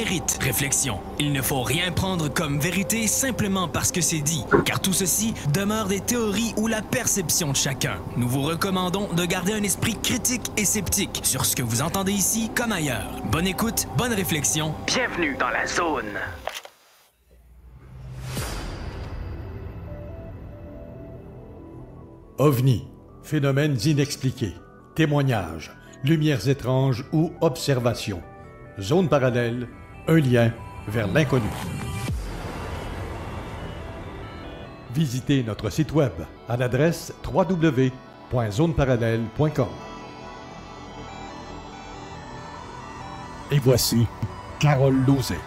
Mérite réflexion. Il ne faut rien prendre comme vérité simplement parce que c'est dit, car tout ceci demeure des théories ou la perception de chacun. Nous vous recommandons de garder un esprit critique et sceptique sur ce que vous entendez ici comme ailleurs. Bonne écoute, bonne réflexion. Bienvenue dans la zone. OVNI, phénomènes inexpliqués, témoignages, lumières étranges ou observations. Zone parallèle, un lien vers l'inconnu. Visitez notre site web à l'adresse www.zoneparallèle.com. Et voici Carole Lauzet.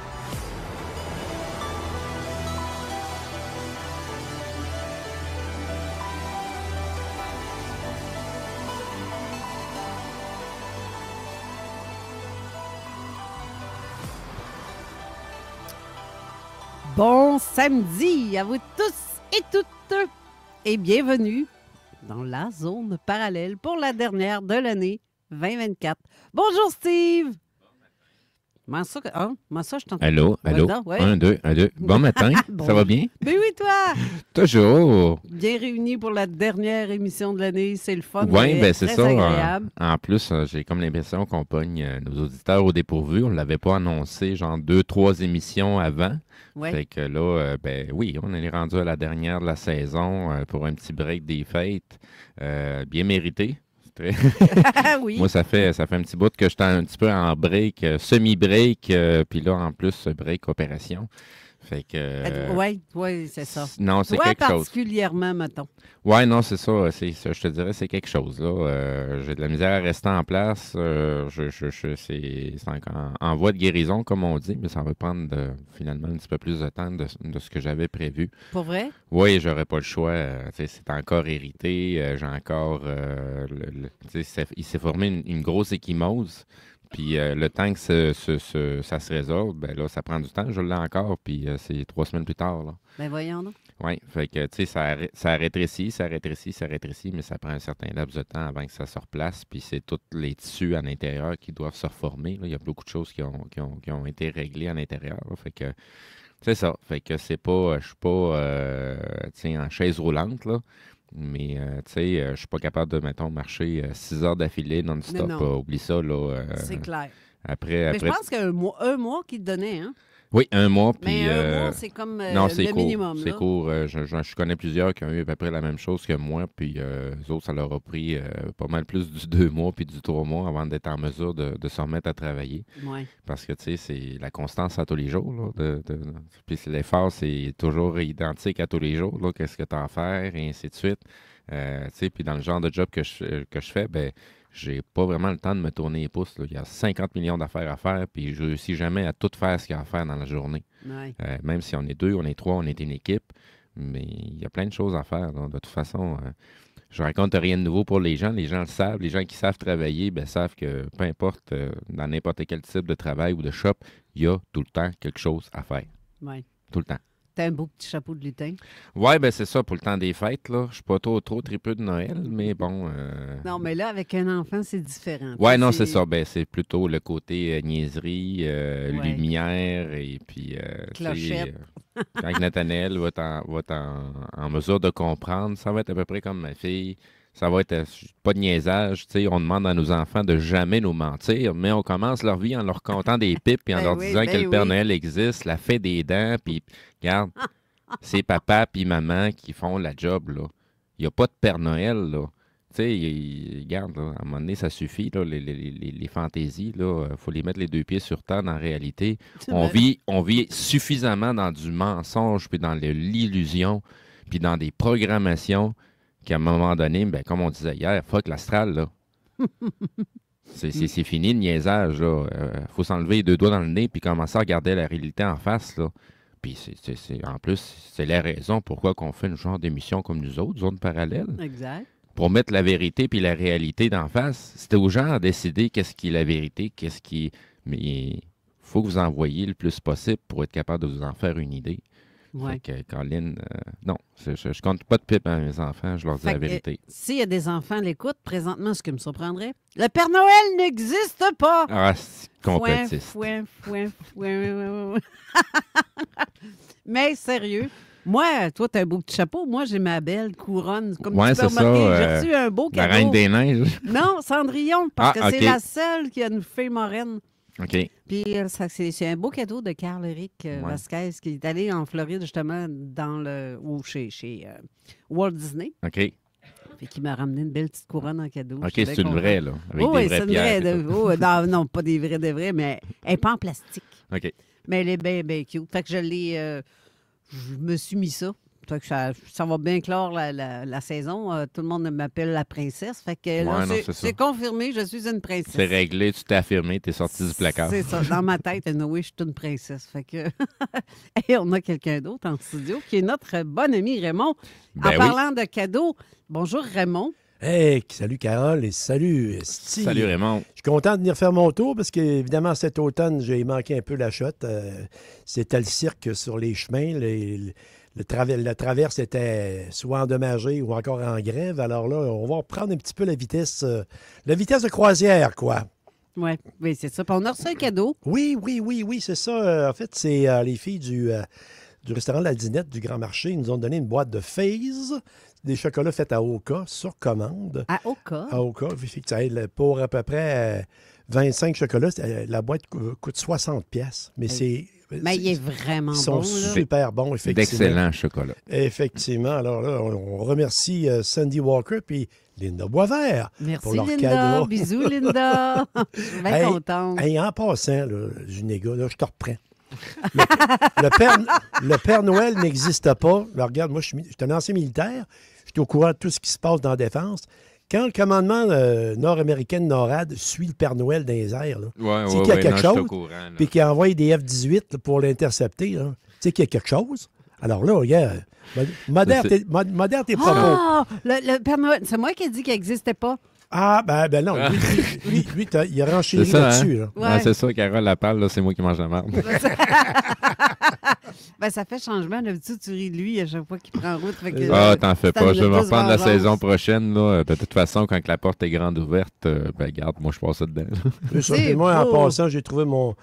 Bon samedi à vous tous et toutes et bienvenue dans la zone parallèle pour la dernière de l'année 2024. Bonjour Steve! Comment ça, je t'entends? Allô? Ouais. 1, 2, 1, 2. Bon matin, Bon. ça va bien? Ben oui, toi! Toujours! Bien réunis pour la dernière émission de l'année, c'est le fun. Oui, ben c'est très ça. agréable. En plus, j'ai comme l'impression qu'on pogne nos auditeurs au dépourvu. On ne l'avait pas annoncé, genre 2-3 émissions avant. Ouais. Fait que là, ben oui, on est rendu à la dernière de la saison pour un petit break des fêtes. Bien mérité. Oui. Moi, ça fait un petit bout que j'étais un petit peu en break, semi-break, puis là, en plus, break opération. Fait que... Oui, c'est ça. Non, c'est Toi, quelque chose. particulièrement, mettons. Ouais, non, c'est ça. Je te dirais, c'est quelque chose. Là. J'ai de la misère à rester en place. C'est en voie de guérison, comme on dit, mais ça va prendre finalement un petit peu plus de temps de ce que j'avais prévu. Pour vrai? Oui, j'aurais pas le choix. C'est encore hérité. J'ai encore... il s'est formé une grosse échymose. Puis le temps que ça se résorbe, ben là, ça prend du temps. Je l'ai encore, puis c'est 3 semaines plus tard. Là. Ben voyons donc. Oui, fait que, tu sais, ça rétrécit, mais ça prend un certain laps de temps avant que ça se replace. Puis c'est tous les tissus à l'intérieur qui doivent se reformer. Là. Il y a beaucoup de choses qui ont été réglées à l'intérieur. Là. Fait que, c'est ça. Fait que c'est pas, je suis pas, tu sais, en chaise roulante, là. Mais, tu sais, je suis pas capable de, mettons, marcher 6 heures d'affilée non-stop. Oublie ça, là. C'est clair. Après, Mais je pense qu'un mois qu'il te donnait, hein? Oui, un mois. Puis, mais un mois, c'est comme non, c'est le court, minimum. C'est là. court. Je connais plusieurs qui ont eu à peu près la même chose que moi. Puis, eux autres, ça leur a pris pas mal plus du 2 mois puis du 3 mois avant d'être en mesure de se remettre à travailler. Ouais. Parce que, tu sais, c'est la constance à tous les jours. Là, puis l'effort, c'est toujours identique à tous les jours. Là, qu'est-ce que tu as à faire, et ainsi de suite. Tu sais, puis dans le genre de job que je fais, ben j'ai pas vraiment le temps de me tourner les pouces. Là. Il y a 50 millions d'affaires à faire, puis je réussis jamais à tout faire ce qu'il y a à faire dans la journée. Ouais. Même si on est 2, on est 3, on est une équipe, mais il y a plein de choses à faire. Là. De toute façon, je raconte rien de nouveau pour les gens. Les gens le savent. Les gens qui savent travailler, ben, savent que peu importe, dans n'importe quel type de travail ou de shop, il y a tout le temps quelque chose à faire. Ouais. Tout le temps. T'as un beau petit chapeau de lutin. Ouais, ben c'est ça, pour le temps des fêtes, là. Je suis pas trop tripeux de Noël, mais bon... Non, mais là, avec un enfant, c'est différent. Ouais, non, c'est ça. Ben, c'est plutôt le côté niaiserie, Ouais. lumière, et puis... Clochette. Quand Nathanaël va être en mesure de comprendre, ça va être à peu près comme ma fille. Ça va être pas de niaisage. Tu sais, on demande à nos enfants de jamais nous mentir, mais on commence leur vie en leur comptant des pipes puis en Ben leur oui, disant ben que le Père oui. Noël existe, la fée des dents, puis regarde, c'est papa puis maman qui font la job, là. Il n'y a pas de Père Noël, là. Tu sais, regarde, là, à un moment donné, ça suffit, là, les fantaisies, là, faut les mettre les 2 pieds sur terre dans la réalité. On vit suffisamment dans du mensonge, puis dans l'illusion, puis dans des programmations qu'à un moment donné, ben, comme on disait hier, fuck l'astral, là. C'est fini le niaisage, là. Faut s'enlever les 2 doigts dans le nez puis commencer à regarder la réalité en face, là. Puis en plus, c'est la raison pourquoi qu'on fait une genre d'émission comme nous autres, Zone Parallèle. Exact. Pour mettre la vérité puis la réalité d'en face. C'était aux gens à décider qu'est-ce qui est la vérité, qu'est-ce qui... Mais il faut que vous en voyiez le plus possible pour être capable de vous en faire une idée. Ouais. Fait que, Colin, non, je compte pas de pipe à mes enfants, je leur dis Fait la que, vérité. s'il y a des enfants à l'écoute, présentement, ce qui me surprendrait, le Père Noël n'existe pas! Ah, c'est complètiste. Fouin. Mais sérieux, moi, toi, t'as un beau petit chapeau. Moi, j'ai ma belle couronne. Comme Ouais, tu peux c'est ça, remarquer, j'ai reçu un beau La cadeau. Reine des Neiges. Non, Cendrillon, parce Ah, que OK. c'est la seule qui a une fée moraine. OK. Puis c'est un beau cadeau de Carl-Éric Vasquez qui est allé en Floride, justement, chez Walt Disney. OK. Puis qui m'a ramené une belle petite couronne en cadeau. OK, J'étais c'est bien une contente. vraie, là. Avec Oui, des c'est vraies une pierres. vraie. et tout. Non, pas des vrais, mais elle n'est pas en plastique. OK. Mais elle est bien, bien cute. Fait que je me suis mis ça. Fait que ça va bien clore la saison. Tout le monde m'appelle la princesse. Fait que là, Ouais, non, c'est ça. c'est confirmé, je suis une princesse. C'est réglé, tu t'es affirmé, t'es sorti du placard. C'est ça. Dans ma tête, oui, je suis une princesse. Fait que et on a quelqu'un d'autre en studio qui est notre bon ami Raymond. Ben En oui. parlant de cadeaux, bonjour Raymond. Hey, salut Carole et salut Sti. Salut Raymond. Je suis content de venir faire mon tour parce qu'évidemment, cet automne, j'ai manqué un peu la shot. C'était le cirque sur les chemins. La traverse était soit endommagée ou encore en grève. Alors là, on va reprendre un petit peu la vitesse de croisière, quoi. Oui, c'est ça. Puis on a reçu un cadeau. Oui, c'est ça. En fait, c'est les filles du restaurant La Dinette du Grand Marché. Ils nous ont donné une boîte de Phase, des chocolats faits à Oka, sur commande. À Oka. À Oka, pour à peu près 25 chocolats, la boîte coûte 60 pièces. Mais Mais il est vraiment ils sont bon, là. super bons, effectivement. D'excellents chocolats. Effectivement. Alors là, on remercie Sandy Walker puis Linda Boisvert Merci, pour leur Linda. cadeau. Bisous, Linda. Je suis bien Hey, contente. Hey, en passant, là, Junéga, là, je te reprends. Le Père Noël n'existe pas. Alors, regarde, moi, je suis un ancien militaire. Je suis au courant de tout ce qui se passe dans la défense. Quand le commandement nord-américain de NORAD suit le Père Noël dans les airs, là, Ouais, c'est qu'il y a quelque non, je suis chose, au courant, là. puis qu'il envoie des F-18 là, pour l'intercepter, là, tu sais qu'il y a quelque chose. Alors là, regarde, modère tes propos. Ah! Le Père Noël, c'est moi qui ai dit qu'il n'existait pas. Ah, ben non, lui, il a renchéri C'est ça, là-dessus. hein? Là. Ouais. Ah, c'est ça, Carole, la parle, là, c'est moi qui mange la merde. Ben, ça fait changement. D'habitude, tu ris de lui à chaque fois qu'il prend route. Fait que, Ah, t'en fais c'est pas. un Je vais me plus reprendre la vengeance. saison prochaine. Là. De toute façon, quand la porte est grande ouverte, ben garde, moi je passe ça dedans. C'est ça. C'est Et moi, beau. en passant, j'ai trouvé mon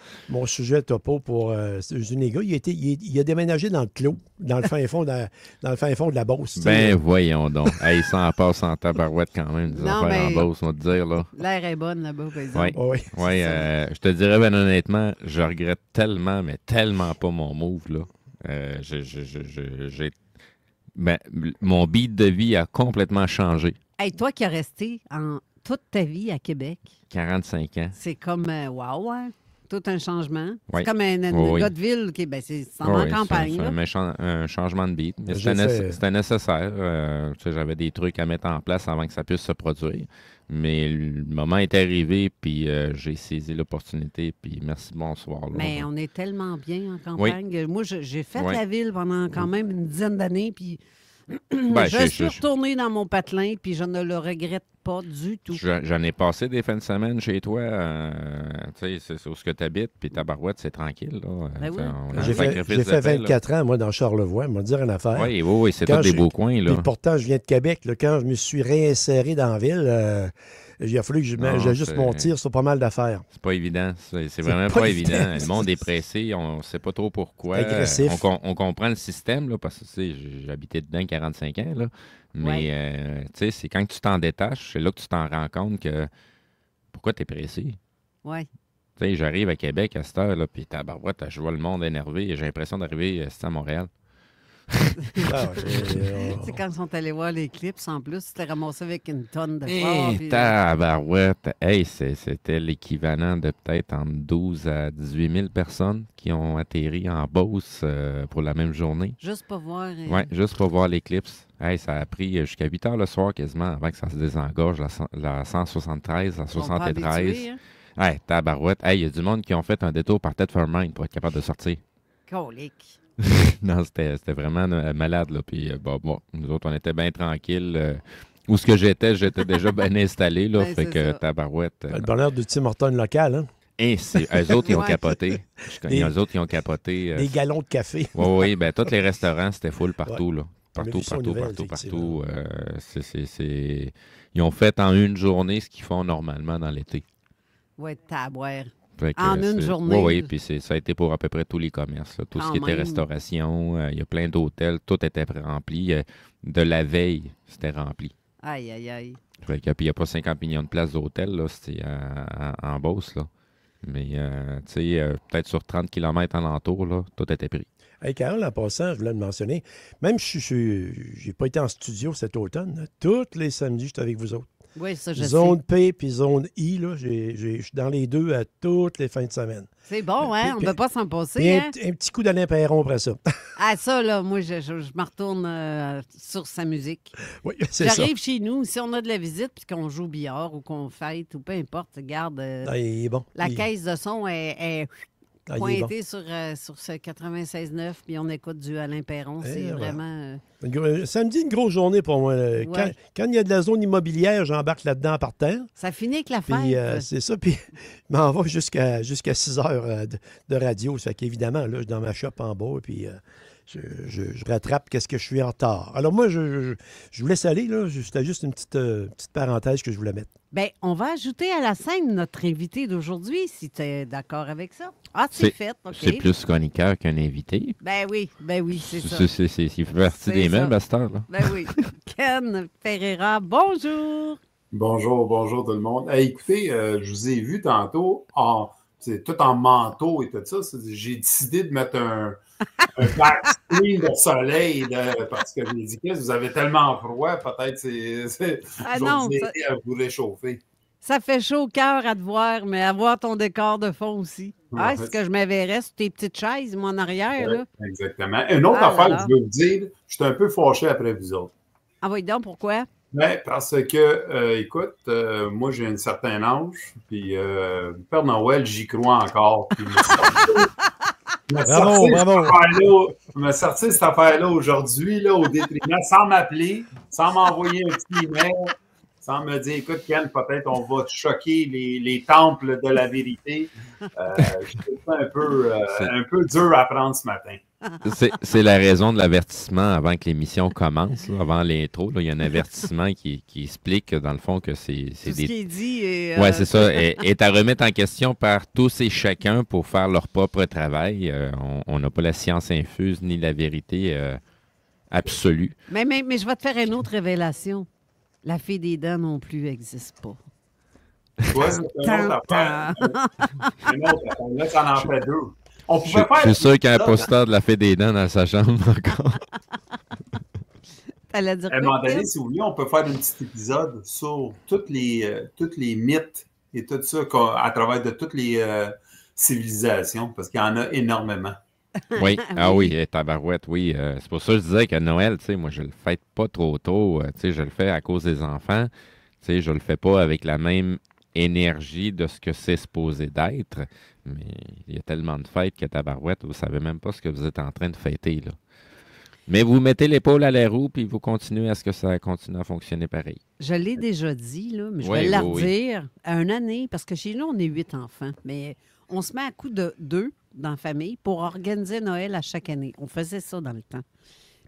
sujet topo pour Zunéga. Il a déménagé dans le clos, dans le fin fond de la Beauce. tu sais. Ben voyons donc. Hey, ça en passe en tabarouette quand même, des Non, affaires mais- en Beauce, on va te dire. Là. L'air est bonne là-bas, par exemple. Ouais. Ah oui. Oui, je te dirais ben honnêtement, je regrette tellement, mais tellement pas mon move. Là. Ben, mon beat de vie a complètement changé. Hey, toi qui as resté toute ta vie à Québec, 45 ans. c'est comme, wow, ouais, tout un changement. Oui. C'est comme un Oui. gars de ville qui, ben, c'est en Oui, campagne. c'est là. un changement de beat. Mais J'ai fait- c'était nécessaire. Tu sais, j'avais des trucs à mettre en place avant que ça puisse se produire. Mais le moment est arrivé, puis j'ai saisi l'opportunité, puis merci, bonsoir. Là. Mais on est tellement bien en campagne. Moi, j'ai fait Oui. la ville pendant quand même une dizaine d'années, puis Ben, je suis retournée dans mon patelin, puis je ne le regrette pas du tout. J'en ai passé des fins de semaine chez toi. Tu sais, c'est où ce que tu habites, puis ta barouette, c'est tranquille. Là. Ben oui. On a un J'ai sacrifice fait de paix, là. 24 ans, moi, dans Charlevoix. On va dire une affaire. Oui, c'est Quand tous des je- beaux coins. Là. Puis pourtant, je viens de Québec. Là, quand je me suis réinséré dans la ville, il a fallu que Non, j'ajuste c'est- mon tir sur pas mal d'affaires. C'est pas évident. C'est vraiment pas pas évident. évident. Le monde est pressé. On ne sait pas trop pourquoi. Agressif. On comprend le système, là, parce que tu sais, j'ai habité dedans 45 ans. Là, mais tu sais, c'est quand tu t'en détaches, c'est là que tu t'en rends compte que pourquoi tu es pressé. Oui. Tu sais, j'arrive à Québec à cette heure, là, puis je vois le monde énervé et j'ai l'impression d'arriver à Montréal. Ah, C'est quand ils sont allés voir les clips, en plus, tu t'es ramassé avec une tonne de Hé, forts. puis- tabarouette! Hey, c'était l'équivalent de peut-être entre 12 à 18 000 personnes qui ont atterri en Beauce pour la même journée. Juste pour voir. Oui, juste pour voir l'éclipse. Hey, ça a pris jusqu'à 8 heures le soir quasiment avant que ça se désengorge, la 173, la Ils sont pas 73. habitués, hein? Hey, tabarouette! Hey, il y a du monde qui ont fait un détour par tête Fairmont pour être capable de sortir. Colique. Non, c'était vraiment malade, là. Puis, bon, nous autres, on était bien tranquilles. Où ce que j'étais déjà bien installé, là. Ben, fait c'est que ça. tabarouette. Le bonheur du Tim Horton local. Hein? Et eux autres, ils ont Ouais. capoté. Eux autres, ils ont capoté. Des galons de café. Oui, ben tous les restaurants, c'était full partout, là. On a Partout, vu ça aux partout, nouvelles, partout, effectivement. partout. Ils ont fait en une journée ce qu'ils font normalement dans l'été. Ouais, tabouère. Fait que, En une journée. Oui, puis ça a été pour à peu près tous les commerces, là. Tout ce Quand qui était même. restauration, il y a plein d'hôtels, tout était rempli. De la veille, c'était rempli. Aïe, aïe, aïe. Fait que, puis il n'y a pas 50 millions de places d'hôtel, là, c'était en Beauce, là. Mais, tu sais, peut-être sur 30 km alentour, là, tout était pris. Hey, Carole, en passant, je voulais le mentionner, même si je n'ai pas été en studio cet automne, tous les samedis, j'étais avec vous autres. Oui, ça, je Zone sais. P puis zone I, là, je suis dans les deux à toutes les fins de semaine. C'est bon, hein? On ne peut pas s'en Puis passer, hein? un petit coup d'Alain Perron après ça. Ah, ça, là, moi, je me retourne sur sa musique. Oui, c'est ça. J'arrive chez nous, si on a de la visite, puis qu'on joue au billard ou qu'on fête, ou peu importe, regarde, Ah, il est bon. la caisse de son est Ah, il est bon. pointée sur ce 96.9, puis on écoute du Alain Perron. C'est voilà. vraiment... Samedi, une grosse journée pour moi. Là. Ouais. Quand il y a de la zone immobilière, j'embarque là-dedans par terre. Ça finit avec la Puis fête. c'est ça. Puis je m'en vais jusqu'à 6 heures de radio. Ça fait qu'évidemment, là, je suis dans ma shop en bas. Puis je rattrape qu'est-ce que je suis en retard. Alors moi, je vous laisse aller. Là. C'était juste une petite parenthèse que je voulais mettre. Bien, on va ajouter à la scène notre invité d'aujourd'hui, si tu es d'accord avec ça. Ah, c'est fait, OK. C'est plus chroniqueur qu'un invité. Ben oui, c'est ça. Il fait partie C'est des ça. mêmes à cette heure, là. Ben oui. Ken Ferreira, bonjour. Bonjour tout le monde. Hey, écoutez, je vous ai vu tantôt, tout en manteau et tout ça. J'ai décidé de mettre un backscreen de soleil parce que j'ai dit que vous avez tellement froid, peut-être Ah je vais non, vous aider à vous réchauffer. Ça fait chaud au cœur à te voir, mais à voir ton décor de fond aussi. Ah, Ouais. c'est ce que je me verrais sur tes petites chaises, moi, en arrière, Ouais, là. exactement. Une autre Ah là affaire là. que je veux vous dire, je suis un peu fâché après vous autres. Ah oui, donc, pourquoi? Ben, parce que, écoute, moi, j'ai un certain âge, puis le Père Noël, j'y crois encore. Puis Bravo. il m'a sorti cette affaire-là aujourd'hui, là, au détriment, sans m'appeler, sans m'envoyer un petit email, sans me dire, écoute, Ken, peut-être on va te choquer les temples de la vérité. Je trouve ça un peu dur à prendre ce matin. C'est la raison de l'avertissement avant que l'émission commence, là, avant l'intro. Là, il y a un avertissement qui explique, dans le fond, que c'est Tout ce qui est dit est... Oui, c'est ça. Est à remettre en question par tous et chacun pour faire leur propre travail. On n'a pas la science infuse ni la vérité absolue. Mais je vais te faire une autre révélation. La fée des dents non plus n'existe pas. Ouais, c'est une autre affaire. Une autre affaire. Là, ça en fait deux. On Je pouvait faire suis sûr qu'il y a un ça, poster de la fée des dents dans sa chambre encore. T'allais dire à un moment quoi, donné, Ken? si vous voulez, on peut faire un petit épisode sur toutes les mythes et tout ça à travers de toutes les civilisations, parce qu'il y en a énormément. Oui, oui, tabarouette, oui. C'est pour ça que je disais que Noël, tu sais, moi, je le fête pas trop tôt. Tu sais, je le fais à cause des enfants. Tu sais, je le fais pas avec la même énergie de ce que c'est supposé d'être. Mais il y a tellement de fêtes que tabarouette, vous savez même pas ce que vous êtes en train de fêter, là. Mais vous mettez l'épaule à la roue, puis vous continuez à ce que ça continue à fonctionner pareil. Je l'ai déjà dit, là, mais je Oui, vais la oui, oui. redire. À une année, parce que chez nous, on est 8 enfants, mais on se met à coup de 2 dans la famille pour organiser Noël à chaque année. On faisait ça dans le temps.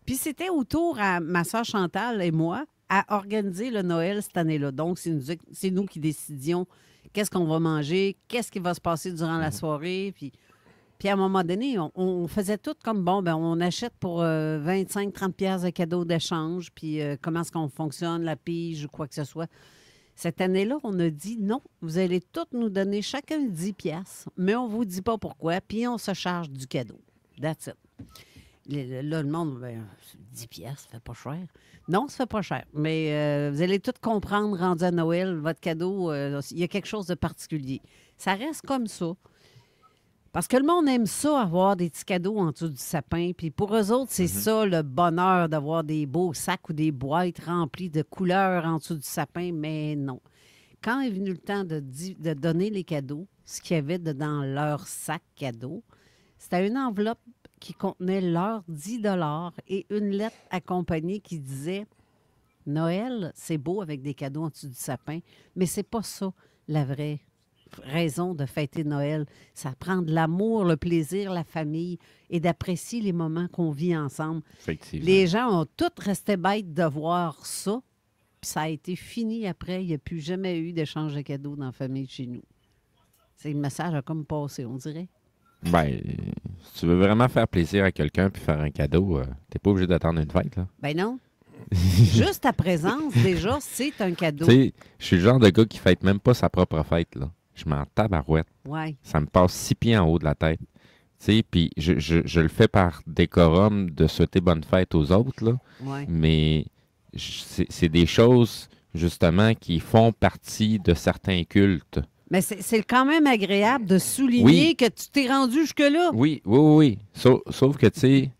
Puis c'était autour à ma soeur Chantal et moi à organiser le Noël cette année-là. Donc, c'est nous qui décidions qu'est-ce qu'on va manger, qu'est-ce qui va se passer durant la soirée. Puis à un moment donné, on faisait tout comme, bon, ben on achète pour 25-30 piastres de cadeaux d'échange, puis comment est-ce qu'on fonctionne, la pige ou quoi que ce soit. Cette année-là, on a dit non, vous allez tous nous donner chacun 10 piastres, mais on ne vous dit pas pourquoi, puis on se charge du cadeau. That's it. Là, le monde, ben, 10 piastres, ça fait pas cher. Non, ça fait pas cher. Mais vous allez tous comprendre, rendu à Noël, votre cadeau, il y a quelque chose de particulier. Ça reste comme ça. Parce que le monde aime ça, avoir des petits cadeaux en dessous du sapin. Puis pour eux autres, c'est ça le bonheur d'avoir des beaux sacs ou des boîtes remplies de couleurs en dessous du sapin. Mais non. Quand est venu le temps de donner les cadeaux, ce qu'il y avait dans leur sac cadeau, c'était une enveloppe qui contenait leurs 10 et une lettre accompagnée qui disait « Noël, c'est beau avec des cadeaux en dessous du sapin, mais c'est pas ça la vraie raison de fêter Noël. Ça prend de l'amour, le plaisir, la famille et d'apprécier les moments qu'on vit ensemble. Effectivement. Les gens ont tous resté bêtes de voir ça. Puis ça a été fini après. Il n'y a plus jamais eu d'échange de cadeaux dans la famille chez nous. C'est le message a comme passé, on dirait. Ben, si tu veux vraiment faire plaisir à quelqu'un puis faire un cadeau, t'es pas obligé d'attendre une fête, là. Ben non. Juste ta présence, déjà, c'est un cadeau. Tu sais, je suis le genre de gars qui fête même pas sa propre fête, là. Je m'en tabarouette. Ouais. Ça me passe 6 pieds en haut de la tête. Tu sais, puis je le fais par décorum de souhaiter bonne fête aux autres, là. Ouais. Mais c'est des choses, justement, qui font partie de certains cultes. Mais c'est quand même agréable de souligner Oui. que tu t'es rendu jusque-là. Oui, oui, oui. Sauf que, tu sais,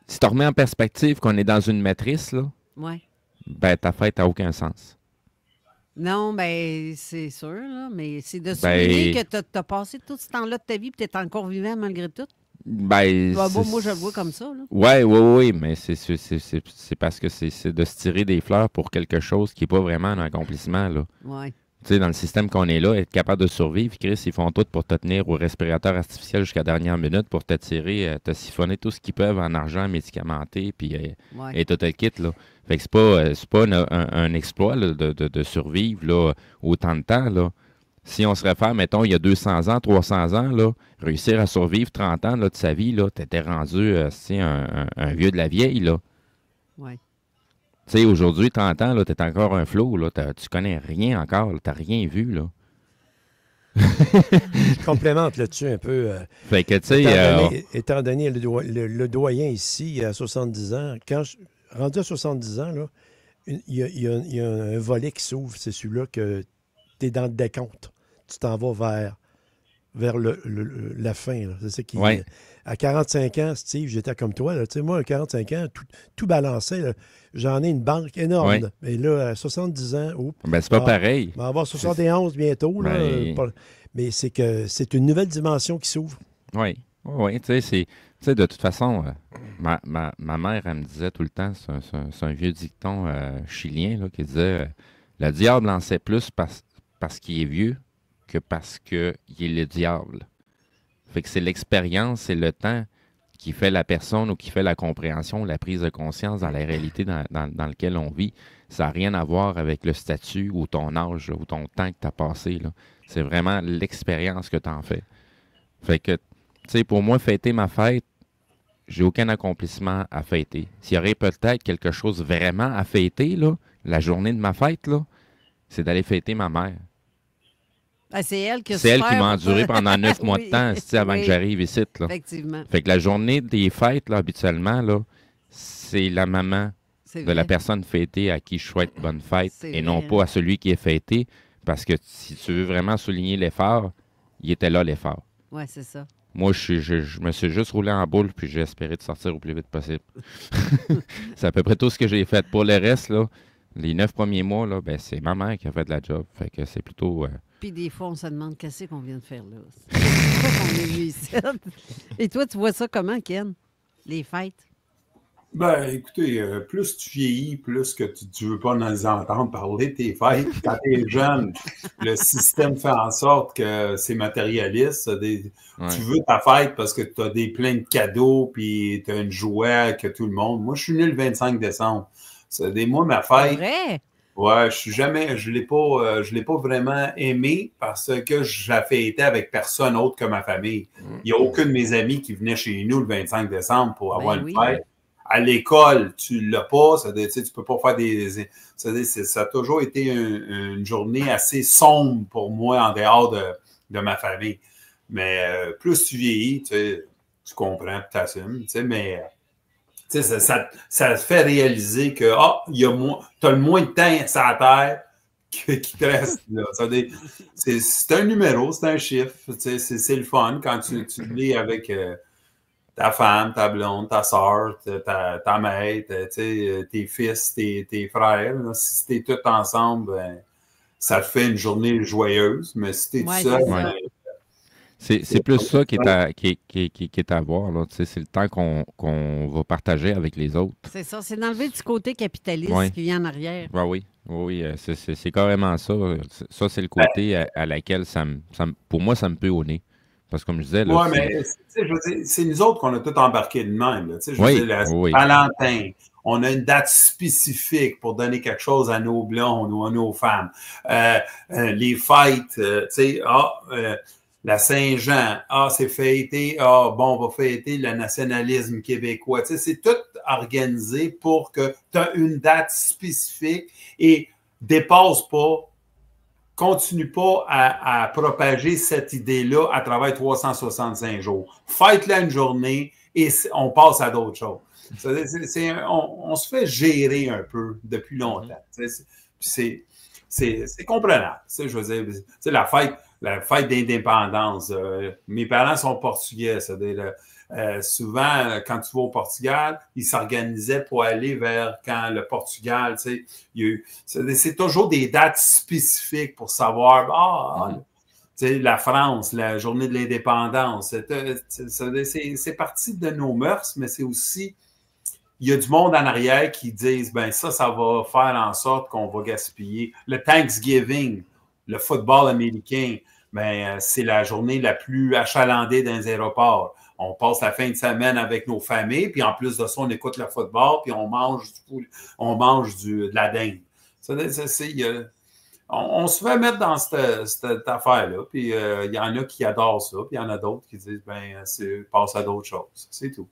si tu remets en perspective qu'on est dans une matrice, là, Ouais. ben ta fête n'a aucun sens. Non, ben c'est sûr, là, mais c'est de souligner que tu as passé tout ce temps-là de ta vie et tu es encore vivant malgré tout. Ben, Moi, je le vois comme ça. Là. Ouais, oui, mais c'est parce que c'est de se tirer des fleurs pour quelque chose qui n'est pas vraiment un accomplissement, là. Ouais. Tu sais, dans le système qu'on est là, être capable de survivre, Chris, ils font tout pour te tenir au respirateur artificiel jusqu'à la dernière minute pour te tirer, te siphonner tout ce qu'ils peuvent en argent médicamenté, puis Ouais. et tout le kit, là. Fait que c'est pas un exploit là, de survivre là, autant de temps, là. Si on se réfère, mettons, il y a 200 ans, 300 ans, là, réussir à survivre 30 ans là, de sa vie, là, t'étais rendu un vieux de la vieille, là. Ouais. Tu sais, aujourd'hui, 30 ans, là, t'es encore un flot, là, tu connais rien encore, là, t'as rien vu, là. Je complémente là-dessus un peu. Fait que, tu sais... Étant donné le doyen ici, à 70 ans, rendu à 70 ans, là, il y a un volet qui s'ouvre, c'est celui-là que tu es dans le décompte. Tu t'en vas vers la fin. Là. C'est ça qui... Ouais. À 45 ans, Steve, j'étais comme toi. Là. Moi, à 45 ans, tout balançait. Là. J'en ai une banque énorme. Ouais. Là. Mais là, à 70 ans, Ben, c'est pas pareil. On va avoir 71 bientôt. Là, mais c'est que c'est une nouvelle dimension qui s'ouvre. Oui, oui, tu sais, de toute façon, ma mère, elle me disait tout le temps, c'est un vieux dicton chilien là, qui disait le diable en sait plus parce qu'il est vieux que parce qu'il est le diable. Fait que c'est l'expérience, c'est le temps qui fait la personne ou qui fait la compréhension, la prise de conscience dans la réalité dans laquelle on vit. Ça n'a rien à voir avec le statut ou ton âge là, ou ton temps que tu as passé. Là. C'est vraiment l'expérience que tu en fais. Fait que, tu sais, pour moi, fêter ma fête, j'ai aucun accomplissement à fêter. S'il y aurait peut-être quelque chose vraiment à fêter, là, la journée de ma fête, là, c'est d'aller fêter ma mère. Ah, c'est elle qui m'a enduré pendant 9 mois de temps avant que j'arrive ici. Là. Effectivement. Fait que la journée des fêtes, là, habituellement, là, c'est la maman de la personne fêtée à qui je souhaite bonne fête et non pas à celui qui est fêté. Parce que si tu veux vraiment souligner l'effort, il était là l'effort. Oui, c'est ça. Moi, je me suis juste roulé en boule puis j'ai espéré de sortir au plus vite possible. C'est à peu près tout ce que j'ai fait. Pour le reste, là, les 9 premiers mois, là, ben, c'est ma mère qui a fait de la job. Fait que c'est plutôt... Puis des fois, on se demande qu'est-ce qu'on vient de faire là. C'est pourquoi on est venu ici. Et toi, tu vois ça comment, Ken? Les fêtes? Ben, écoutez, plus tu vieillis, plus que tu veux pas nous entendre parler de tes fêtes. Quand tu es jeune, le système fait en sorte que c'est matérialiste. Tu veux ta fête parce que tu as plein de cadeaux, puis tu as une jouet que tout le monde. Moi, je suis né le 25 décembre. Moi, ma fête. Vrai? Ouais, je l'ai pas vraiment aimé parce que je la fêtais avec personne autre que ma famille. Il n'y a aucun de mes amis qui venait chez nous le 25 décembre pour avoir une fête. À l'école, tu ne l'as pas, tu ne peux pas faire ça a toujours été une journée assez sombre pour moi en dehors de ma famille. Mais plus tu vieillis, tu comprends, tu t'assumes, mais ça te fait réaliser que tu as le moins de temps sur la terre qui te reste là. C'est un numéro, c'est un chiffre, c'est le fun quand tu lis avec... ta femme, ta blonde, ta soeur, ta mère, tes fils, tes frères. Là. Si t'es tous ensemble, ben, ça te fait une journée joyeuse. Mais si t'es tout seul, C'est plus ça qui est à voir. Là. C'est le temps qu'on va partager avec les autres. C'est ça, c'est d'enlever du côté capitaliste Ouais. qui vient en arrière. Oui, c'est carrément ça. Ça, c'est le côté à laquelle pour moi, ça me peut au nez. Parce que comme je disais... Là, Oui, mais je veux dire, c'est nous autres qu'on a tout embarqué de même. Là. Je veux Oui, dire, oui. Valentin, on a une date spécifique pour donner quelque chose à nos blondes ou à nos femmes. Les fêtes, la Saint-Jean, c'est fêté, bon, on va fêter le nationalisme québécois. C'est tout organisé pour que tu aies une date spécifique et dépasse pas, continue pas à propager cette idée-là à travers 365 jours. Fête-la une journée et on passe à d'autres choses. On se fait gérer un peu depuis longtemps. C'est comprenable. Je veux dire, la fête d'indépendance. Mes parents sont portugais. Souvent, quand tu vas au Portugal, ils s'organisaient pour aller vers quand le Portugal, c'est toujours des dates spécifiques pour savoir, la France, la journée de l'indépendance. C'est partie de nos mœurs, mais c'est aussi, il y a du monde en arrière qui disent, ça va faire en sorte qu'on va gaspiller. Le Thanksgiving, le football américain, c'est la journée la plus achalandée dans les aéroports. On passe la fin de semaine avec nos familles, puis en plus de ça, on écoute le football, puis on mange de la dinde. On se fait mettre dans cette affaire-là, puis il y en a qui adorent ça, puis il y en a d'autres qui disent, passe à d'autres choses. C'est tout.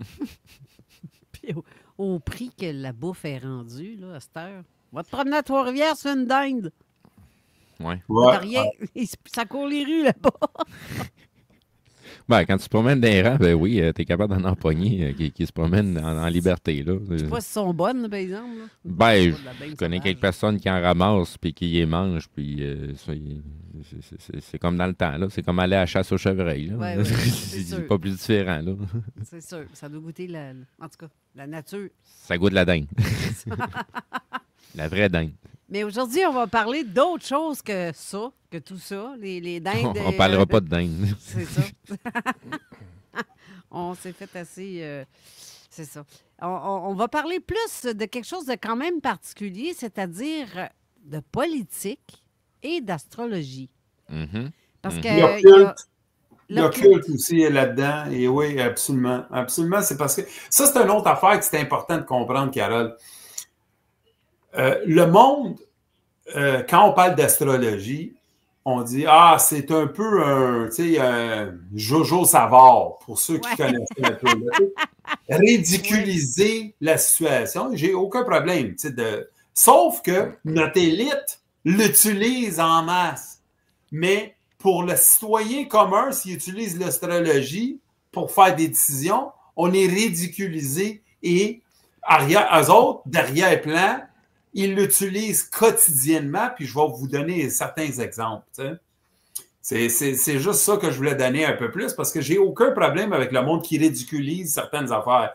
Puis au prix que la bouffe est rendue, là, à cette heure. Va te promener à Trois-Rivières, c'est une dinde. Oui. T'as rien. Ça court les rues là-bas. Quand tu te promènes dans les rangs, oui, tu es capable d'en empoigner qui se promènent en liberté. Là. Je sais pas si elles sont bonnes, par exemple. Là. Je connais quelques personnes qui en ramassent puis qui les mangent. Puis c'est comme dans le temps. C'est comme aller à la chasse aux chevreuils. Ouais, c'est pas plus différent. Là. C'est sûr. Ça doit goûter, en tout cas, la nature. Ça goûte la dinde. La vraie dinde. Mais aujourd'hui, on va parler d'autre chose que ça, que tout ça, les dindes. On parlera pas de dinde. C'est ça. On s'est fait assez... c'est ça. On va parler plus de quelque chose de quand même particulier, c'est-à-dire de politique et d'astrologie. Mm-hmm. Parce que... L'occulte aussi est là-dedans. Et oui, absolument. Absolument, c'est parce que... Ça, c'est une autre affaire que c'est important de comprendre, Carole. Le monde, quand on parle d'astrologie, on dit c'est un peu un Jojo Savard, pour ceux qui connaissent un peu. Ridiculiser la situation, j'ai aucun problème. Sauf que notre élite l'utilise en masse. Mais pour le citoyen commun, s'il utilise l'astrologie pour faire des décisions, on est ridiculisé et eux autres, derrière-plan, ils l'utilisent quotidiennement, puis je vais vous donner certains exemples. C'est juste ça que je voulais donner un peu plus, parce que j'ai aucun problème avec le monde qui ridiculise certaines affaires.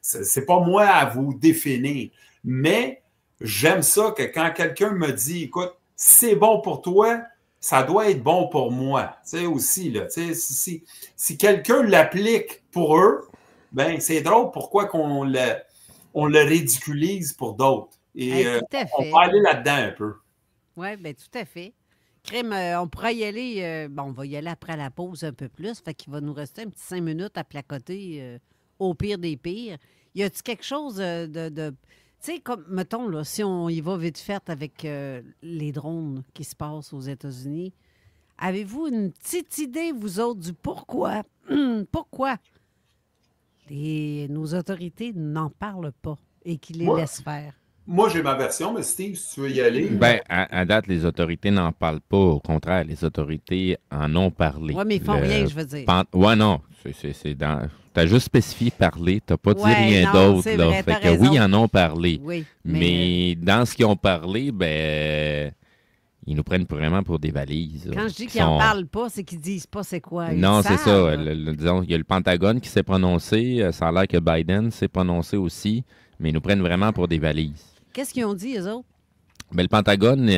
C'est pas moi à vous définir, mais j'aime ça que quand quelqu'un me dit, écoute, c'est bon pour toi, ça doit être bon pour moi. Aussi, là, si quelqu'un l'applique pour eux, c'est drôle pourquoi on le ridiculise pour d'autres. Et on va aller là-dedans un peu. Oui, bien, tout à fait. Crème, on pourra y aller. On va y aller après la pause un peu plus. Fait qu'il va nous rester un petit 5 minutes à placoter au pire des pires. Y a-t-il quelque chose de tu sais, comme, mettons, là, si on y va vite fait avec les drones qui se passent aux États-Unis, avez-vous une petite idée, vous autres, du pourquoi? Pourquoi nos autorités n'en parlent pas et qu'ils les laissent faire? Moi, j'ai ma version, mais Steve, si tu veux y aller... À date, les autorités n'en parlent pas. Au contraire, les autorités en ont parlé. Oui, mais ils font rien, je veux dire. Oui, non. T'as juste spécifié parler. T'as pas dit rien d'autre. Vrai, fait que oui, ils en ont parlé. Oui, mais dans ce qu'ils ont parlé, ils nous prennent vraiment pour des valises. Quand je dis qu'ils n'en parlent pas, c'est qu'ils disent pas c'est quoi. Non, c'est ça. Disons, il y a le Pentagone qui s'est prononcé. Ça a l'air que Biden s'est prononcé aussi. Mais ils nous prennent vraiment pour des valises. Qu'est-ce qu'ils ont dit, eux autres? Ben, le Pentagone,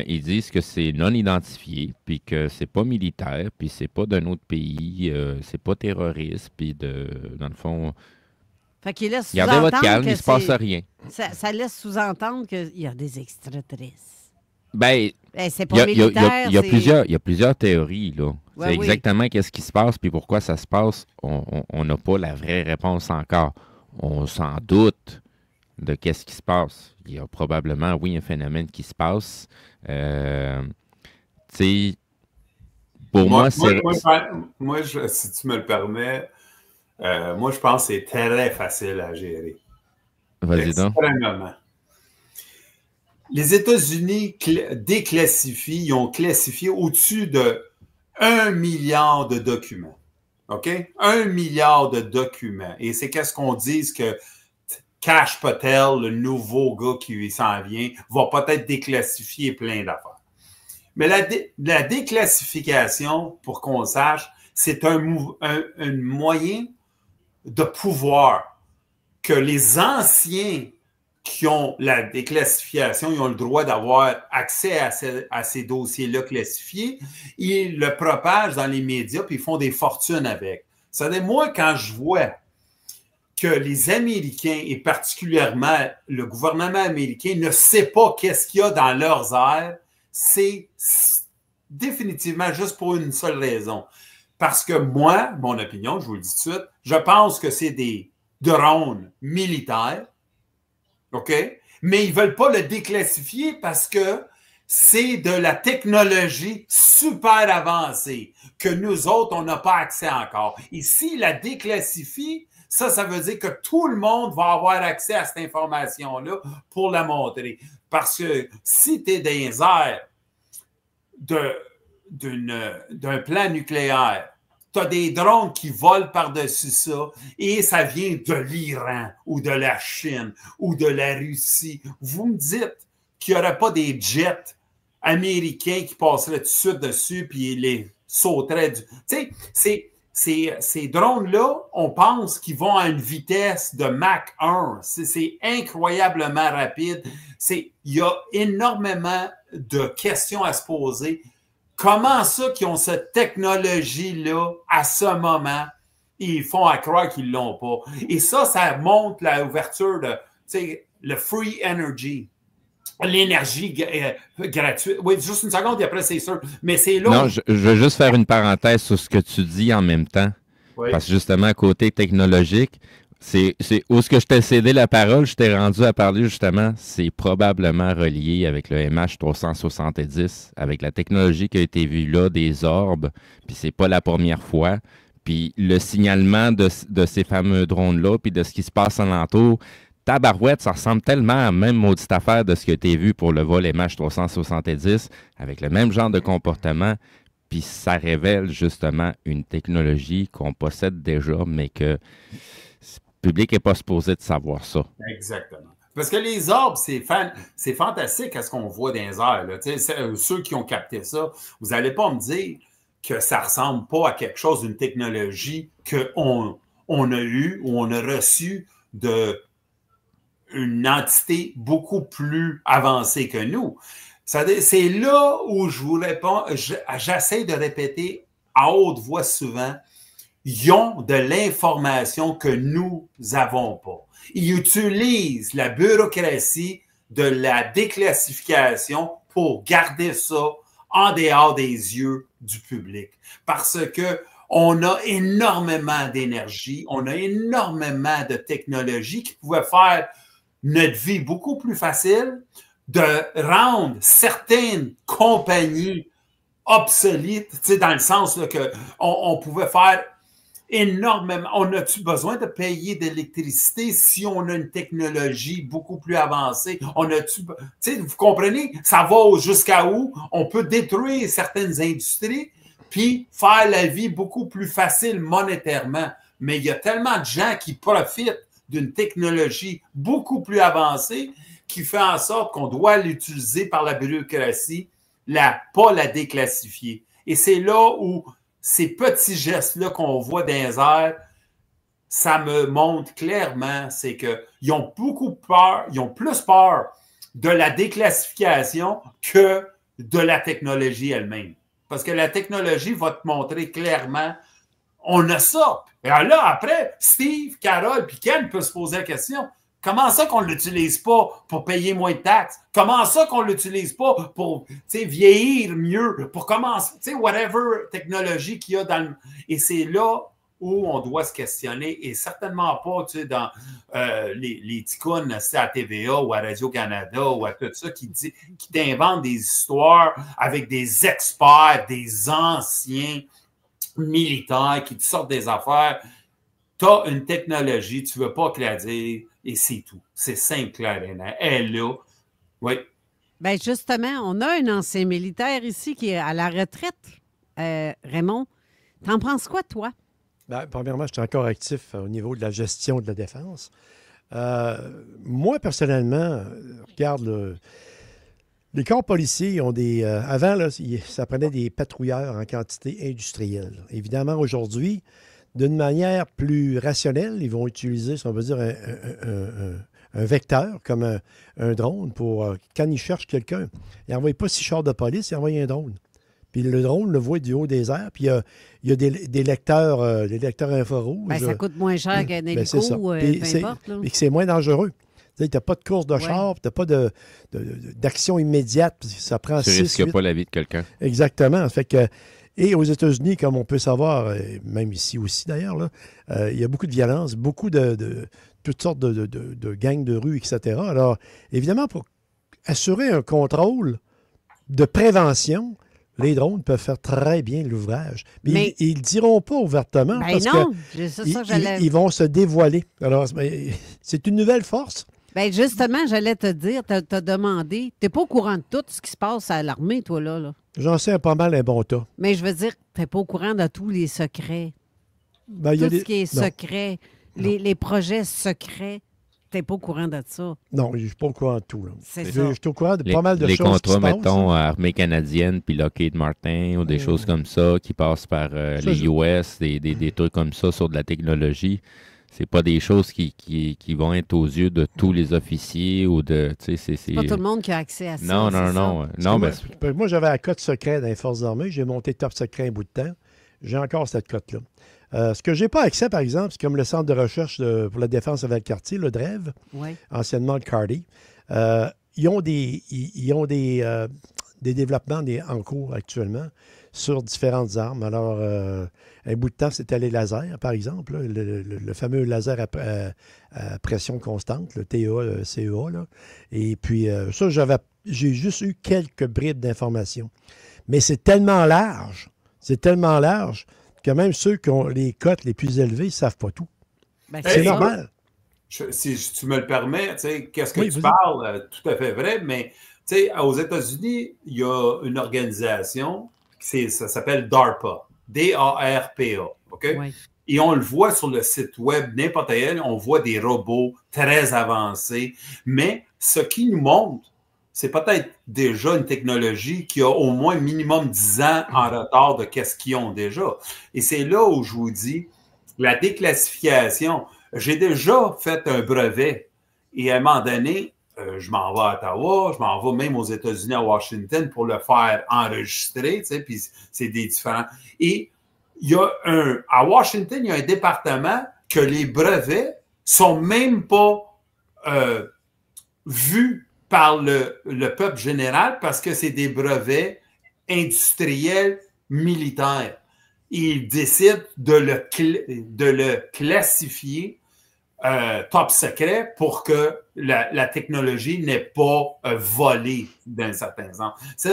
ils disent que c'est non identifié, puis que c'est pas militaire, puis c'est pas d'un autre pays, c'est pas terroriste, puis dans le fond, Fait qu'il laisse gardez votre sous-entendre calme, que il se passe rien. ça laisse sous-entendre qu'il y a des extraterrestres. Ben, C'est il y pas a, il y a- il y a- militaire, il y a c'est... plusieurs, il y a plusieurs théories, là. Ouais, C'est oui. exactement qu'est-ce qui se passe, puis pourquoi ça se passe. On n'a pas la vraie réponse encore. On s'en doute de qu'est-ce qui se passe. Il y a probablement, oui, un phénomène qui se passe. Tu sais, pour moi, c'est... Si tu me le permets, moi, je pense que c'est très facile à gérer. Vas-y donc. Extrêmement. Les États-Unis déclassifient, ils ont classifié au-dessus de 1 milliard de documents. OK? 1 milliard de documents. Et c'est qu'est-ce qu'on dit que Kash Patel, le nouveau gars qui s'en vient, va peut-être déclassifier plein d'affaires. Mais la déclassification, pour qu'on sache, c'est un moyen de pouvoir que les anciens qui ont la déclassification, ils ont le droit d'avoir accès à ces dossiers-là classifiés, ils le propagent dans les médias puis ils font des fortunes avec. C'est-à-dire, moi, quand je vois que les Américains, et particulièrement le gouvernement américain, ne sait pas qu'est-ce qu'il y a dans leurs airs, c'est définitivement juste pour une seule raison. Parce que moi, mon opinion, je vous le dis tout de suite, je pense que c'est des drones militaires, OK? Mais ils ne veulent pas le déclassifier parce que c'est de la technologie super avancée que nous autres, on n'a pas accès encore. Et s'ils la déclassifient, ça veut dire que tout le monde va avoir accès à cette information-là pour la montrer. Parce que si tu es dans les airs d'un plan nucléaire, tu as des drones qui volent par-dessus ça et ça vient de l'Iran ou de la Chine ou de la Russie. Vous me dites qu'il n'y aurait pas des jets américains qui passeraient tout de suite dessus puis les sauteraient. Tu sais, ces drones-là, on pense qu'ils vont à une vitesse de Mach 1. C'est incroyablement rapide. Il y a énormément de questions à se poser. Comment ça qu'ils ont cette technologie-là à ce moment, ils font à croire qu'ils ne l'ont pas. Et ça montre l'ouverture de, le free energy, l'énergie gratuite. Oui, juste une seconde et après c'est sûr. Mais c'est là. Non, je veux juste faire une parenthèse sur ce que tu dis en même temps. Oui. Parce que justement, côté technologique, c'est où ce que je t'ai cédé la parole, je t'ai rendu à parler justement, c'est probablement relié avec le MH370, avec la technologie qui a été vue là, des orbes, puis c'est pas la première fois. Puis le signalement de ces fameux drones-là, puis de ce qui se passe alentour, tabarouette, ça ressemble tellement à la même maudite affaire de ce qui a été vu pour le vol MH370, avec le même genre de comportement. Puis ça révèle justement une technologie qu'on possède déjà, mais que le public n'est pas supposé de savoir ça. Exactement. Parce que les orbes, c'est fantastique à ce qu'on voit dans les airs. Là. Ceux qui ont capté ça, vous n'allez pas me dire que ça ne ressemble pas à quelque chose d'une technologie qu'on a eue ou on a reçue d'une entité beaucoup plus avancée que nous. C'est là où je vous réponds, j'essaie de répéter à haute voix souvent, ils ont de l'information que nous n'avons pas. Ils utilisent la bureaucratie de la déclassification pour garder ça en dehors des yeux du public. Parce que on a énormément d'énergie, on a énormément de technologies qui pouvaient faire notre vie beaucoup plus facile, de rendre certaines compagnies obsolètes, dans le sens là, que on pouvait faire énormément. On a-tu besoin de payer de l'électricité si on a une technologie beaucoup plus avancée? Vous comprenez? Ça va jusqu'à où on peut détruire certaines industries puis faire la vie beaucoup plus facile monétairement. Mais il y a tellement de gens qui profitent d'une technologie beaucoup plus avancée qui fait en sorte qu'on doit l'utiliser par la bureaucratie, pas la déclassifier. Et c'est là où ces petits gestes-là qu'on voit dans les airs, ça me montre clairement, c'est qu'ils ont beaucoup peur, ils ont plus peur de la déclassification que de la technologie elle-même. Parce que la technologie va te montrer clairement, on a ça. Et là, après, Steve, Carole puis Ken peuvent se poser la question, comment ça qu'on ne l'utilise pas pour payer moins de taxes? Comment ça qu'on ne l'utilise pas pour vieillir mieux? Pour commencer, whatever technologie qu'il y a dans le... Et c'est là où on doit se questionner et certainement pas dans les ticounes à TVA ou à Radio-Canada ou à tout ça qui t'inventent des histoires avec des experts, des anciens militaires qui te sortent des affaires. Tu as une technologie, tu ne veux pas que la dire et c'est tout. C'est simple, clair et net. Elle est là. Oui. Bien, justement, on a un ancien militaire ici qui est à la retraite. Raymond, t'en penses quoi, toi? Bien, premièrement, je suis encore actif au niveau de la gestion de la défense. Moi, personnellement, regarde, les corps policiers ont des... avant, là, ça prenait des patrouilleurs en quantité industrielle. Évidemment, aujourd'hui, d'une manière plus rationnelle, ils vont utiliser, si on veut dire, un vecteur comme un drone pour... quand ils cherchent quelqu'un, ils n'envoient pas 6 chars de police, ils envoient un drone. Puis le drone le voit du haut des airs. Puis il y a des lecteurs infrarouges. Bien, ça coûte moins cher qu'un hélico ou peu importe. Et que c'est moins dangereux. Tu n'as pas de course de char, tu n'as pas d'action immédiate. Ça prend 6, tu risques pas la vie de quelqu'un. Exactement. Fait que, et aux États-Unis, comme on peut savoir, même ici aussi d'ailleurs, il y a beaucoup de violence, beaucoup de toutes sortes de gangs de rue, etc. Alors, évidemment, pour assurer un contrôle de prévention, les drones peuvent faire très bien l'ouvrage. Mais ils ne le diront pas ouvertement parce qu'ils vont se dévoiler. Alors, c'est une nouvelle force. Bien, justement, j'allais te dire, t'as demandé, t'es pas au courant de tout ce qui se passe à l'armée, toi, là. J'en sais pas mal un bon tas. Mais je veux dire, t'es pas au courant de tous les secrets. Ben, tout ce qui est secret, les projets secrets. T'es pas au courant de ça. Non, je ne suis pas au courant de tout. C'est ça. Je suis au courant de pas mal de choses. Les contrats, qui se mettons, passent, à Armée canadienne, puis Lockheed Martin, ou des choses comme ça, qui passent par les US, des trucs comme ça sur de la technologie. C'est pas des choses qui vont être aux yeux de tous les officiers ou de... C'est pas tout le monde qui a accès à ça. Non. Moi, j'avais la cote secret dans les Forces armées. J'ai monté top secret un bout de temps. J'ai encore cette cote-là. Ce que je n'ai pas accès, par exemple, c'est comme le Centre de recherche pour la défense à Valcartier, le DREV, anciennement le CARDI. Ils ont des développements en cours actuellement sur différentes armes. Alors, un bout de temps, c'était les lasers, par exemple, là, le fameux laser à pression constante, le TEA, CEA. Là. Et puis, ça, j'ai juste eu quelques bribes d'informations. Mais c'est tellement large que même ceux qui ont les cotes les plus élevées ne savent pas tout. Ben, c'est normal. Si tu me le permets, qu'est-ce que tu parles? Tout à fait vrai, mais aux États-Unis, il y a une organisation, ça s'appelle DARPA, D-A-R-P-A. Okay? Oui. Et on le voit sur le site web, n'importe quel, on voit des robots très avancés, mais ce qui nous montre, c'est peut-être déjà une technologie qui a au moins minimum 10 ans en retard de qu'est-ce qu'ils ont déjà. Et c'est là où je vous dis, la déclassification, j'ai déjà fait un brevet et à un moment donné, je m'en vais à Ottawa, je m'en vais même aux États-Unis, à Washington pour le faire enregistrer, puis c'est des différents. Et il y a à Washington, il y a un département que les brevets sont même pas vus par le peuple général parce que c'est des brevets industriels militaires. Ils décident de le classifier top secret pour que la technologie n'ait pas volé d'un certain sens. C'est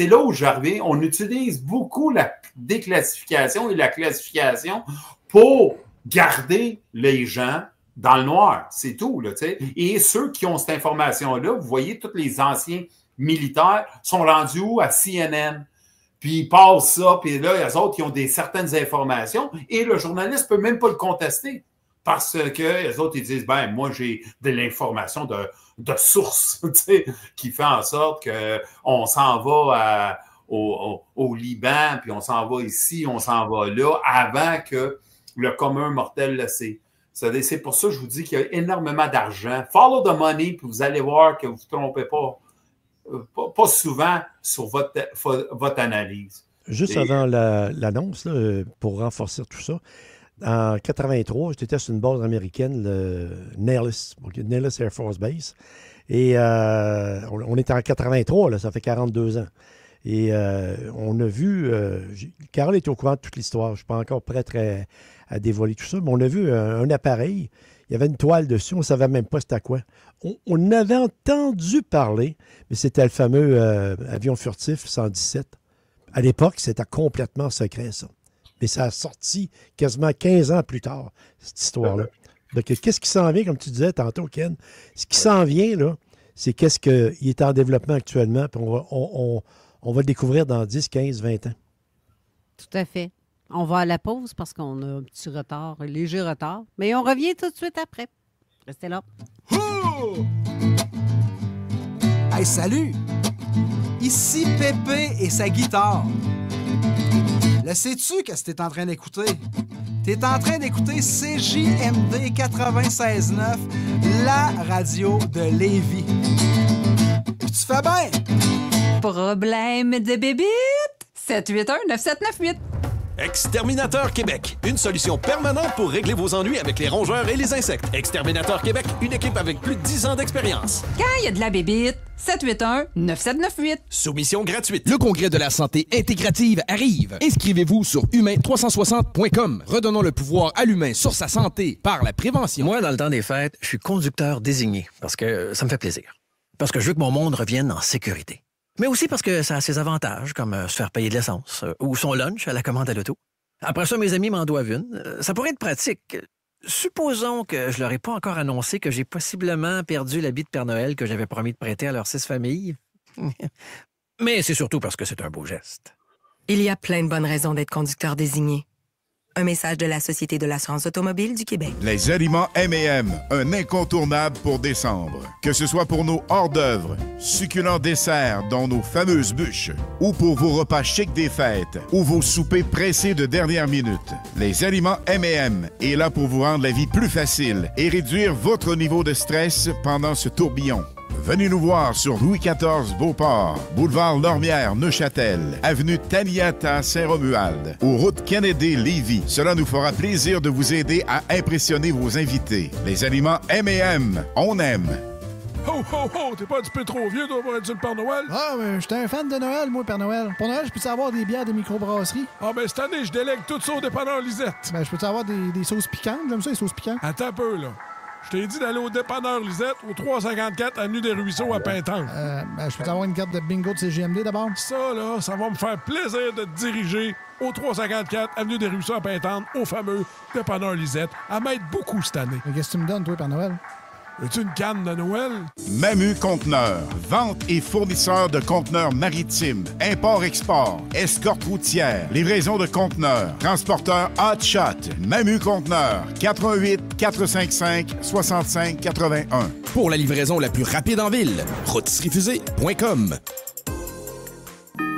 là où je reviens. On utilise beaucoup la déclassification et la classification pour garder les gens dans le noir, c'est tout. Là, et ceux qui ont cette information-là, vous voyez, tous les anciens militaires sont rendus où? À CNN. Puis ils passent ça, puis là, il y a d'autres qui ont certaines informations, et le journaliste ne peut même pas le contester. Parce que les autres, ils disent, ben moi, j'ai de l'information de source, qui fait en sorte qu'on s'en va au Liban, puis on s'en va ici, on s'en va là, avant que le commun mortel le sait. C'est pour ça que je vous dis qu'il y a énormément d'argent. Follow the money, puis vous allez voir que vous ne vous trompez pas souvent sur votre analyse. Juste avant l'annonce, là, pour renforcer tout ça, en 83, j'étais sur une base américaine, le Nellis Air Force Base. Et on était en 83, là, ça fait 42 ans. Et on a vu, Carole est au courant de toute l'histoire, je ne suis pas encore prêt à dévoiler tout ça, mais on a vu un appareil, il y avait une toile dessus, on ne savait même pas c'était quoi. On avait entendu parler, mais c'était le fameux avion furtif 117. À l'époque, c'était complètement secret, ça. Mais ça a sorti quasiment 15 ans plus tard, cette histoire-là. Donc, qu'est-ce qui s'en vient, comme tu disais tantôt, Ken? Ce qui s'en vient, là, c'est qu'est-ce qu'il est en développement actuellement, puis on va le découvrir dans 10, 15, 20 ans. Tout à fait. On va à la pause parce qu'on a un petit retard, un léger retard. Mais on revient tout de suite après. Restez là. Hey, salut! Ici Pépé et sa guitare. Le sais-tu qu'est-ce que t'es en train d'écouter? T'es en train d'écouter CJMD 96.9, la radio de Lévis. Puis tu fais bien! Problème de bébite? 781-9798. Exterminateur Québec, une solution permanente pour régler vos ennuis avec les rongeurs et les insectes. Exterminateur Québec, une équipe avec plus de 10 ans d'expérience. Quand il y a de la bébite, 781-9798. Soumission gratuite. Le congrès de la santé intégrative arrive. Inscrivez-vous sur humain360.com. Redonnons le pouvoir à l'humain sur sa santé par la prévention. Moi, dans le temps des fêtes, je suis conducteur désigné parce que ça me fait plaisir. Parce que je veux que mon monde revienne en sécurité. Mais aussi parce que ça a ses avantages, comme se faire payer de l'essence ou son lunch à la commande à l'auto. Après ça, mes amis m'en doivent une. Ça pourrait être pratique. Supposons que je leur ai pas encore annoncé que j'ai possiblement perdu l'habit de Père Noël que j'avais promis de prêter à leurs 6 familles. Mais c'est surtout parce que c'est un beau geste. Il y a plein de bonnes raisons d'être conducteur désigné. Un message de la Société de l'assurance automobile du Québec. Les aliments M&M, un incontournable pour décembre. Que ce soit pour nos hors-d'œuvre, succulents desserts dont nos fameuses bûches, ou pour vos repas chics des fêtes, ou vos soupers pressés de dernière minute. Les aliments M&M est là pour vous rendre la vie plus facile et réduire votre niveau de stress pendant ce tourbillon. Venez nous voir sur Louis XIV Beauport, boulevard Lormière Neuchâtel, avenue Taniata Saint-Romuald, ou route Kennedy Lévis. Cela nous fera plaisir de vous aider à impressionner vos invités. Les aliments M&M, on aime. Ho, ho, ho! T'es pas un petit peu trop vieux, toi, pour être sur le Père Noël? Ah, mais j'étais un fan de Noël, moi, Père Noël. Pour Noël, je peux-tu avoir des bières de microbrasserie? Ah, ben cette année, je délègue tout ça au dépanneur Lisette. Ben, je peux-tu avoir des sauces piquantes? J'aime ça, les sauces piquantes. Attends un peu, là. Je t'ai dit d'aller au dépanneur Lisette, au 354 Avenue des Ruisseaux à Pintante. Ben, je peux avoir une carte de bingo de CGMD d'abord? Ça, là, ça va me faire plaisir de te diriger au 354 Avenue des Ruisseaux à Pintante, au fameux dépanneur Lisette, à m'aide beaucoup cette année. Mais qu'est-ce que tu me donnes, toi, Père Noël? Veux-tu une canne de Noël? Mamu Conteneur. Vente et fournisseur de conteneurs maritimes. Import-export. Escorte routière. Livraison de conteneurs. Transporteur Hot Shot. Mamu Conteneur. 88 455 65 81. Pour la livraison la plus rapide en ville, rôtisseriefusée.com.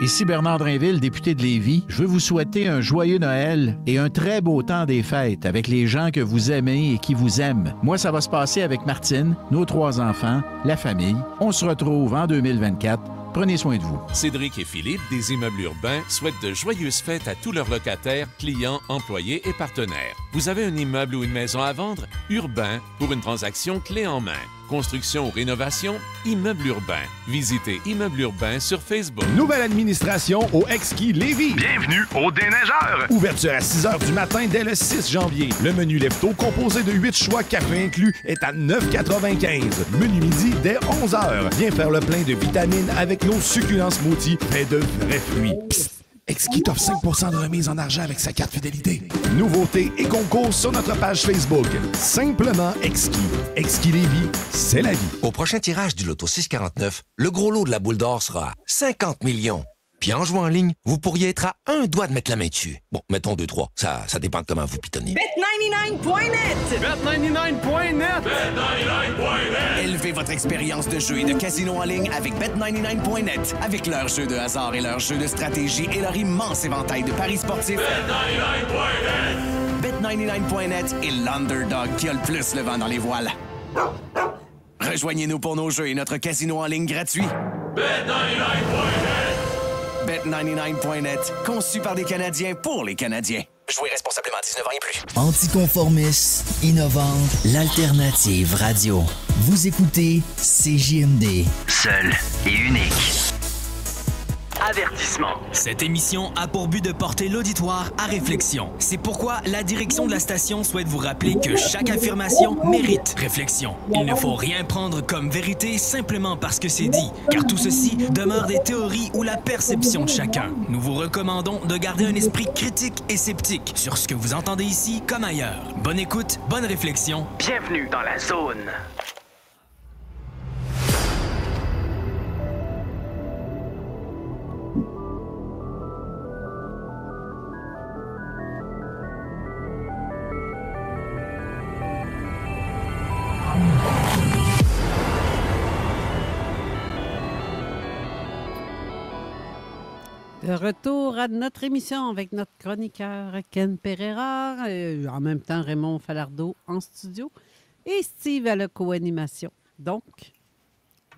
Ici Bernard Drainville, député de Lévis. Je veux vous souhaiter un joyeux Noël et un très beau temps des fêtes avec les gens que vous aimez et qui vous aiment. Moi, ça va se passer avec Martine, nos 3 enfants, la famille. On se retrouve en 2024. Prenez soin de vous. Cédric et Philippe des Immeubles Urbains souhaitent de joyeuses fêtes à tous leurs locataires, clients, employés et partenaires. Vous avez un immeuble ou une maison à vendre? Urbain pour une transaction clé en main. Construction ou rénovation? Immeuble Urbain. Visitez Immeuble Urbain sur Facebook. Nouvelle administration au Exquis Lévis. Bienvenue au Déneigeur. Ouverture à 6 h du matin dès le 6 janvier. Le menu lève-tôt composé de 8 choix café inclus est à 9,95. Menu midi dès 11 h. Viens faire le plein de vitamines avec nos succulents smoothies faits de vrais fruits. Psst. Exquis t'offre 5% de remise en argent avec sa carte fidélité. Nouveautés et concours sur notre page Facebook. Simplement Exquis. Exquis Lévis, c'est la vie. Au prochain tirage du Loto 649, le gros lot de la boule d'or sera à 50 millions. Puis en jouant en ligne, vous pourriez être à un doigt de mettre la main dessus. Bon, mettons 2-3. Ça dépend de comment vous pitonnez. Bet99.net! Bet99.net! Bet99.net! Élevez votre expérience de jeu et de casino en ligne avec Bet99.net. Avec leurs jeux de hasard et leurs jeux de stratégie et leur immense éventail de paris sportifs. Bet99.net! Bet99.net est l'underdog qui a le plus le vent dans les voiles. Rejoignez-nous pour nos jeux et notre casino en ligne gratuit. Bet99.net, conçu par des Canadiens pour les Canadiens. Jouez responsablement, 19 ans et plus. Anticonformiste, innovante, l'alternative radio. Vous écoutez CJMD. Seul et unique. Avertissement. Cette émission a pour but de porter l'auditoire à réflexion. C'est pourquoi la direction de la station souhaite vous rappeler que chaque affirmation mérite réflexion. Il ne faut rien prendre comme vérité simplement parce que c'est dit, car tout ceci demeure des théories ou la perception de chacun. Nous vous recommandons de garder un esprit critique et sceptique sur ce que vous entendez ici comme ailleurs. Bonne écoute, bonne réflexion. Bienvenue dans la zone. De retour à notre émission avec notre chroniqueur Ken Pereira, en même temps Raymond Falardeau en studio et Steve à la co-animation. Donc,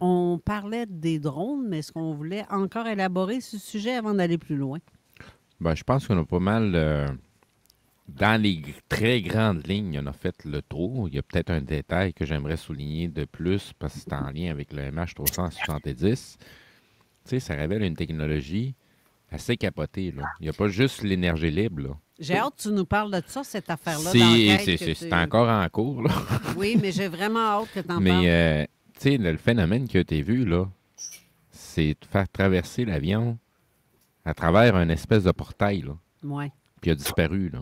on parlait des drones, mais est-ce qu'on voulait encore élaborer ce sujet avant d'aller plus loin? Ben, je pense qu'on a pas mal, dans les très grandes lignes, on a fait le tour. Il y a peut-être un détail que j'aimerais souligner de plus parce que c'est en lien avec le MH370. Tu sais, ça révèle une technologie assez capotée, là. Il n'y a pas juste l'énergie libre, là. J'ai hâte que tu nous parles de ça, cette affaire-là. C'est encore en cours, là. Oui, mais j'ai vraiment hâte que tu en parles. Mais, tu sais, le phénomène qui a été vu, là, c'est de faire traverser l'avion à travers une espèce de portail, là. Ouais. Puis il a disparu, là.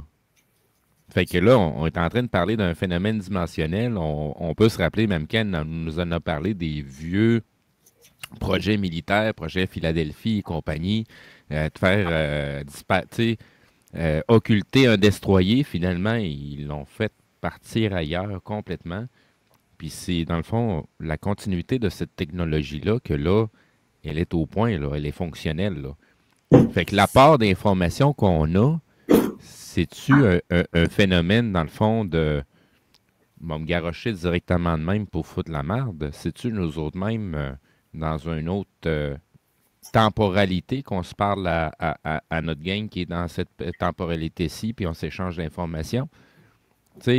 Fait que là, on est en train de parler d'un phénomène dimensionnel. On peut se rappeler, même Ken nous en a parlé, des vieux projets militaires, projet Philadelphie et compagnie, de faire occulter un destroyer. Finalement, ils l'ont fait partir ailleurs complètement. Puis c'est, dans le fond, la continuité de cette technologie-là que là, elle est au point, là, elle est fonctionnelle, là. Fait que l'apport d'informations qu'on a, c'est-tu un phénomène, dans le fond, de... Bon, me garrocher directement de même pour foutre la merde? C'est-tu nous autres mêmes... dans une autre temporalité qu'on se parle à notre gang qui est dans cette temporalité-ci, puis on s'échange d'informations. Tu sais,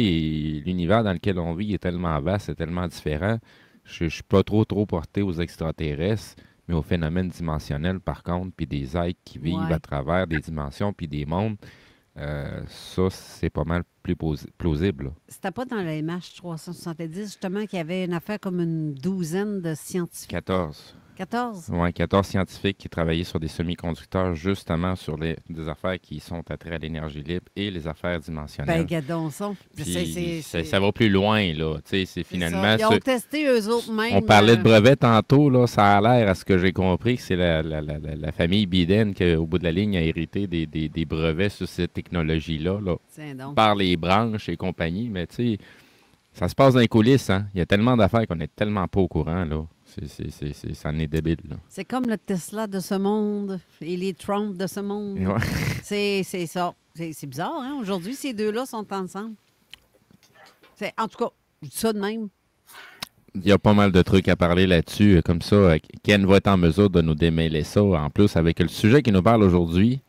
l'univers dans lequel on vit est tellement vaste, c'est tellement différent. Je ne suis pas trop porté aux extraterrestres, mais aux phénomènes dimensionnels, par contre, puis des êtres qui vivent à travers des dimensions, puis des mondes. Ça, c'est pas mal plus plausible, là. C'était pas dans le MH370, justement, qu'il y avait une affaire comme une douzaine de scientifiques. 14. 14? Oui, 14 scientifiques qui travaillaient sur des semi-conducteurs, justement sur des affaires qui sont attraits à l'énergie libre et les affaires dimensionnelles. Ben, gadon ça. Ça va plus loin, là. Tu sais, c'est finalement... Ils ont testé eux autres mêmes. On parlait de brevets tantôt, là. Ça a l'air, à ce que j'ai compris, que c'est la famille Biden qui, au bout de la ligne, a hérité des brevets sur cette technologie-là, là, par les branches et compagnie. Mais, tu sais, ça se passe dans les coulisses, hein. Il y a tellement d'affaires qu'on n'est tellement pas au courant, là. Ça en est débile, là. C'est comme le Tesla de ce monde et les Trump de ce monde. Ouais. C'est ça. C'est bizarre, hein? Aujourd'hui, ces deux-là sont ensemble. En tout cas, je dis ça de même. Il y a pas mal de trucs à parler là-dessus. Comme ça, Ken va être en mesure de nous démêler ça. En plus, avec le sujet qui nous parle aujourd'hui,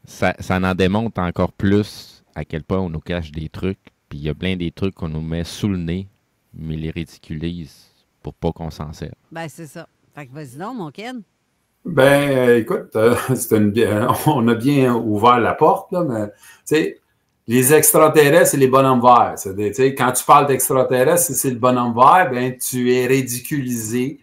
ça en démontre encore plus à quel point on nous cache des trucs. Puis il y a plein des trucs qu'on nous met sous le nez, mais les ridiculise pour pas qu'on s'en serve. Ben, c'est ça. Fait que vas-y donc, mon Ken. Ben, écoute, on a bien ouvert la porte, là, mais, tu sais, les extraterrestres, c'est les bonhommes verts. Quand tu parles d'extraterrestres, c'est le bonhomme vert, ben, tu es ridiculisé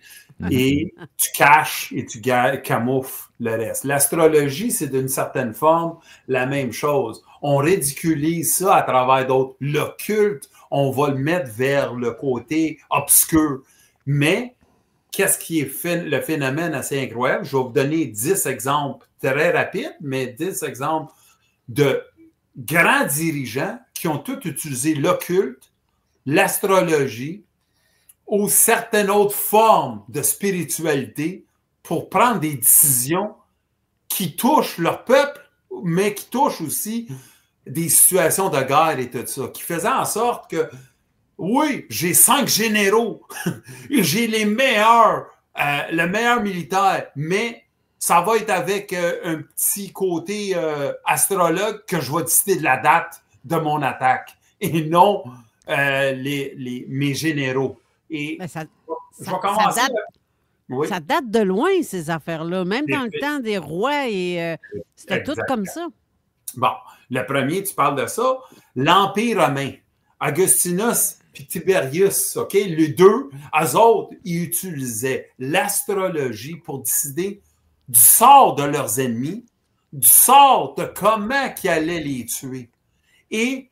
et tu caches et tu camoufles le reste. L'astrologie, c'est d'une certaine forme la même chose. On ridiculise ça à travers d'autres. L'occulte, on va le mettre vers le côté obscur. Mais qu'est-ce qui est le phénomène assez incroyable? Je vais vous donner 10 exemples très rapides, mais 10 exemples de grands dirigeants qui ont tous utilisé l'occulte, l'astrologie ou certaines autres formes de spiritualité pour prendre des décisions qui touchent leur peuple, mais qui touchent aussi des situations de guerre et tout ça, qui faisaient en sorte que, oui, j'ai 5 généraux, j'ai les meilleurs, le meilleur militaire, mais ça va être avec un petit côté astrologue que je vais décider de la date de mon attaque et non mes généraux. Et je vais commencer. Oui. Ça date de loin, ces affaires-là. Même dans le temps des rois, et c'était tout comme ça. Bon, le premier, tu parles de ça. L'Empire romain. Augustinus puis Tiberius, OK? Les deux, eux autres, ils utilisaient l'astrologie pour décider du sort de leurs ennemis, du sort de comment ils allaient les tuer. Et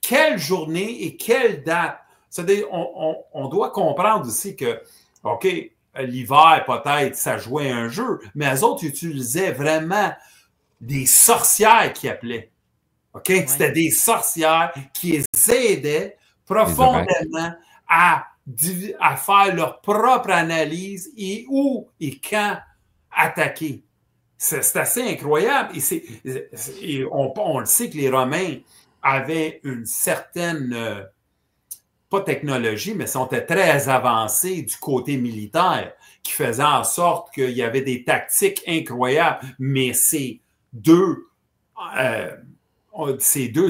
quelle journée et quelle date. C'est-à-dire, on doit comprendre aussi que, OK, l'hiver, peut-être, ça jouait un jeu, mais eux autres utilisaient vraiment des sorcières qu'ils appelaient. OK? Ouais. C'était des sorcières qui les aidaient profondément à faire leur propre analyse et où et quand attaquer. C'est assez incroyable. Et on le sait que les Romains avaient une certaine... pas technologie, mais sont très avancés du côté militaire, qui faisait en sorte qu'il y avait des tactiques incroyables. Mais ces deux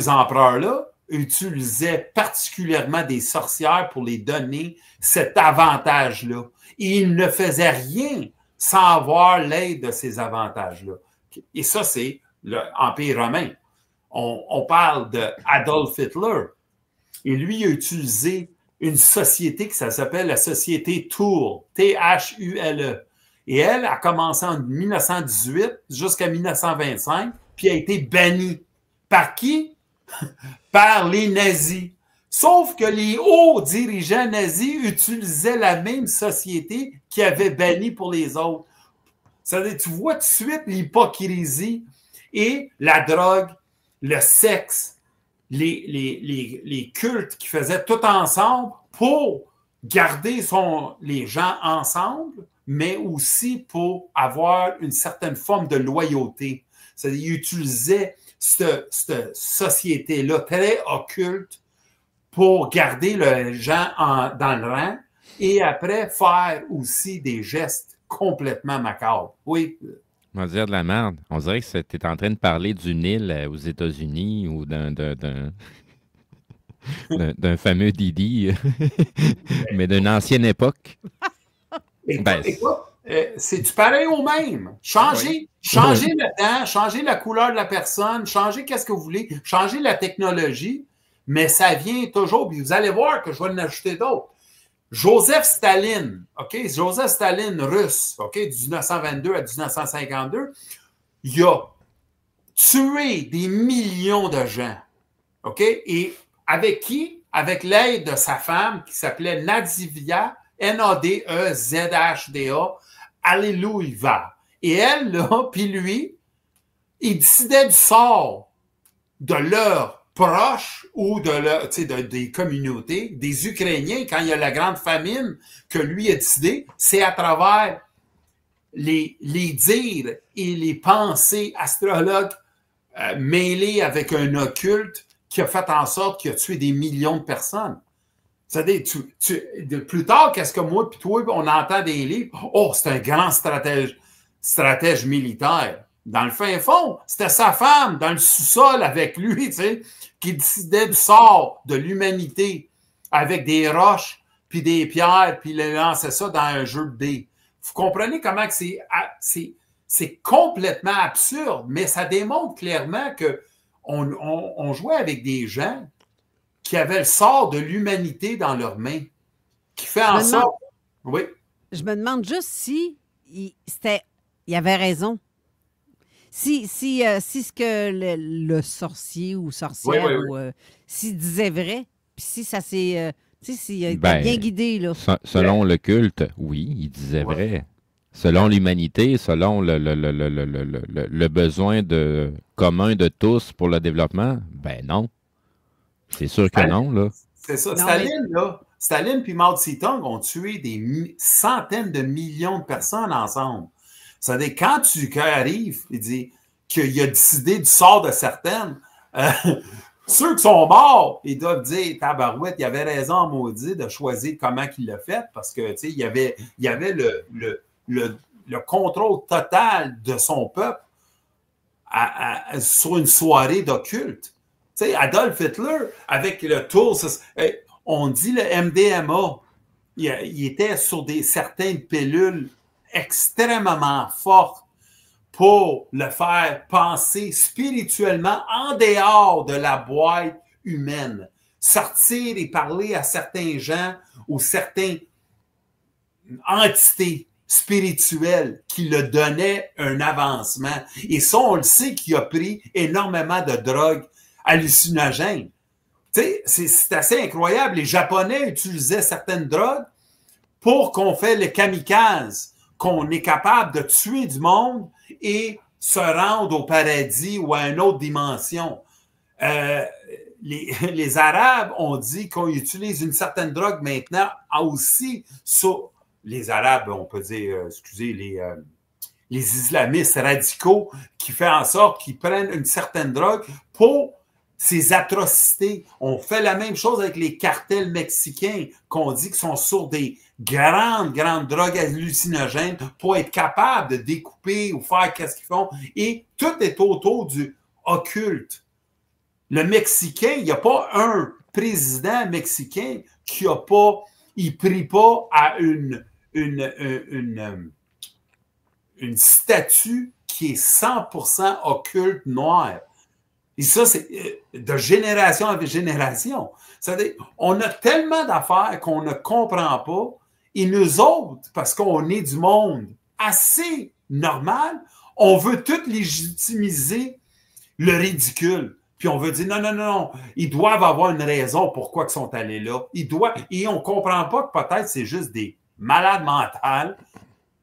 empereurs-là utilisaient particulièrement des sorcières pour les donner cet avantage-là. Et ils ne faisaient rien sans avoir l'aide de ces avantages-là. Et ça, c'est l'Empire romain. On parle d'Adolf Hitler. Et lui, il a utilisé une société qui s'appelle la société Thule, T-H-U-L-E. Et elle a commencé en 1918 jusqu'à 1925, puis a été bannie. Par qui? Par les nazis. Sauf que les hauts dirigeants nazis utilisaient la même société qui avait banni pour les autres. C'est-à-dire, tu vois tout de suite l'hypocrisie et la drogue, le sexe, les cultes qui faisaient tout ensemble pour garder les gens ensemble, mais aussi pour avoir une certaine forme de loyauté. C'est-à-dire, ils utilisaient cette société-là très occulte pour garder les gens dans le rang et après faire aussi des gestes complètement macabres. Oui. On va dire de la merde. On dirait que tu es en train de parler d'une île aux États-Unis ou d'un fameux Didi, mais d'une ancienne époque. C'est-tu pareil au même? Changer le temps, changer la couleur de la personne, changer qu'est-ce que vous voulez, changer la technologie, mais ça vient toujours, puis vous allez voir que je vais en ajouter d'autres. Joseph Staline, OK? Joseph Staline, russe, OK? De 1922 à 1952, il a tué des millions de gens, OK? Et avec qui? Avec l'aide de sa femme qui s'appelait Nadezhda, N-A-D-E-Z-H-D-A, Alléluia. Et elle, là, puis lui, il décidait du sort de leurs proches ou des communautés, des Ukrainiens, quand il y a la grande famine que lui a décidé, c'est à travers les dires et les pensées astrologues mêlées avec un occulte qui a fait en sorte qu'il a tué des millions de personnes. C'est-à-dire, plus tard, qu'est-ce que moi et toi, on entend des livres, oh, c'est un grand stratège militaire. Dans le fin fond, c'était sa femme dans le sous-sol avec lui, tu sais, qui décidait du sort de l'humanité avec des roches, puis des pierres, puis il lançait ça dans un jeu de dés. Vous comprenez comment que c'est complètement absurde, mais ça démontre clairement qu'on jouait avec des gens qui avaient le sort de l'humanité dans leurs mains, qui fait en sorte... Oui. Je me demande juste si il avait raison. Si ce que le sorcier ou sorcière, s'il disait vrai, puis si ça s'est... s'il était bien guidé, là. Selon le culte, oui, il disait vrai. Selon l'humanité, selon le besoin commun de tous pour le développement, ben non. C'est sûr que non, là. C'est ça. Staline puis Mao Tse-tung ont tué des centaines de millions de personnes ensemble. C'est-à-dire, quand tu arrives et dis qu'il a décidé du sort de certaines, Ceux qui sont morts, ils doivent dire, tabarouette, il avait raison, maudit, de choisir comment il l'a fait, parce que, tu sais, il y avait le contrôle total de son peuple sur une soirée d'occulte. Tu sais, Adolf Hitler, avec le tour, on dit le MDMA, il était sur certaines pilules extrêmement fortes pour le faire penser spirituellement en dehors de la boîte humaine. Sortir et parler à certains gens ou certaines entités spirituelles qui le donnaient un avancement. Et ça, on le sait qu'il a pris énormément de drogues hallucinogènes. Tu sais, c'est assez incroyable. Les Japonais utilisaient certaines drogues pour qu'on fait le kamikaze, qu'on est capable de tuer du monde et se rendre au paradis ou à une autre dimension. Les Arabes ont dit qu'on utilise une certaine drogue maintenant aussi sur les Arabes, on peut dire, excusez, les islamistes radicaux qui font en sorte qu'ils prennent une certaine drogue pour ces atrocités. On fait la même chose avec les cartels mexicains qu'on dit qu'ils sont sur des grandes drogues hallucinogènes pour être capables de découper ou faire qu'est-ce qu'ils font. Et tout est autour du occulte. Le Mexicain, il n'y a pas un président mexicain qui a pas, il prie pas à une statue qui est 100% occulte noire. Et ça, c'est de génération en génération. C'est-à-dire, on a tellement d'affaires qu'on ne comprend pas. Et nous autres, parce qu'on est du monde assez normal, on veut tout légitimiser le ridicule. Puis on veut dire, non, ils doivent avoir une raison pourquoi ils sont allés là. Et on ne comprend pas que peut-être c'est juste des malades mentales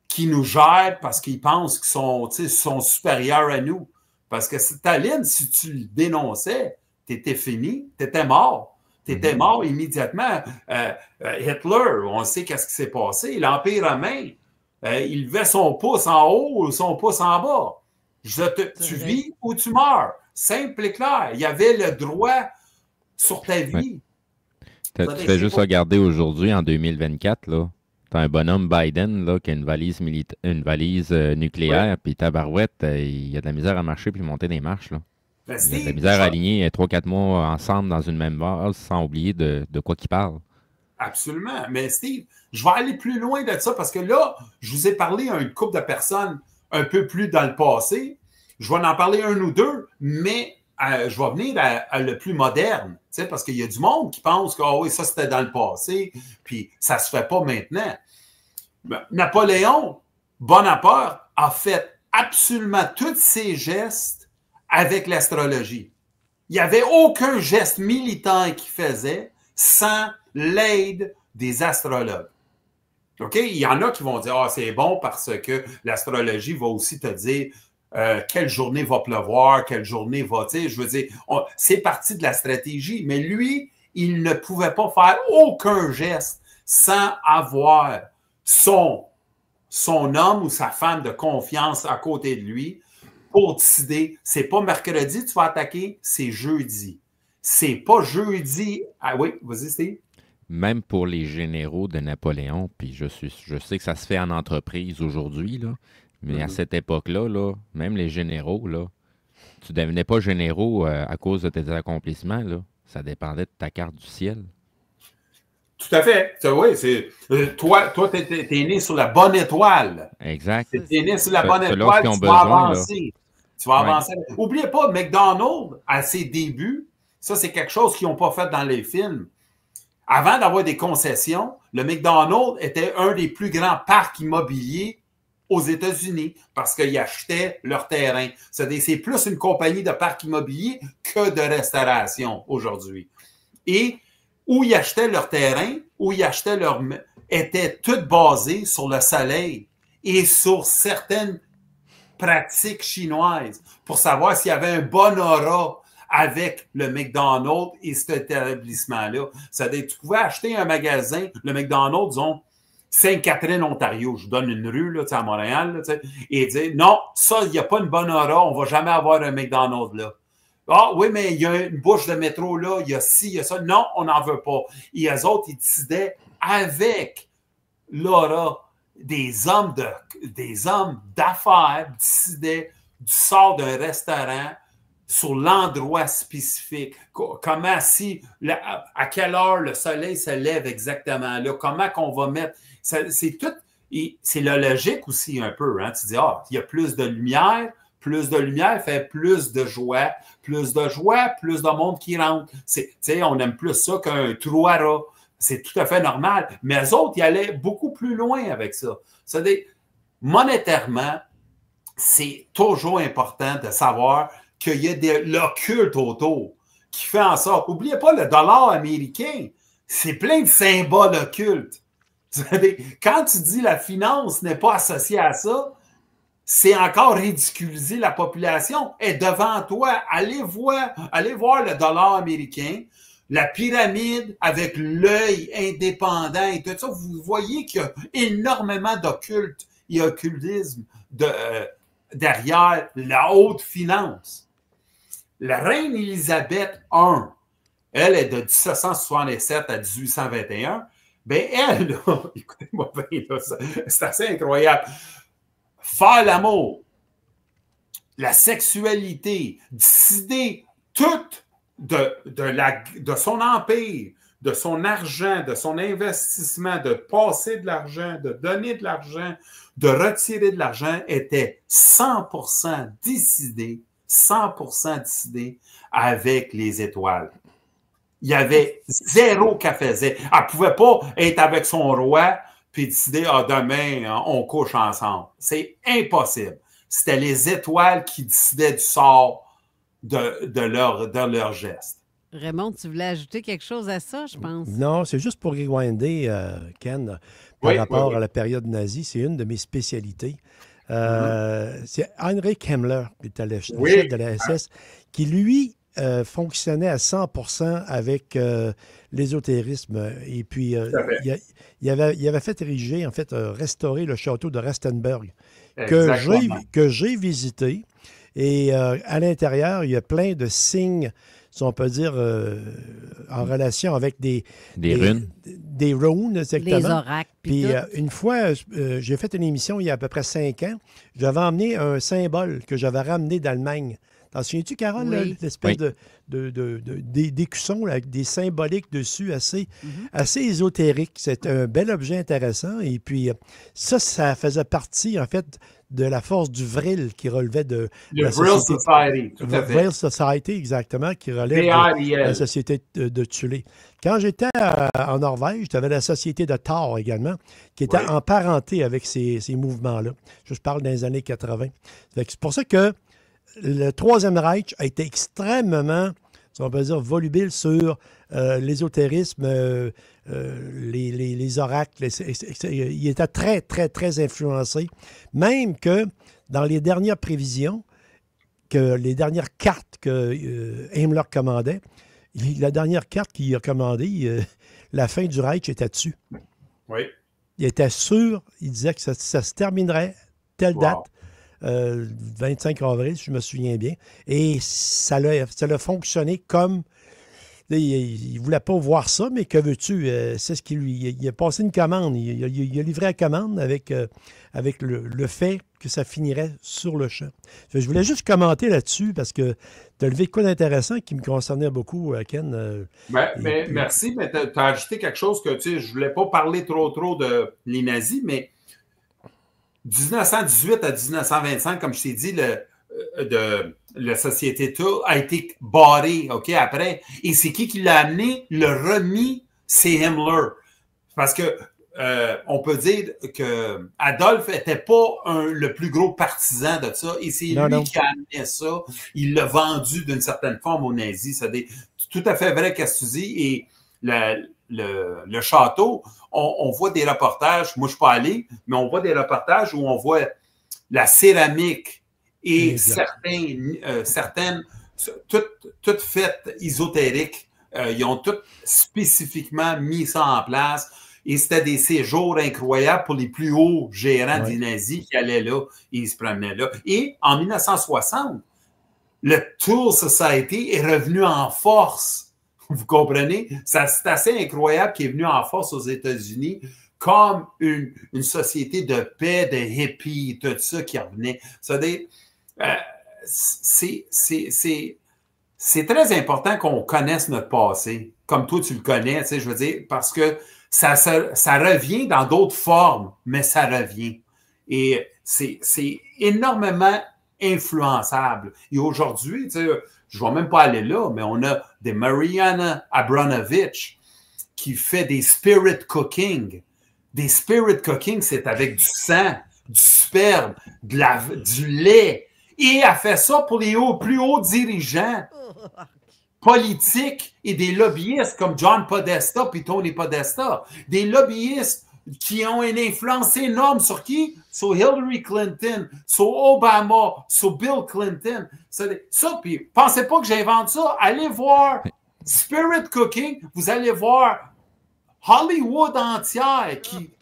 qui nous gèrent parce qu'ils pensent qu'ils sont supérieurs à nous. Parce que Staline, si tu le dénonçais, tu étais fini, tu étais mort. Tu étais mort immédiatement. Hitler, on sait qu'est-ce qui s'est passé. L'Empire romain, il levait son pouce en haut ou son pouce en bas. Tu vis ou tu meurs. Simple et clair. Il y avait le droit sur ta vie. Tu fais juste regarder aujourd'hui, en 2024, là. T'as un bonhomme Biden là, qui a une valise nucléaire, puis tabarouette, il a de la misère à marcher puis monter des marches. Là. Il a de la misère à aligner 3-4 mois ensemble dans une même vase sans oublier de quoi qu'il parle. Absolument. Mais Steve, je vais aller plus loin de ça parce que là, je vous ai parlé à une couple de personnes un peu plus dans le passé. Je vais en parler un ou deux, mais je vais venir à le plus moderne. Parce qu'il y a du monde qui pense que oui, ça c'était dans le passé, puis ça ne se fait pas maintenant. Napoléon Bonaparte a fait absolument tous ses gestes avec l'astrologie. Il n'y avait aucun geste militant qu'il faisait sans l'aide des astrologues. OK? Il y en a qui vont dire « Ah, c'est bon parce que l'astrologie va aussi te dire quelle journée va pleuvoir, quelle journée va... » Je veux dire, c'est partie de la stratégie. Mais lui, il ne pouvait pas faire aucun geste sans avoir son homme ou sa femme de confiance à côté de lui pour décider, c'est pas mercredi tu vas attaquer, c'est jeudi. C'est pas jeudi... Ah oui, vas-y Steve. Même pour les généraux de Napoléon, puis je sais que ça se fait en entreprise aujourd'hui, là, mais à cette époque-là, là, même les généraux, là, tu ne devenais pas généraux à cause de tes accomplissements. Là. Ça dépendait de ta carte du ciel. Tout à fait. Oui, c'est toi, t'es né sur la bonne étoile. Exact. T'es né sur la bonne étoile, tu vas avancer. Tu vas avancer. N'oubliez pas, McDonald's, à ses débuts, ça, c'est quelque chose qu'ils n'ont pas fait dans les films. Avant d'avoir des concessions, le McDonald's était un des plus grands parcs immobiliers aux États-Unis parce qu'ils achetaient leur terrain. C'est plus une compagnie de parcs immobiliers que de restauration aujourd'hui. Et où ils achetaient leur terrain, où ils achetaient leur... étaient toutes basées sur le soleil et sur certaines pratiques chinoises pour savoir s'il y avait un bon aura avec le McDonald's et cet établissement-là. C'est-à-dire, tu pouvais acheter un magasin, le McDonald's, disons, Sainte-Catherine, Ontario, je vous donne une rue là, à Montréal, là, et dire, non, ça, il n'y a pas une bonne aura, on ne va jamais avoir un McDonald's là. Ah oui, mais il y a une bouche de métro là, il y a ci, il y a ça. Non, on n'en veut pas. Et eux autres, ils décidaient avec Laura, des hommes d'affaires décidaient du sort d'un restaurant sur l'endroit spécifique. Comment à quelle heure le soleil se lève exactement là, comment qu'on va mettre. C'est tout. C'est la logique aussi un peu. Hein? Tu dis, il y a plus de lumière fait plus de joie, plus de monde qui rentre. On aime plus ça qu'un trou à rats. C'est tout à fait normal. Mais eux autres, ils allaient beaucoup plus loin avec ça. C'est-à-dire, monétairement, c'est toujours important de savoir qu'il y a l'occulte autour qui fait en sorte. N'oubliez pas le dollar américain, c'est plein de symboles occultes. Quand tu dis la finance n'est pas associée à ça, c'est encore ridiculiser la population. Et devant toi, allez voir le dollar américain, la pyramide avec l'œil indépendant et tout ça. Vous voyez qu'il y a énormément d'occulte et occultisme derrière la haute finance. La reine Élisabeth I, elle est de 1767 à 1821. Ben elle, là, écoutez-moi bien, c'est assez incroyable. Faire l'amour, la sexualité, décider tout de son empire, de son argent, de son investissement, de passer de l'argent, de donner de l'argent, de retirer de l'argent, était 100% décidé avec les étoiles. Il y avait zéro qu'elle faisait. Elle ne pouvait pas être avec son roi puis décider, demain, on couche ensemble. C'est impossible. C'était les étoiles qui décidaient du sort de leur geste. Raymond, tu voulais ajouter quelque chose à ça, je pense? Non, c'est juste pour rewinder, Ken, par rapport à la période nazie. C'est une de mes spécialités. C'est Heinrich Himmler, qui était le chef de la SS, qui, lui, fonctionnait à 100% avec l'ésotérisme. Et puis, il avait fait ériger, en fait, restaurer le château de Rastenburg, que j'ai visité. Et à l'intérieur, il y a plein de signes, si on peut dire, en relation avec des runes. Des runes, exactement. Les oracles. Puis une fois, j'ai fait une émission il y a à peu près 5 ans. J'avais emmené un symbole que j'avais ramené d'Allemagne. T'en souviens-tu, Carole, l'espèce d'écusson avec des symboliques dessus assez ésotériques. C'est un bel objet intéressant. Et puis, ça faisait partie, en fait, de la force du Vril qui relevait de la Society. Tout à fait. Vril Society, exactement, qui relève de la société de Thulé. Quand j'étais en Norvège, j'avais la société de Thor également, qui était en parenté avec ces mouvements-là. Je parle des années 80. C'est pour ça que le Troisième Reich a été extrêmement, si on peut dire, volubile sur l'ésotérisme, les oracles. Il était très, très, très influencé. Même que dans les dernières prévisions, les dernières cartes que Himmler commandait, la dernière carte qu'il a commandée, la fin du Reich était dessus. Oui. Il était sûr, il disait que ça se terminerait telle date. 25 avril, si je me souviens bien. Et ça a fonctionné comme... Il ne voulait pas voir ça, mais que veux-tu? C'est ce qu'il il a passé une commande. Il a livré la commande avec le fait que ça finirait sur le champ. Je voulais juste commenter là-dessus parce que tu as levé quoi d'intéressant qui me concernait beaucoup, Ken. Merci, mais tu as ajouté quelque chose que je ne voulais pas parler trop de les nazis, mais 1918 à 1925, comme je t'ai dit, la société Thule a été barrée, OK, après. Et c'est qui l'a amené? Le remis, c'est Himmler. Parce que on peut dire que Adolphe n'était pas le plus gros partisan de ça. Et c'est lui qui a amené ça. Il l'a vendu d'une certaine forme aux nazis. C'est tout à fait vrai qu'est-ce que tu dis. Et le château, on voit des reportages, moi je ne suis pas allé, mais on voit des reportages où on voit la céramique et certaines, toutes faites ésotériques, ils ont toutes spécifiquement mis ça en place et c'était des séjours incroyables pour les plus hauts gérants des nazis qui allaient là et ils se promenaient là. Et en 1960, le Tool Society est revenu en force. Vous comprenez? C'est assez incroyable qu'il est venu en force aux États-Unis comme une société de paix, de hippies, tout ça qui revenait. C'est très important qu'on connaisse notre passé, comme toi tu le connais, tu sais, je veux dire, parce que ça revient dans d'autres formes, mais ça revient. Et c'est énormément influençable. Et aujourd'hui, tu sais, je ne vais même pas aller là, mais on a des Mariana Abranovich qui fait des spirit cooking. Des spirit cooking, c'est avec du sang, du sperme, du lait. Et elle fait ça pour les plus hauts dirigeants politiques et des lobbyistes comme John Podesta et Tony Podesta. Des lobbyistes qui ont une influence énorme sur qui? Sur Hillary Clinton, sur Obama, sur Bill Clinton. Ça, puis pensez pas que j'invente ça. Allez voir Spirit Cooking, vous allez voir Hollywood entière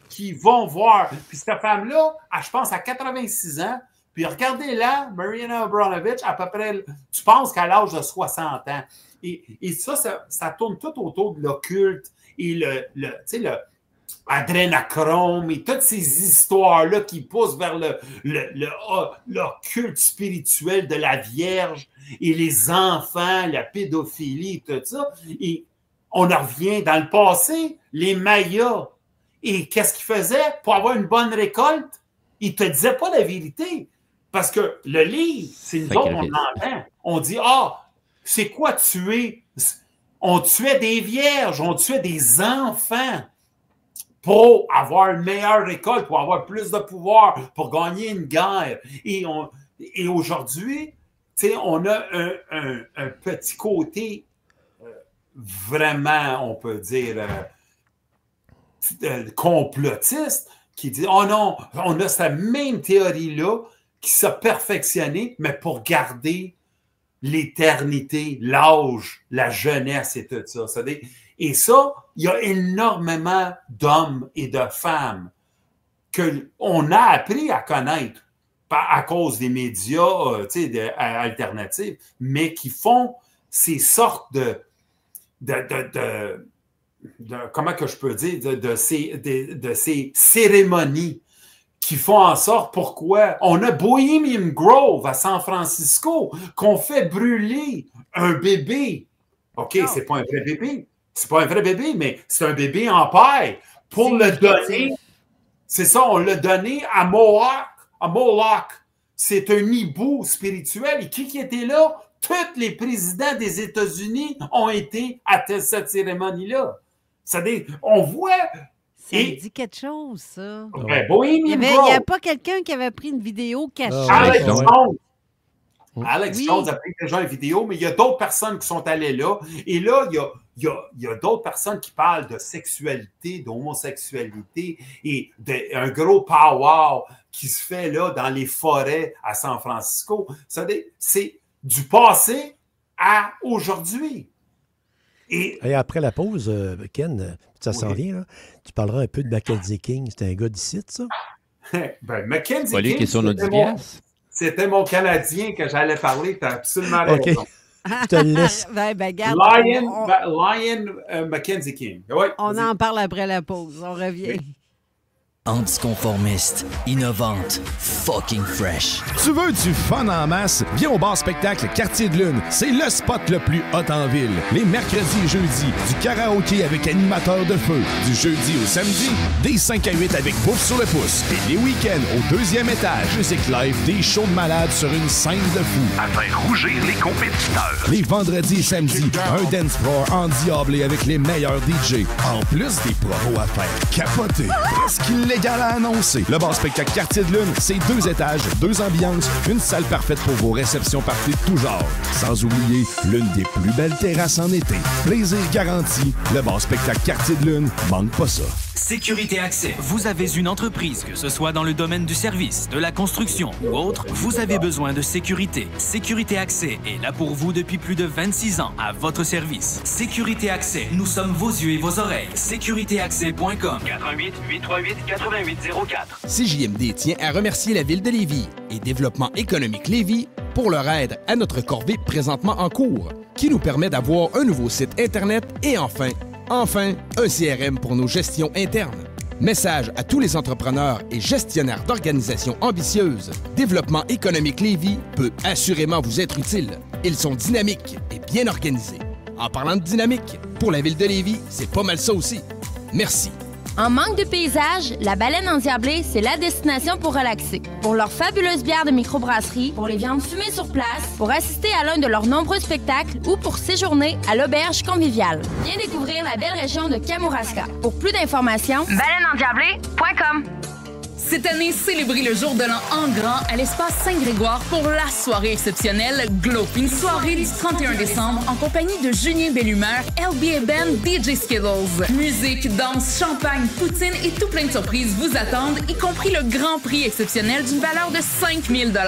qui vont voir. Puis cette femme-là, je pense, à 86 ans, puis regardez-la, Mariana Abranovich, à peu près, tu penses qu'à l'âge de 60 ans. Et ça tourne tout autour de l'occulte et le adrénachrome et toutes ces histoires-là qui poussent vers l'occulte spirituel de la Vierge et les enfants, la pédophilie, tout ça. Et on en revient dans le passé, les Mayas. Et qu'est-ce qu'ils faisaient pour avoir une bonne récolte? Ils ne te disaient pas la vérité. Parce que le livre, c'est nous autres, on l'entend. On dit, c'est quoi tuer? On tuait des vierges, on tuait des enfants pour avoir une meilleure récolte, pour avoir plus de pouvoir, pour gagner une guerre. Et aujourd'hui, on a un petit côté vraiment, on peut dire, complotiste qui dit, oh non, on a cette même théorie-là qui s'est perfectionnée, mais pour garder l'éternité, l'âge, la jeunesse et tout ça. Et ça, il y a énormément d'hommes et de femmes qu'on a appris à connaître à cause des médias alternatifs, mais qui font ces sortes de comment que je peux dire, de ces cérémonies qui font en sorte pourquoi on a Bohemian Grove à San Francisco qu'on fait brûler un bébé. OK, c'est pas un vrai bébé. C'est pas un vrai bébé, mais c'est un bébé en paille. Pour le donner, c'est ça, on l'a donné à Moloch. C'est un hibou spirituel. Et qui était là? Tous les présidents des États-Unis ont été à cette cérémonie-là. On voit... Ça me dit quelque chose, ça. Il n'y avait pas quelqu'un qui avait pris une vidéo cachée. Alex Jones a pris déjà une vidéo, mais il y a d'autres personnes qui sont allées là. Et là, il y a d'autres personnes qui parlent de sexualité, d'homosexualité et d'un gros power qui se fait là dans les forêts à San Francisco. C'est du passé à aujourd'hui. Et après la pause, Ken, ça s'en vient, là, tu parleras un peu de Mackenzie King. C'était un gars d'ici, ça? Mackenzie King, c'était mon Canadien que j'allais parler. Tu as absolument raison. Je te laisse. Lion Mackenzie King. Ouais, on en parle après la pause. On revient. Oui. Anticonformiste, innovante, fucking fresh. Tu veux du fun en masse? Viens au bar spectacle Quartier de Lune. C'est le spot le plus hot en ville. Les mercredis et jeudis, du karaoké avec animateur de feu. Du jeudi au samedi, des 5 à 8 avec bouffe sur le pouce. Et les week-ends au 2e étage, musique live, des shows de malades sur une scène de fou. À faire rougir les compétiteurs. Les vendredis et samedis, un dance floor endiablé avec les meilleurs DJ. En plus des promos à faire capoter. Presque illégal à annoncer. Le bar spectacle Quartier de Lune, c'est 2 étages, 2 ambiances, une salle parfaite pour vos réceptions parties de tout genre. Sans oublier l'une des plus belles terrasses en été. Plaisir garanti. Le bar spectacle Quartier de Lune, manque pas ça. Sécurité Accès. Vous avez une entreprise, que ce soit dans le domaine du service, de la construction ou autre, vous avez besoin de sécurité. Sécurité Accès est là pour vous depuis plus de 26 ans, à votre service. Sécurité Accès, nous sommes vos yeux et vos oreilles. sécuritéaccès.com 88 838 8804. CJMD tient à remercier la Ville de Lévis et Développement économique Lévis pour leur aide à notre corvée présentement en cours, qui nous permet d'avoir un nouveau site Internet et enfin, un CRM pour nos gestions internes. Message à tous les entrepreneurs et gestionnaires d'organisations ambitieuses. Développement économique Lévis peut assurément vous être utile. Ils sont dynamiques et bien organisés. En parlant de dynamique, pour la ville de Lévis, c'est pas mal ça aussi. Merci. En manque de paysage, la Baleine Endiablée, c'est la destination pour relaxer. Pour leurs fabuleuses bières de microbrasserie, pour les viandes fumées sur place, pour assister à l'un de leurs nombreux spectacles ou pour séjourner à l'auberge conviviale. Viens découvrir la belle région de Kamouraska. Pour plus d'informations, baleineendiablée.com. Cette année, célébrez le jour de l'an en grand à l'espace Saint-Grégoire pour la soirée exceptionnelle Glow. Une soirée du 31 décembre en compagnie de Julien Bellumeur, LBA Band, DJ Skittles. Musique, danse, champagne, poutine et tout plein de surprises vous attendent, y compris le grand prix exceptionnel d'une valeur de 5 000 $.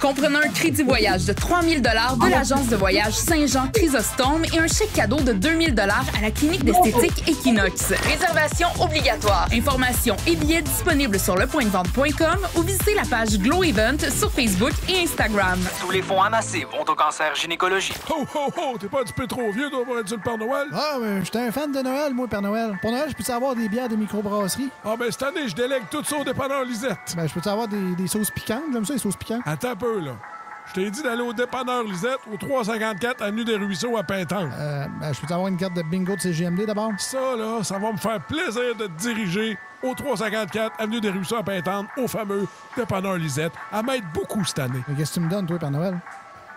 Comprenant un crédit voyage de 3 000 $ de l'agence de voyage Saint-Jean Chrysostome et un chèque cadeau de 2 000 $ à la clinique d'esthétique Equinox. Réservation obligatoire. Informations et billets disponibles sur lepointdevente.com ou visitez la page Glow Event sur Facebook et Instagram. Tous les fonds amassés vont au cancer gynécologique. Ho, ho, ho! T'es pas un petit peu trop vieux, toi, pour être sur le Père Noël? Ah, mais j'étais un fan de Noël, moi, Père Noël. Pour Noël, je peux-tu avoir des bières de microbrasserie? Ah, ben cette année, je délègue tout ça au dépanneur Lisette. Ben, je peux-tu avoir des sauces piquantes? J'aime ça, les sauces piquantes. Attends un peu, là. Je t'ai dit d'aller au dépanneur Lisette, au 354 Avenue des Ruisseaux à Pintante. Ben, je peux avoir une carte de bingo de CGMD d'abord? Ça, là, ça va me faire plaisir de te diriger au 354 Avenue des Ruisseaux à Pintante, au fameux dépanneur Lisette, à m'aide beaucoup cette année. Mais qu'est-ce que tu me donnes, toi, Père Noël?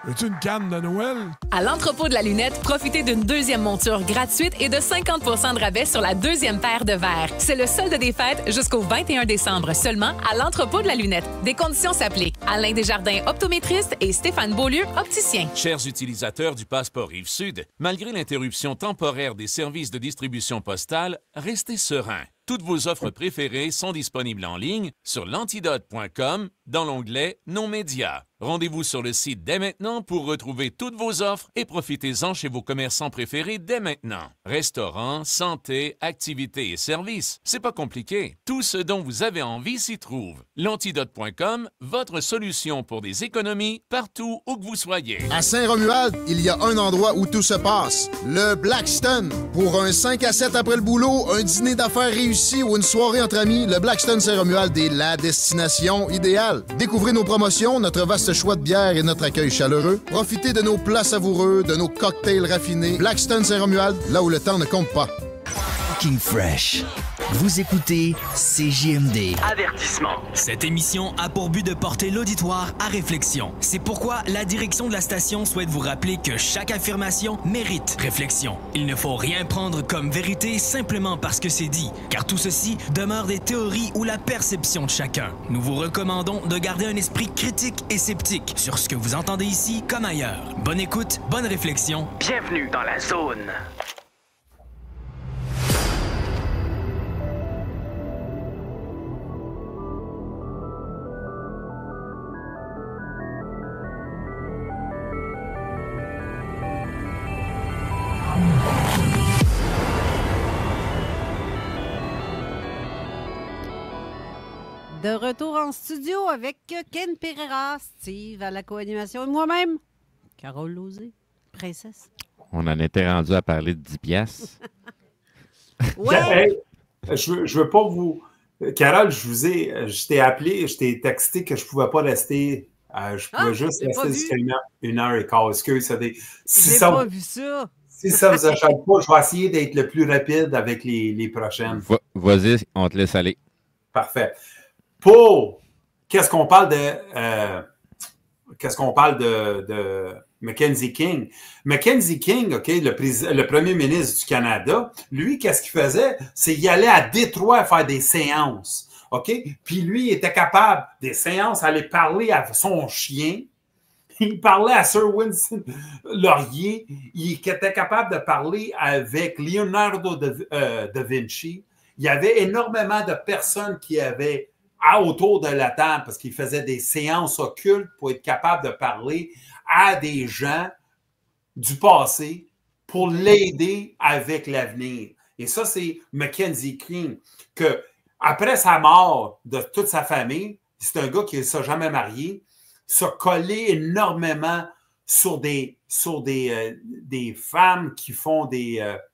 Veux-tu une canne de Noël? À l'entrepôt de la lunette, profitez d'une deuxième monture gratuite et de 50 % de rabais sur la deuxième paire de verres. C'est le solde des fêtes jusqu'au 21 décembre seulement à l'entrepôt de la lunette. Des conditions s'appliquent. Alain Desjardins, optométriste, et Stéphane Beaulieu, opticien. Chers utilisateurs du passeport Rive-Sud, malgré l'interruption temporaire des services de distribution postale, restez sereins. Toutes vos offres préférées sont disponibles en ligne sur l'antidote.com dans l'onglet « Nos médias ». Rendez-vous sur le site dès maintenant pour retrouver toutes vos offres et profitez-en chez vos commerçants préférés dès maintenant. Restaurants, santé, activités et services, c'est pas compliqué. Tout ce dont vous avez envie s'y trouve. L'antidote.com, votre solution pour des économies partout où que vous soyez. À Saint-Romuald, il y a un endroit où tout se passe. Le Blackstone. Pour un 5 à 7 après le boulot, un dîner d'affaires réussi ou une soirée entre amis, le Blackstone Saint-Romuald est la destination idéale. Découvrez nos promotions, notre vaste choix de bière et notre accueil chaleureux. Profitez de nos plats savoureux, de nos cocktails raffinés. Blackstone Saint-Romuald, là où le temps ne compte pas. Fucking Fresh. Vous écoutez CJMD. Avertissement. Cette émission a pour but de porter l'auditoire à réflexion. C'est pourquoi la direction de la station souhaite vous rappeler que chaque affirmation mérite réflexion. Il ne faut rien prendre comme vérité simplement parce que c'est dit, car tout ceci demeure des théories ou la perception de chacun. Nous vous recommandons de garder un esprit critique et sceptique sur ce que vous entendez ici comme ailleurs. Bonne écoute, bonne réflexion. Bienvenue dans la zone. De retour en studio avec Ken Pereira, Steve à la co-animation et moi-même, Carole Lauzé, princesse. On en était rendu à parler de 10 piastres. Ouais! Hey, je veux pas vous... Carole, je t'ai appelé, je t'ai texté que je pouvais pas rester... je pouvais juste rester jusqu'à une heure et quart. Est-ce que ça... J'ai pas vu ça. Si ça vous échappe pas, je vais essayer d'être le plus rapide avec les prochaines. Vas-y, on te laisse aller. Parfait. Pour qu'est-ce qu'on parle de Mackenzie King. Mackenzie King, OK, le premier ministre du Canada, lui, qu'est-ce qu'il faisait? C'est qu'il allait à Détroit faire des séances. OK? Puis lui, il était capable, des séances, aller parler à son chien. Il parlait à Sir Winston Laurier. Il était capable de parler avec Leonardo da Vinci. Il y avait énormément de personnes qui avaient autour de la table parce qu'il faisait des séances occultes pour être capable de parler à des gens du passé pour l'aider avec l'avenir. Et ça, c'est Mackenzie King, que après sa mort de toute sa famille, c'est un gars qui ne s'est jamais marié, se coller énormément sur des femmes qui font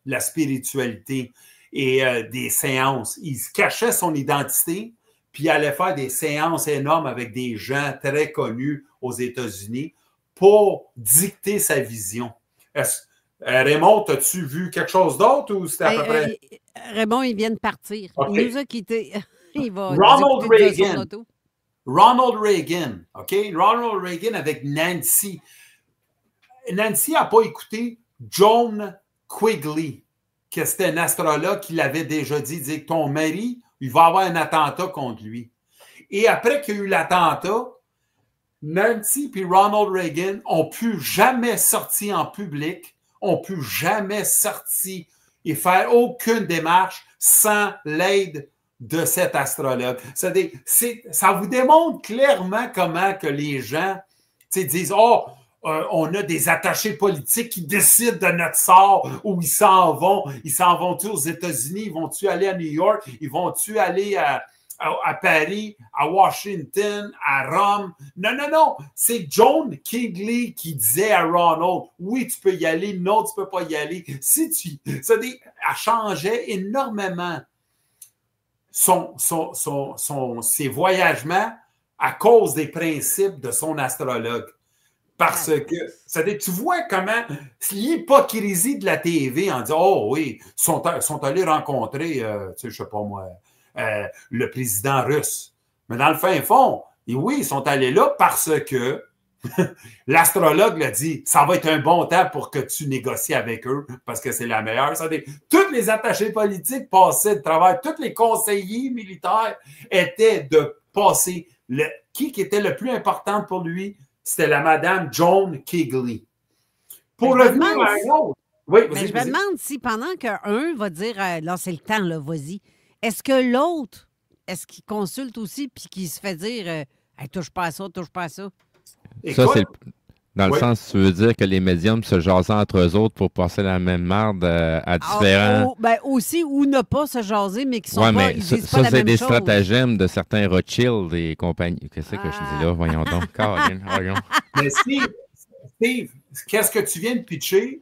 la spiritualité et des séances. Il se cachait son identité, puis il allait faire des séances énormes avec des gens très connus aux États-Unis pour dicter sa vision. Raymond, as-tu vu quelque chose d'autre ou c'était à peu près... Raymond, il vient de partir. Okay. Il nous a quittés. Il va Ronald Reagan. Ronald Reagan, OK? Ronald Reagan avec Nancy. Nancy n'a pas écouté John Quigley, que c'était un astrologue qui l'avait déjà dit que ton mari, il va avoir un attentat contre lui. Et après qu'il y a eu l'attentat, Nancy et Ronald Reagan n'ont plus jamais sorti en public, n'ont plus jamais sorti et faire aucune démarche sans l'aide de cet astrologue. Ça vous démontre clairement comment que les gens disent « Oh, on a des attachés politiques qui décident de notre sort, où ils s'en vont. Ils s'en vont-tu aux États-Unis? Ils vont-tu aller à New York? Ils vont-tu aller à Paris, à Washington, à Rome? » Non. C'est John Quigley qui disait à Ronald, oui, tu peux y aller, non, tu peux pas y aller. Elle changeait énormément ses voyagements à cause des principes de son astrologue. Parce que, tu vois comment l'hypocrisie de la TV en disant, oh oui, sont allés rencontrer, je sais pas moi, le président russe. Mais dans le fin fond, oui, ils sont allés là parce que l'astrologue l'a dit, ça va être un bon temps pour que tu négocies avec eux parce que c'est la meilleure. Tous les attachés politiques passaient de travers, tous les conseillers militaires étaient de passer. Qui était le plus important pour lui? C'était la madame John Quigley. Pour revenir à un autre. Oui, je me demande si pendant qu'un va dire, là, c'est le temps, là, vas-y, est-ce que l'autre, est-ce qu'il consulte aussi puis qu'il se fait dire, hey, touche pas à ça, touche pas à ça? Ça, c'est dans le sens, tu veux dire que les médiums se jasent entre eux autres pour passer la même marde à différents... aussi, ou ne pas se jaser, mais qui sont pas... ils disent pas la même chose. Ça, c'est des stratagèmes de certains Rothschild et compagnie. Qu'est-ce que je dis là? Voyons donc. Caroline, voyons. Mais Steve, qu'est-ce que tu viens de pitcher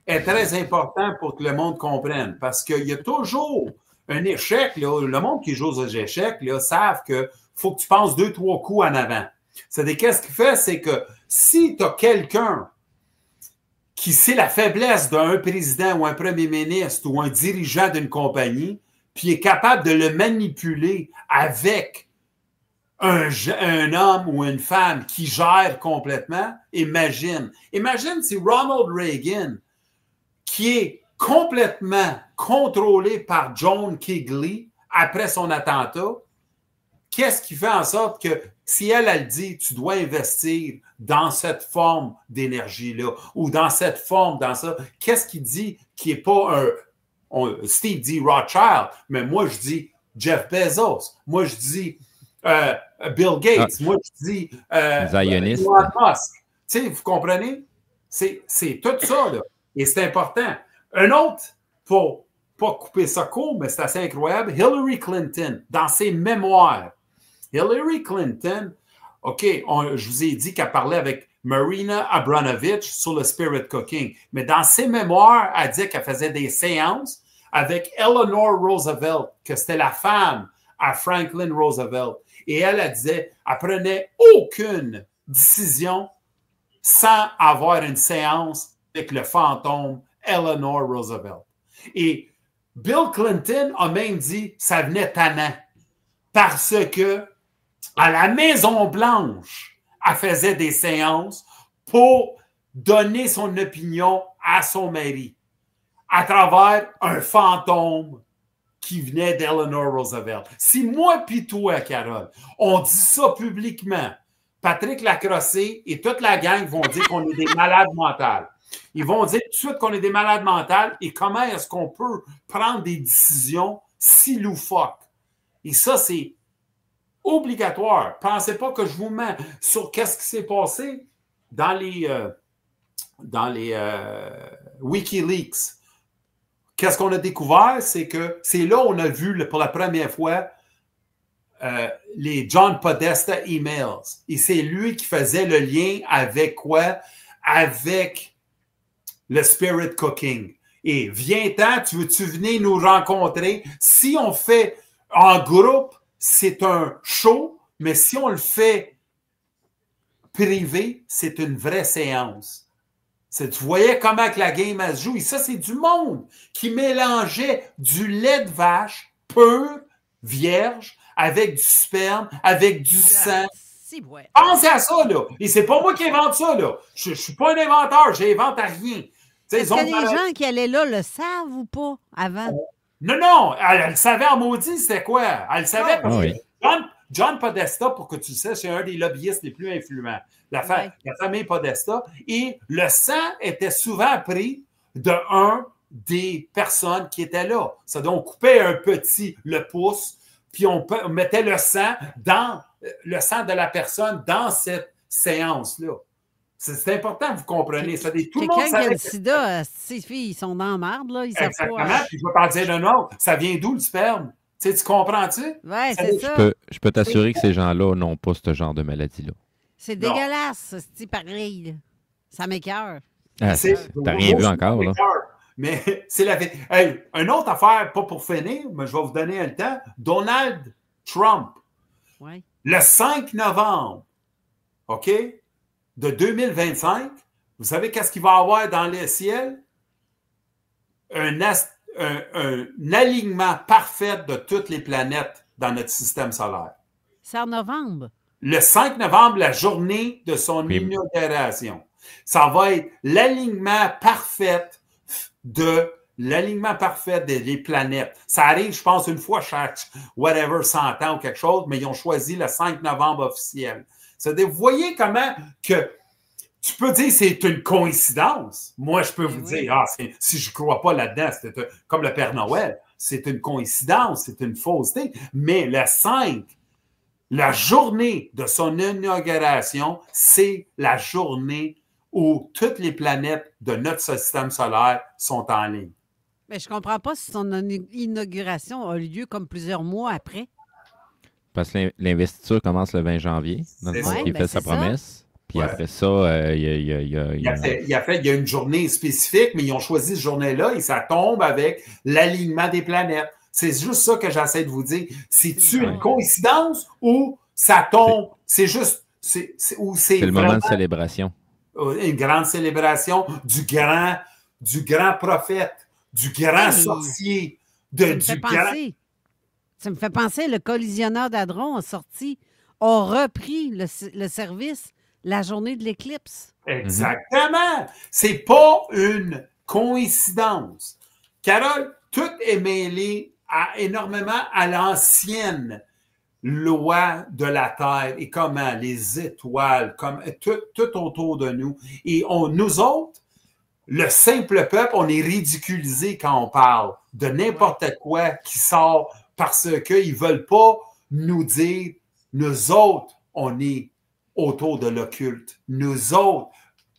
est très important pour que le monde comprenne. Parce qu'il y a toujours un échec. Là, le monde qui joue aux échecs là, savent qu'il faut que tu penses 2-3 coups en avant. C'est-à-dire, qu'est-ce qu'il fait? C'est que si tu as quelqu'un qui sait la faiblesse d'un président ou un premier ministre ou un dirigeant d'une compagnie, puis est capable de le manipuler avec un homme ou une femme qui gère complètement, imagine si Ronald Reagan, qui est complètement contrôlé par John Quigley après son attentat, qu'est-ce qui fait en sorte que si elle dit, tu dois investir dans cette forme d'énergie-là ou dans cette forme, dans ça, qu'est-ce qu'il dit qui n'est pas Steve dit Rothschild, mais moi je dis Jeff Bezos, moi je dis Bill Gates, moi je dis Zioniste. Elon Musk. Tu sais, vous comprenez? C'est tout ça, là. Et c'est important. Un autre, pour pas couper ça court, mais c'est assez incroyable, Hillary Clinton, dans ses mémoires, Hillary Clinton, OK, je vous ai dit qu'elle parlait avec Marina Abramovich sur le spirit cooking, mais dans ses mémoires, elle dit qu'elle faisait des séances avec Eleanor Roosevelt, que c'était la femme à Franklin Roosevelt. Et elle disait, elle prenait aucune décision sans avoir une séance avec le fantôme Eleanor Roosevelt. Et Bill Clinton a même dit, ça venait tannant, parce que à la Maison-Blanche, elle faisait des séances pour donner son opinion à son mari à travers un fantôme qui venait d'Eleanor Roosevelt. Si moi puis toi, Carole, on dit ça publiquement, Patrick Lacrossé et toute la gang vont dire qu'on est des malades mentales. Ils vont dire tout de suite qu'on est des malades mentales et comment est-ce qu'on peut prendre des décisions si loufoques. Et ça, c'est obligatoire. Pensez pas que je vous mens sur qu'est-ce qui s'est passé dans les WikiLeaks. Qu'est-ce qu'on a découvert? C'est que c'est là où on a vu pour la première fois les John Podesta emails. Et c'est lui qui faisait le lien avec quoi? Avec le Spirit Cooking. Et viens-t'en, tu veux-tu venir nous rencontrer? Si on fait en groupe, c'est un show, mais si on le fait privé, c'est une vraie séance. Tu voyais comment que la game elle se joue. Et ça, c'est du monde qui mélangeait du lait de vache pur, vierge, avec du sperme, avec du sang. Pensez à ça, là. Et c'est pas moi qui invente ça, là. Je suis pas un inventeur, j'invente à rien. Est-ce que les gens qui allaient là le savent ou pas avant? Non, elle savait en maudit c'était quoi. Elle le savait parce que John Podesta, pour que tu le sais, c'est un des lobbyistes les plus influents. La famille Podesta. Et le sang était souvent pris de un des personnes qui étaient là. Ça donc on coupait le pouce, puis on mettait le sang de la personne dans cette séance-là. C'est important, vous comprenez. Tout le monde qui a le sida, ces filles, ils sont dans la marde, là. Ils exactement. Savent pas, puis je vais t'en dire un autre. Ça vient d'où, le sperme? Tu comprends-tu? Oui, c'est ça. Je peux t'assurer que ces gens-là n'ont pas ce genre de maladie-là. C'est dégueulasse, c'est pareil. Ça m'écoeure. Ah, t'as rien vu encore, là. Mais c'est la vérité. Hey, une autre affaire, pas pour finir, mais je vais vous donner le temps. Donald Trump, le 5 novembre, OK, de 2025, vous savez qu'est-ce qu'il va y avoir dans le ciel? Un alignement parfait de toutes les planètes dans notre système solaire. C'est en novembre. Le 5 novembre, la journée de son inauguration. Ça va être l'alignement parfait des planètes. Ça arrive, je pense, une fois chaque, 100 ans ou quelque chose, mais ils ont choisi le 5 novembre officiel. Vous voyez comment que tu peux dire que c'est une coïncidence. Moi, je peux vous dire, si je ne crois pas là-dedans, c'est comme le Père Noël, c'est une coïncidence, c'est une fausseté. Mais le 5, la journée de son inauguration, c'est la journée où toutes les planètes de notre système solaire sont en ligne. Mais je ne comprends pas si son inauguration a lieu comme plusieurs mois après. Parce que l'investiture commence le 20 janvier. Donc, il fait sa promesse. Puis après ça, il y a une journée spécifique, mais ils ont choisi cette journée-là et ça tombe avec l'alignement des planètes. C'est juste ça que j'essaie de vous dire. C'est-tu une coïncidence ou ça tombe? C'est juste... C'est le moment de célébration. Une grande célébration du grand prophète, du grand sorcier, Ça me fait penser, le collisionneur d'Hadron a repris le service la journée de l'éclipse. Exactement. C'est pas une coïncidence. Carole, tout est mêlé énormément à l'ancienne loi de la Terre et comment les étoiles, comme tout autour de nous. Et nous autres, le simple peuple, on est ridiculisé quand on parle de n'importe quoi qui sort parce qu'ils ne veulent pas nous dire, nous autres, on est autour de l'occulte. Nous autres,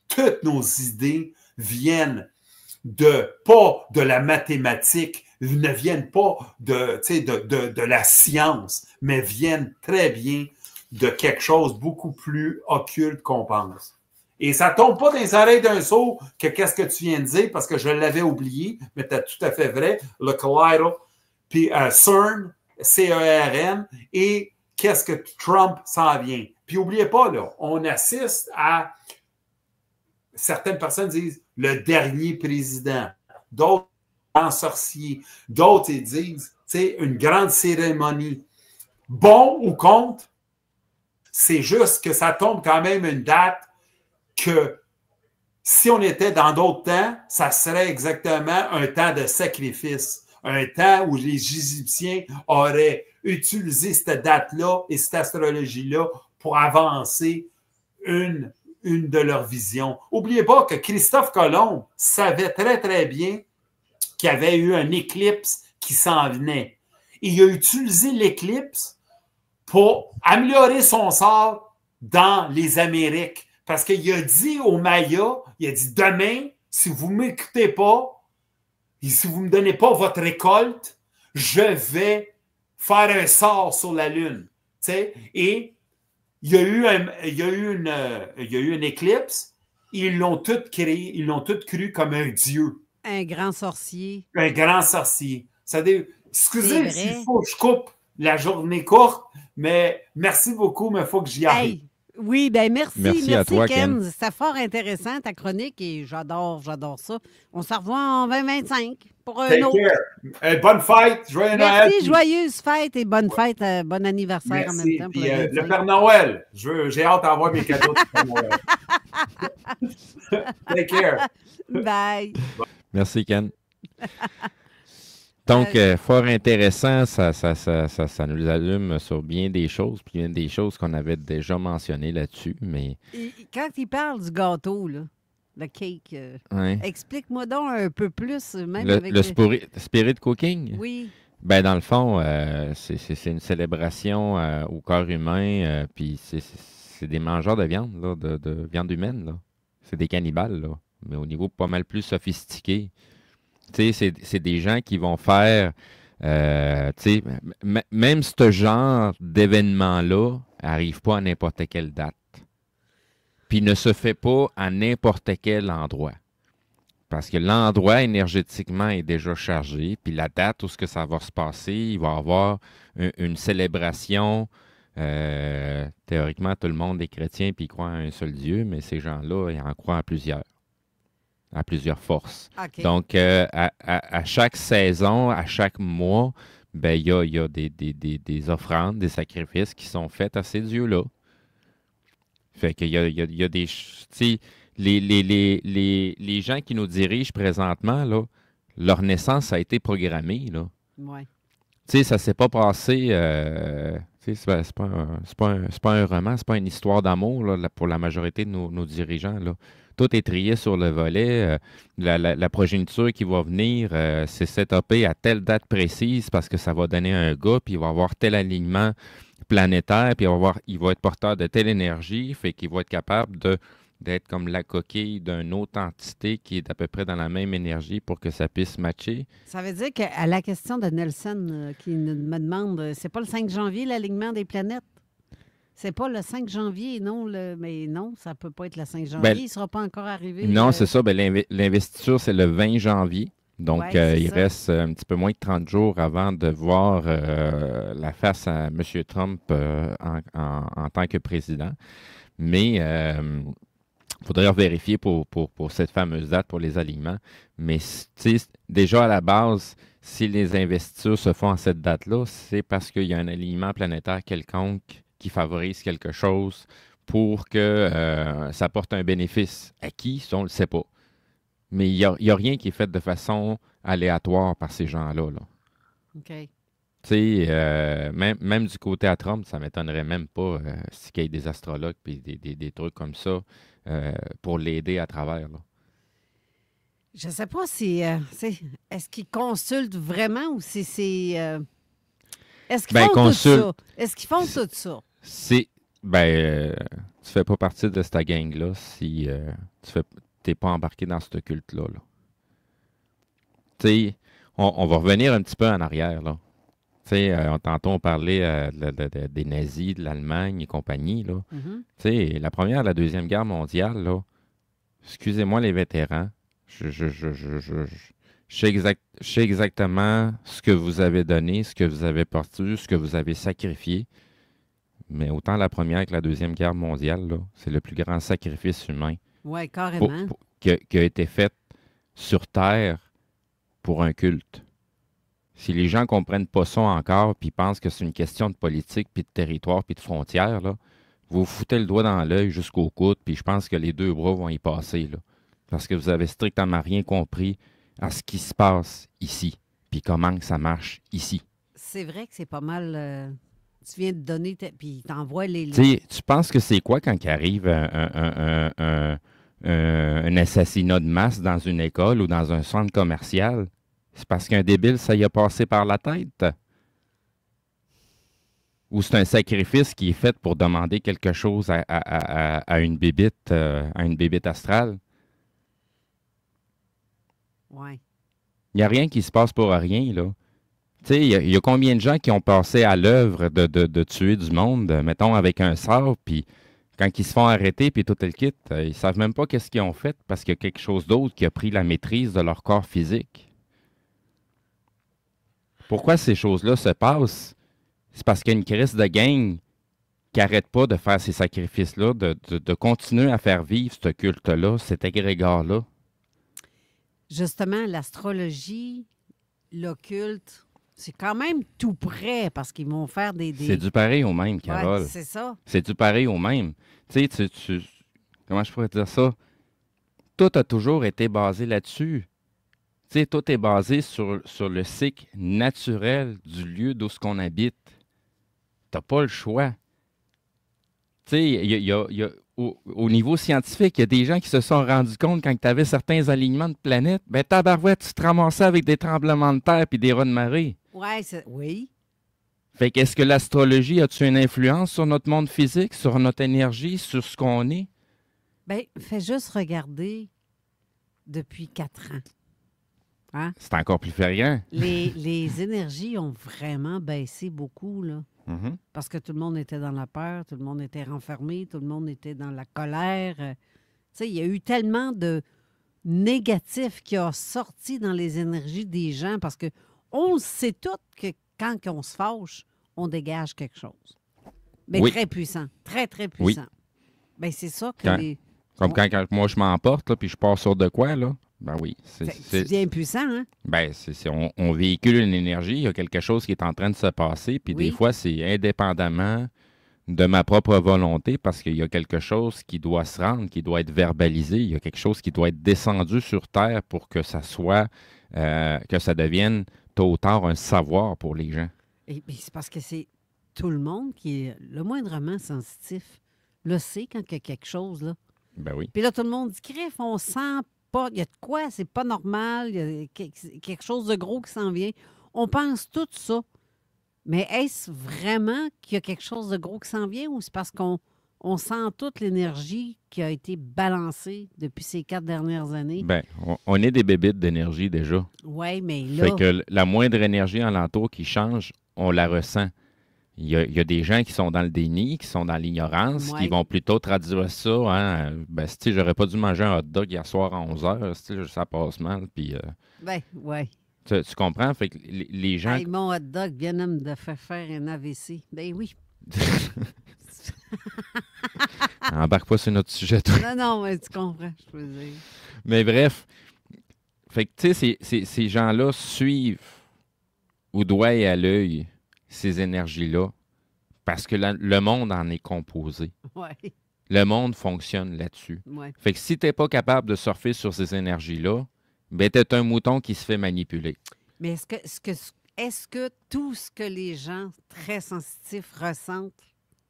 toutes nos idées viennent pas de la mathématique, ne viennent pas de la science, mais viennent très bien de quelque chose beaucoup plus occulte qu'on pense. Et ça ne tombe pas dans les oreilles d'un sourd que qu'est-ce que tu viens de dire, parce que je l'avais oublié, mais tu as tout à fait vrai, le Collider, puis CERN, C-E-R-N, et qu'est-ce que Trump s'en vient. Puis n'oubliez pas, là, on assiste à, certaines personnes disent, le dernier président, d'autres, un sorcier, d'autres, ils disent, c'est une grande cérémonie. Bon ou contre, c'est juste que ça tombe quand même une date que si on était dans d'autres temps, ça serait exactement un temps de sacrifice, un temps où les Égyptiens auraient utilisé cette date-là et cette astrologie-là pour avancer une de leurs visions. N'oubliez pas que Christophe Colomb savait très, très bien qu'il y avait eu un éclipse qui s'en venait. Et il a utilisé l'éclipse pour améliorer son sort dans les Amériques. Parce qu'il a dit aux Mayas, il a dit, demain, si vous ne m'écoutez pas, et si vous ne me donnez pas votre récolte, je vais faire un sort sur la Lune. sais, et il y a eu une éclipse, ils l'ont tout créé, ils l'ont tout cru comme un dieu. Un grand sorcier. Un grand sorcier. Excusez s'il faut que je coupe la journée courte, mais merci beaucoup, mais il faut que j'y aille. Hey, oui, bien merci à toi, Ken. C'était fort intéressant, ta chronique, et j'adore ça. On se revoit en 2025 pour un autre. Bonne fête, joyeux Noël. Merci, joyeuse fête et bonne fête, bon anniversaire en même temps. Puis, le Père Noël, j'ai hâte d'avoir mes cadeaux du Père Noël. Take care. Bye. Merci, Ken. Donc, fort intéressant, ça nous allume sur bien des choses, puis bien des choses qu'on avait déjà mentionnées là-dessus, mais... Quand il parle du gâteau, là, le cake, explique-moi donc un peu plus, même avec... Le spirit cooking? Oui. Ben dans le fond, c'est une célébration au corps humain, puis c'est des mangeurs de viande, là, de viande humaine, là. C'est des cannibales, là, mais au niveau pas mal plus sophistiqué. Tu sais, c'est des gens qui vont faire, tu sais, même ce genre d'événement-là n'arrive pas à n'importe quelle date. Puis ne se fait pas à n'importe quel endroit. Parce que l'endroit énergétiquement est déjà chargé, puis la date où ce que ça va se passer, il va y avoir une célébration. Théoriquement, tout le monde est chrétien puis croit à un seul Dieu, mais ces gens-là, ils en croient à plusieurs forces. Okay. Donc, à chaque saison, à chaque mois, ben, il y a des offrandes, des sacrifices qui sont faits à ces dieux-là. Fait qu'il y a des... Les gens qui nous dirigent présentement, là, leur naissance a été programmée. Là. Ouais. Tu sais, ça ne s'est pas passé... c'est pas un roman, c'est pas une histoire d'amour là, pour la majorité de nos dirigeants. Là. Tout est trié sur le volet. La progéniture qui va venir, c'est setupé à telle date précise parce que ça va donner un gars, puis il va avoir tel alignement planétaire, puis il va être porteur de telle énergie, fait qu'il va être capable d'être comme la coquille d'une autre entité qui est à peu près dans la même énergie pour que ça puisse matcher. Ça veut dire qu'à la question de Nelson qui me demande, c'est pas le 5 janvier l'alignement des planètes? C'est pas le 5 janvier, non, mais non, ça peut pas être le 5 janvier, il ne sera pas encore arrivé. Non, c'est ça. Ben, l'investiture, c'est le 20 janvier. Donc, il reste un petit peu moins de 30 jours avant de voir la face à M. Trump en tant que président. Mais il faudrait vérifier pour cette fameuse date, pour les alignements. Mais déjà, à la base, si les investitures se font à cette date-là, c'est parce qu'il y a un alignement planétaire quelconque qui favorise quelque chose pour que ça apporte un bénéfice. À qui? Ça, on ne le sait pas. Mais il n'y a rien qui est fait de façon aléatoire par ces gens-là. Là. OK. Tu sais, même du côté à Trump, ça ne m'étonnerait même pas qu'il y ait des astrologues et des trucs comme ça pour l'aider à travers. Là. Je ne sais pas si... est-ce qu'ils consultent vraiment ou si c'est... Est-ce qu'ils font tout ça? Est-ce qu'ils font tout ça? Tu fais pas partie de cette gang-là si tu n'es pas embarqué dans ce culte-là. Là. Tu sais, on va revenir un petit peu en arrière, là. Tu sais, tantôt, on parlait des nazis, de l'Allemagne et compagnie, là. Mm-hmm. Tu sais, la Première et la Deuxième Guerre mondiale, là, excusez-moi les vétérans, je sais exactement ce que vous avez donné, ce que vous avez porté, ce que vous avez sacrifié. Mais autant la Première que la Deuxième Guerre mondiale, là, c'est le plus grand sacrifice humain. Oui, carrément. Qui a été fait sur Terre pour un culte. Si les gens ne comprennent pas ça encore, puis pensent que c'est une question de politique, puis de territoire, puis de frontières, là, vous foutez le doigt dans l'œil jusqu'au coude, puis je pense que les deux bras vont y passer. Là, parce que vous avez strictement rien compris à ce qui se passe ici, puis comment que ça marche ici. C'est vrai que c'est pas mal... tu viens de donner, puis t'envoies les... Tu penses que c'est quoi quand il arrive un assassinat de masse dans une école ou dans un centre commercial? C'est parce qu'un débile, ça y a passé par la tête? Ou c'est un sacrifice qui est fait pour demander quelque chose à une bébite astrale? Oui. Il n'y a rien qui se passe pour rien, là. Tu sais, il y a combien de gens qui ont passé à l'œuvre de tuer du monde, mettons, avec un sabre, puis quand ils se font arrêter, puis tout le kit, ils savent même pas qu'est-ce qu'ils ont fait parce qu'il y a quelque chose d'autre qui a pris la maîtrise de leur corps physique. Pourquoi ces choses-là se passent? C'est parce qu'il y a une crise de gang qui n'arrête pas de faire ces sacrifices-là, de continuer à faire vivre ce culte-là, cet égrégore-là. Justement, l'astrologie, l'occulte, c'est quand même tout près parce qu'ils vont faire des... C'est du pareil au même, Carole. Ouais, c'est ça. C'est du pareil au même. Tu sais, comment je pourrais dire ça? Tout a toujours été basé là-dessus. Tu sais, tout est basé sur le cycle naturel du lieu d'où ce qu'on habite. T'as pas le choix. Tu sais, au niveau scientifique, il y a des gens qui se sont rendus compte quand tu avais certains alignements de planètes, ben tabarouette, tu te ramassais avec des tremblements de terre puis des raz de marée. Oui. Fait qu'est-ce que l'astrologie a-tu une influence sur notre monde physique, sur notre énergie, sur ce qu'on est? Bien, fais juste regarder depuis 4 ans. Hein? C'est encore plus fériant. Les énergies ont vraiment baissé beaucoup, là. Mm-hmm. Parce que tout le monde était dans la peur, tout le monde était renfermé, tout le monde était dans la colère. Tu sais, il y a eu tellement de négatifs qui ont sorti dans les énergies des gens parce que on sait tous que quand on se fâche, on dégage quelque chose. Mais oui. Très puissant, très, très puissant. Oui. Bien, c'est ça que Comme quand moi je m'emporte, là, puis je pars sur de quoi, là? Ben oui. C'est bien puissant, hein? Ben, on véhicule une énergie, il y a quelque chose qui est en train de se passer, puis Oui. des fois, c'est indépendamment de ma propre volonté, parce qu'il y a quelque chose qui doit se rendre, qui doit être verbalisé, il y a quelque chose qui doit être descendu sur Terre pour que ça soit, que ça devienne tôt ou tard un savoir pour les gens. Et c'est parce que c'est tout le monde qui est le moindrement sensitif, le sait quand il y a quelque chose, là. Ben oui. Puis là, tout le monde dit, crif, on sent pas, il y a de quoi, c'est pas normal, il y a quelque chose de gros qui s'en vient. On pense tout ça. Mais est-ce vraiment qu'il y a quelque chose de gros qui s'en vient ou c'est parce qu'on sent toute l'énergie qui a été balancée depuis ces 4 dernières années? Ben, on est des bébites d'énergie déjà. Oui, mais là... Fait que la moindre énergie alentour qui change, on la ressent. Il y a des gens qui sont dans le déni, qui sont dans l'ignorance, qui vont plutôt traduire ça. Hein? Ben, si j'aurais pas dû manger un hot dog hier soir à 11h, ça passe mal. Puis, ben, oui. Tu comprends? Fait que les gens... Hey, mon hot dog vient de me faire un AVC. Ben oui. Embarque pas sur notre sujet, toi. Non, mais tu comprends, je veux dire. Mais bref, fait que tu sais, ces gens-là suivent au doigt et à l'œil ces énergies-là parce que le monde en est composé. Ouais. Le monde fonctionne là-dessus. Ouais. Fait que si tu n'es pas capable de surfer sur ces énergies-là, ben tu es un mouton qui se fait manipuler. Mais est-ce que tout ce que les gens très sensitifs ressentent,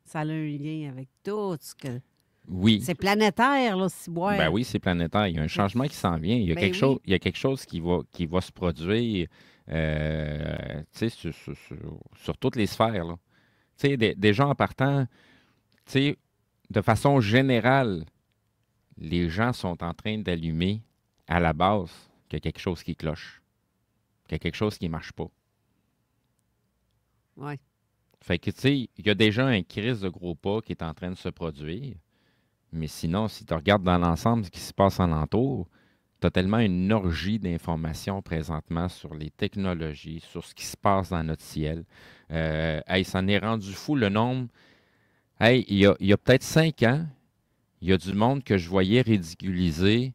ça a un lien avec tout ce que... Oui. C'est planétaire, là, si boire. Ben oui, c'est planétaire. Il y a un changement qui s'en vient. Il y a quelque chose qui va se produire sur toutes les sphères. Là. Déjà en partant, de façon générale, les gens sont en train d'allumer à la base qu'il y a quelque chose qui cloche, qu'il y a quelque chose qui ne marche pas. Oui. Fait que, tu sais, il y a déjà un crise de gros pas qui est en train de se produire. Mais sinon, si tu regardes dans l'ensemble ce qui se passe alentour, tu as tellement une orgie d'informations présentement sur les technologies, sur ce qui se passe dans notre ciel. Ça en est rendu fou le nombre. Hey, il y a peut-être 5 ans, il y a du monde que je voyais ridiculiser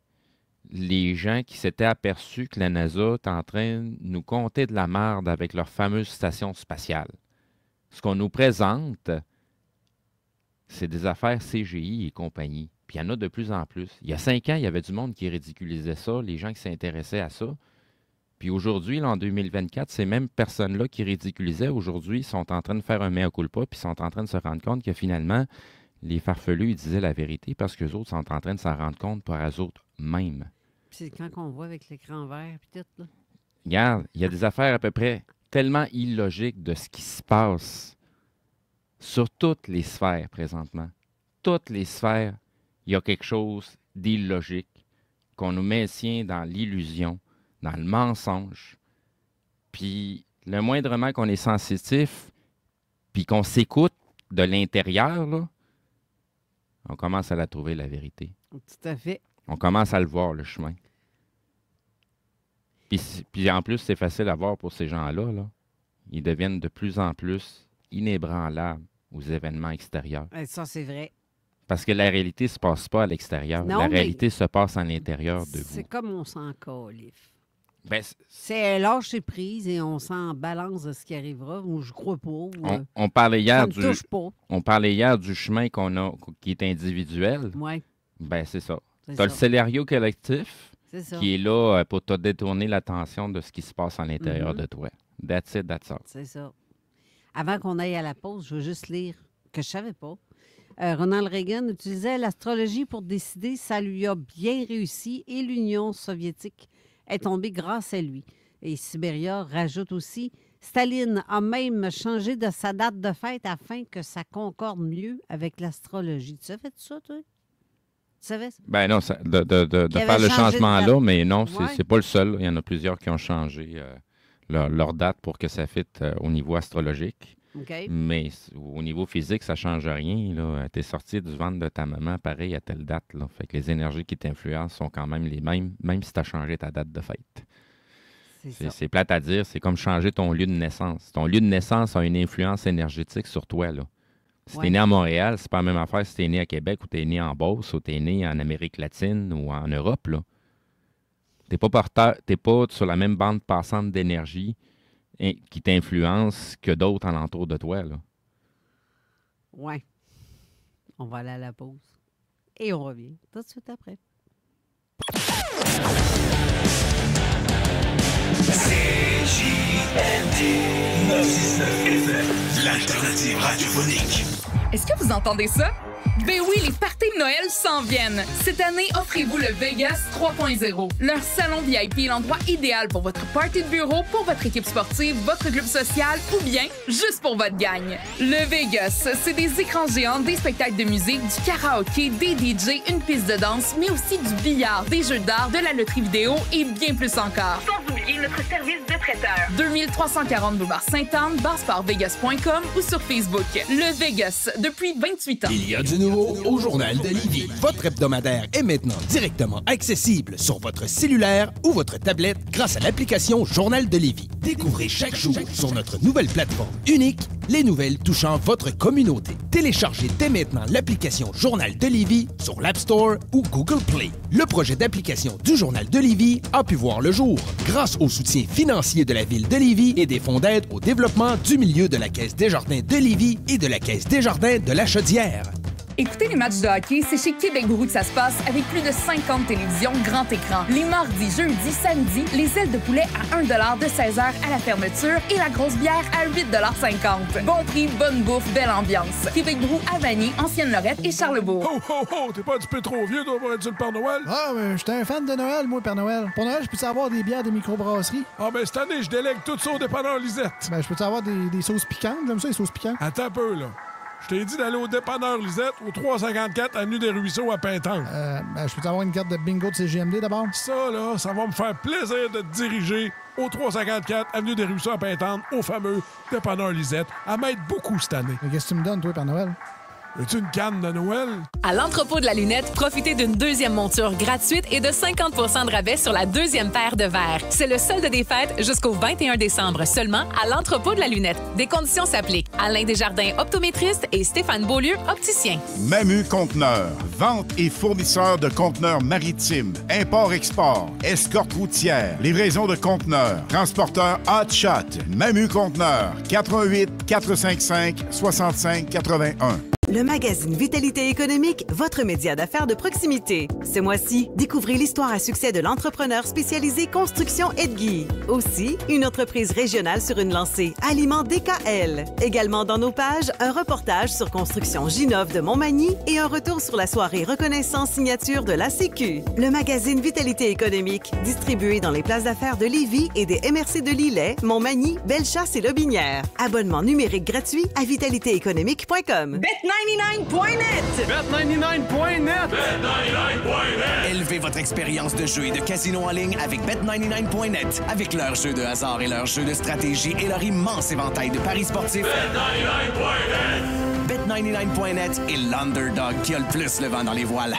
les gens qui s'étaient aperçus que la NASA est en train de nous compter de la merde avec leur fameuse station spatiale. Ce qu'on nous présente, c'est des affaires CGI et compagnie. Puis il y en a de plus en plus. Il y a 5 ans, il y avait du monde qui ridiculisait ça, les gens qui s'intéressaient à ça. Puis aujourd'hui, là, en 2024, ces mêmes personnes-là qui ridiculisaient, aujourd'hui, sont en train de faire un mea culpa, puis sont en train de se rendre compte que finalement, les farfelus, ils disaient la vérité parce qu'eux autres sont en train de s'en rendre compte par eux autres mêmes. Puis c'est quand on voit avec l'écran vert, puis tout, là. Regarde, il y a des affaires à peu près tellement illogiques de ce qui se passe sur toutes les sphères présentement. Toutes les sphères, il y a quelque chose d'illogique qu'on nous maintient dans l'illusion, dans le mensonge. Puis le moindrement qu'on est sensitif, puis qu'on s'écoute de l'intérieur, là, on commence à la trouver, la vérité. Tout à fait. On commence à le voir, le chemin. Puis en plus, c'est facile à voir pour ces gens-là. Là. Ils deviennent de plus en plus inébranlables aux événements extérieurs. Ça, c'est vrai. Parce que la réalité ne se passe pas à l'extérieur. La réalité se passe à l'intérieur de vous. C'est comme on s'en califfe. Ben, c'est lâcher prise et on s'en balance de ce qui arrivera, ou je crois pas. On parlait hier on parlait hier du chemin qu'on a, qui est individuel. Oui. Ben, c'est ça. Tu as le scénario collectif qui est là pour te détourner l'attention de ce qui se passe à l'intérieur de toi. That's it, that's all. C'est ça. Avant qu'on aille à la pause, je veux juste lire que je savais pas. Ronald Reagan utilisait l'astrologie pour décider, ça lui a bien réussi et l'Union soviétique est tombée grâce à lui. Et Sibéria rajoute aussi, Staline a même changé de sa date de fête afin que ça concorde mieux avec l'astrologie. Tu savais ça, toi? Tu savais ça? Ben non, de faire le changement-là, mais non, c'est pas le seul. Il y en a plusieurs qui ont changé leur date pour que ça fitte au niveau astrologique. Okay. Mais au niveau physique, ça ne change rien. Tu es sorti du ventre de ta maman, pareil, à telle date. Là. Fait que les énergies qui t'influencent sont quand même les mêmes, même si tu as changé ta date de fête. C'est plate à dire, c'est comme changer ton lieu de naissance. Ton lieu de naissance a une influence énergétique sur toi. Là. Si tu es né à Montréal, c'est pas la même affaire si tu es né à Québec ou tu es né en Beauce ou tu es né en Amérique latine ou en Europe. Tu n'es pas sur la même bande passante d'énergie qui t'influence que d'autres alentours de toi. Oui. On va aller à la pause. Et on revient tout de suite après. CJMD 969 FM, l'alternative radiophonique. Est-ce que vous entendez ça? Ben oui, les parties de Noël s'en viennent. Cette année, offrez-vous le Vegas 3.0. Leur salon VIP est l'endroit idéal pour votre party de bureau, pour votre équipe sportive, votre club social ou bien juste pour votre gang. Le Vegas, c'est des écrans géants, des spectacles de musique, du karaoké, des DJ, une piste de danse, mais aussi du billard, des jeux d'art, de la loterie vidéo et bien plus encore. Sans oublier notre service de traiteur. 2340 boulevard Sainte-Anne, barsportvegas.com ou sur Facebook. Le Vegas, depuis 28 ans. Il y a du nouveau au Journal de Lévis. Votre hebdomadaire est maintenant directement accessible sur votre cellulaire ou votre tablette grâce à l'application Journal de Lévis. Découvrez chaque jour sur notre nouvelle plateforme unique les nouvelles touchant votre communauté. Téléchargez dès maintenant l'application Journal de Lévis sur l'App Store ou Google Play. Le projet d'application du Journal de Lévis a pu voir le jour grâce au soutien financier de la Ville de Lévis et des fonds d'aide au développement du milieu de la Caisse Desjardins de Lévis et de la Caisse Desjardins de la Chaudière. Écoutez les matchs de hockey, c'est chez Québec Brou que ça se passe avec plus de 50 télévisions grand écran. Les mardis, jeudis, samedis, les ailes de poulet à 1$ de 16h à la fermeture et la grosse bière à 8,50$. Bon prix, bonne bouffe, belle ambiance. Québec Brou à Vanier, Ancienne-Lorette et Charlebourg. Ho, ho, ho! T'es pas un petit peu trop vieux pour être sur le Père Noël? Ah, mais j'étais un fan de Noël, moi, Père Noël. Pour Noël, je peux avoir des bières de microbrasserie? Ah, ben cette année, je délègue tout ça au dépanneur Lisette. Ben, je peux avoir des sauces piquantes? J'aime ça, les sauces piquantes. Attends un peu, là. Je t'ai dit d'aller au dépanneur Lisette, au 354 Avenue des Ruisseaux à Pintante. Je peux avoir une carte de bingo de CGMD d'abord? Ça, là, ça va me faire plaisir de te diriger au 354 Avenue des Ruisseaux à Pintante, au fameux dépanneur Lisette, à m'aide beaucoup cette année. Mais qu'est-ce que tu me donnes, toi, Père Noël? Veux-tu une canne de Noël? À l'entrepôt de la lunette, profitez d'une deuxième monture gratuite et de 50 % de rabais sur la deuxième paire de verres. C'est le solde des fêtes jusqu'au 21 décembre seulement à l'entrepôt de la lunette. Des conditions s'appliquent. Alain Desjardins, optométriste, et Stéphane Beaulieu, opticien. Mamu Conteneur. Vente et fournisseur de conteneurs maritimes. Import-export. Escorte routière. Livraison de conteneurs. Transporteur Hot Shot. Mamu Conteneur. 88 455 65 81. Le magazine Vitalité économique, votre média d'affaires de proximité. Ce mois-ci, découvrez l'histoire à succès de l'entrepreneur spécialisé Construction Edguy. Aussi, une entreprise régionale sur une lancée, Aliments DKL. Également dans nos pages, un reportage sur Construction Ginov de Montmagny et un retour sur la soirée reconnaissance signature de la Sécu. Le magazine Vitalité économique, distribué dans les places d'affaires de Lévis et des MRC de Lillet, Montmagny, Bellechasse et Lobinière. Abonnement numérique gratuit à vitalitééconomique.com. Bet99.net! Bet99.net! Bet99.net! Élevez votre expérience de jeu et de casino en ligne avec Bet99.net. Avec leurs jeux de hasard et leurs jeux de stratégie et leur immense éventail de paris sportifs. Bet99.net! Bet99.net est l'underdog qui a le plus le vent dans les voiles.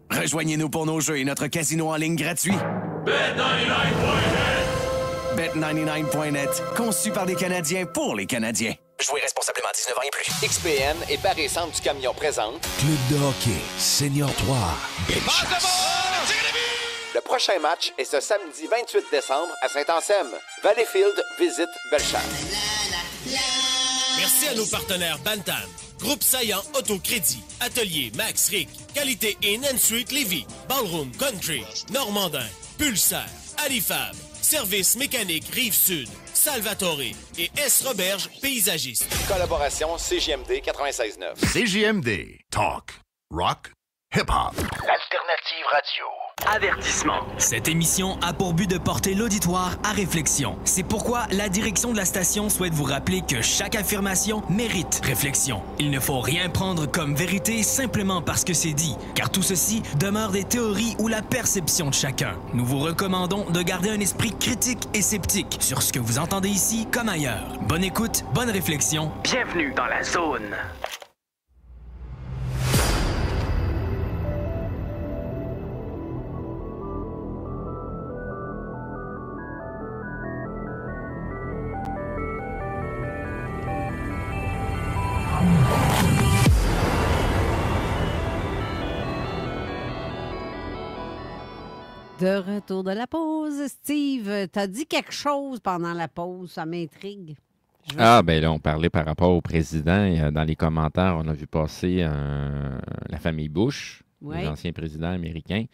Rejoignez-nous pour nos jeux et notre casino en ligne gratuit. Bet99.net! Bet99.net, conçu par des Canadiens pour les Canadiens. Jouez responsablement 19 ans et plus. XPN et Bar et Centre du Camion présente Club de hockey Senior 3. Le prochain match est ce samedi 28 décembre à Saint-Anselme. Valleyfield visite Bellechasse. Merci à nos partenaires Bantam, Groupe Saillant Autocrédit, Atelier Max Rick, Qualité Inn & Suite Lévis, Ballroom Country, Normandin, Pulsar, Alifab, Service mécanique Rive-Sud, Salvatore et S. Roberge, paysagiste. Collaboration CJMD 96.9. CJMD. Talk. Rock. Hip-hop. Alternative radio. Avertissement. Cette émission a pour but de porter l'auditoire à réflexion. C'est pourquoi la direction de la station souhaite vous rappeler que chaque affirmation mérite réflexion. Il ne faut rien prendre comme vérité simplement parce que c'est dit, car tout ceci demeure des théories ou la perception de chacun. Nous vous recommandons de garder un esprit critique et sceptique sur ce que vous entendez ici comme ailleurs. Bonne écoute, bonne réflexion. Bienvenue dans la zone. De retour de la pause, Steve, t'as dit quelque chose pendant la pause, ça m'intrigue. Ben là, on parlait par rapport au président. Dans les commentaires, on a vu passer la famille Bush, les anciens présidents américains.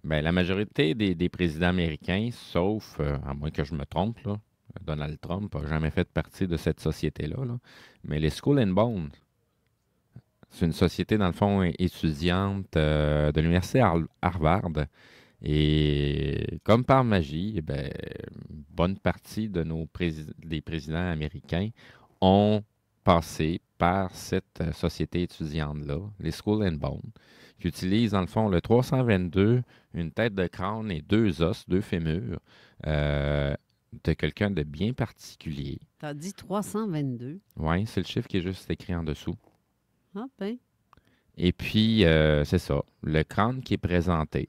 Ben, la majorité des présidents américains, sauf, à moins que je me trompe, là, Donald Trump n'a jamais fait partie de cette société-là. Là. Mais les Skull and Bones, c'est une société, dans le fond, étudiante de l'université Harvard. Et comme par magie, bonne partie de des présidents américains ont passé par cette société étudiante-là, les Skull and Bones, qui utilisent dans le fond le 322, une tête de crâne et 2 os, 2 fémurs de quelqu'un de bien particulier. Tu as dit 322. Oui, c'est le chiffre qui est juste écrit en dessous. Ah ben. Et puis, c'est ça, le crâne qui est présenté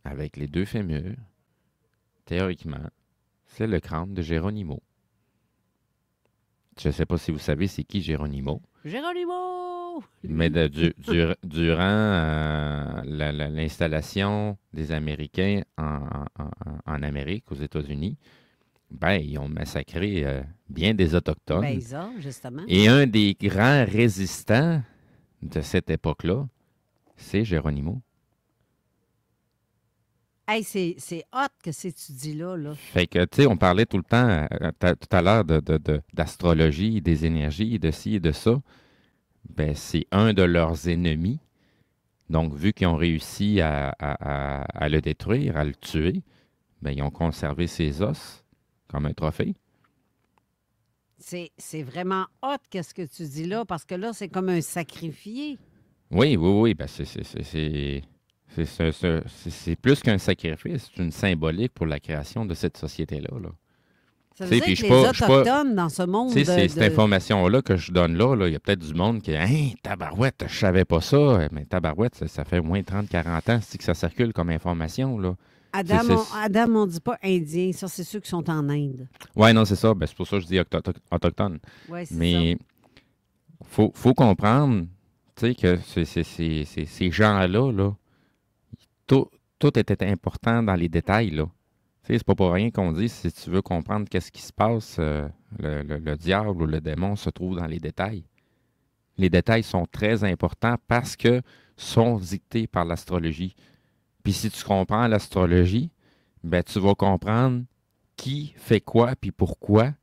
avec les 2 fémurs, théoriquement, c'est le crâne de Geronimo. Je ne sais pas si vous savez c'est qui Geronimo. Geronimo! Mais durant l'installation des Américains en Amérique, aux États-Unis, ils ont massacré bien des Autochtones. Ben, ça, justement. Et un des grands résistants de cette époque-là, c'est Geronimo. Hey, c'est hot que c'est étudié-là. Là. Fait que, tu sais, on parlait tout le temps, tout à l'heure, d'astrologie, des énergies, de ci et de ça. Ben, c'est un de leurs ennemis. Donc, vu qu'ils ont réussi à le détruire, à le tuer, ben, ils ont conservé ses os comme un trophée. C'est vraiment hot qu'est-ce que tu dis là, parce que là, c'est comme un sacrifié. Oui. Ben, c'est plus qu'un sacrifice, c'est une symbolique pour la création de cette société-là. Là. Ça veut dire que les Autochtones dans ce monde... Cette information-là que je donne là, il y a peut-être du monde qui dit « tabarouette, je savais pas ça. » Mais tabarouette, ça fait au moins 30-40 ans que ça circule comme information. Là. Adam, on ne dit pas indien. Ça, c'est ceux qui sont en Inde. Oui, non, c'est ça. Ben, c'est pour ça que je dis autochtone. Ouais, c'est mais ça. Faut comprendre que ces gens-là, là, tout était important dans les détails, là. C'est pas pour rien qu'on dit, si tu veux comprendre qu'est-ce qui se passe, le diable ou le démon se trouve dans les détails. Les détails sont très importants parce que sont dictés par l'astrologie. Puis si tu comprends l'astrologie, ben tu vas comprendre qui fait quoi puis pourquoi.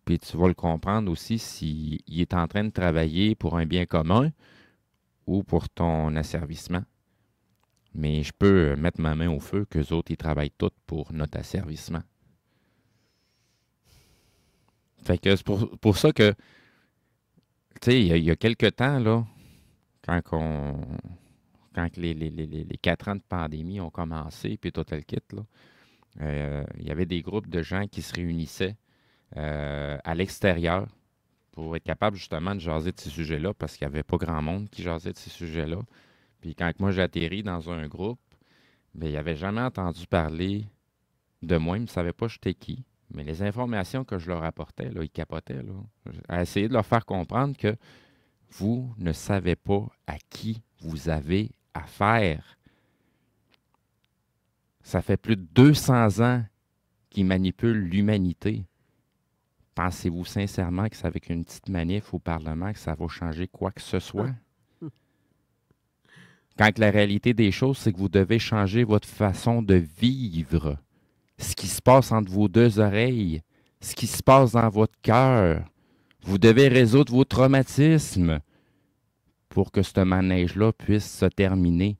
Puis tu vas le comprendre aussi s'il est en train de travailler pour un bien commun ou pour ton asservissement. Mais je peux mettre ma main au feu qu'eux autres, ils travaillent tous pour notre asservissement. Fait que c'est pour ça que Tu sais, il y a quelques temps, là, quand les 4 ans de pandémie ont commencé, puis tout le kit, là, il y avait des groupes de gens qui se réunissaient à l'extérieur pour être capable justement de jaser de ces sujets-là, parce qu'il n'y avait pas grand monde qui jasait de ces sujets-là. Puis quand moi j'ai atterri dans un groupe, bien, il n'avait jamais entendu parler de moi, il ne savait pas j'étais qui. Mais les informations que je leur apportais, là, ils capotaient. Là, à essayer de leur faire comprendre que vous ne savez pas à qui vous avez affaire. Ça fait plus de 200 ans qu'ils manipulent l'humanité. Pensez-vous sincèrement que c'est avec une petite manif au Parlement que ça va changer quoi que ce soit? Quand la réalité des choses, c'est que vous devez changer votre façon de vivre. Ce qui se passe entre vos deux oreilles, ce qui se passe dans votre cœur. Vous devez résoudre vos traumatismes pour que ce manège-là puisse se terminer.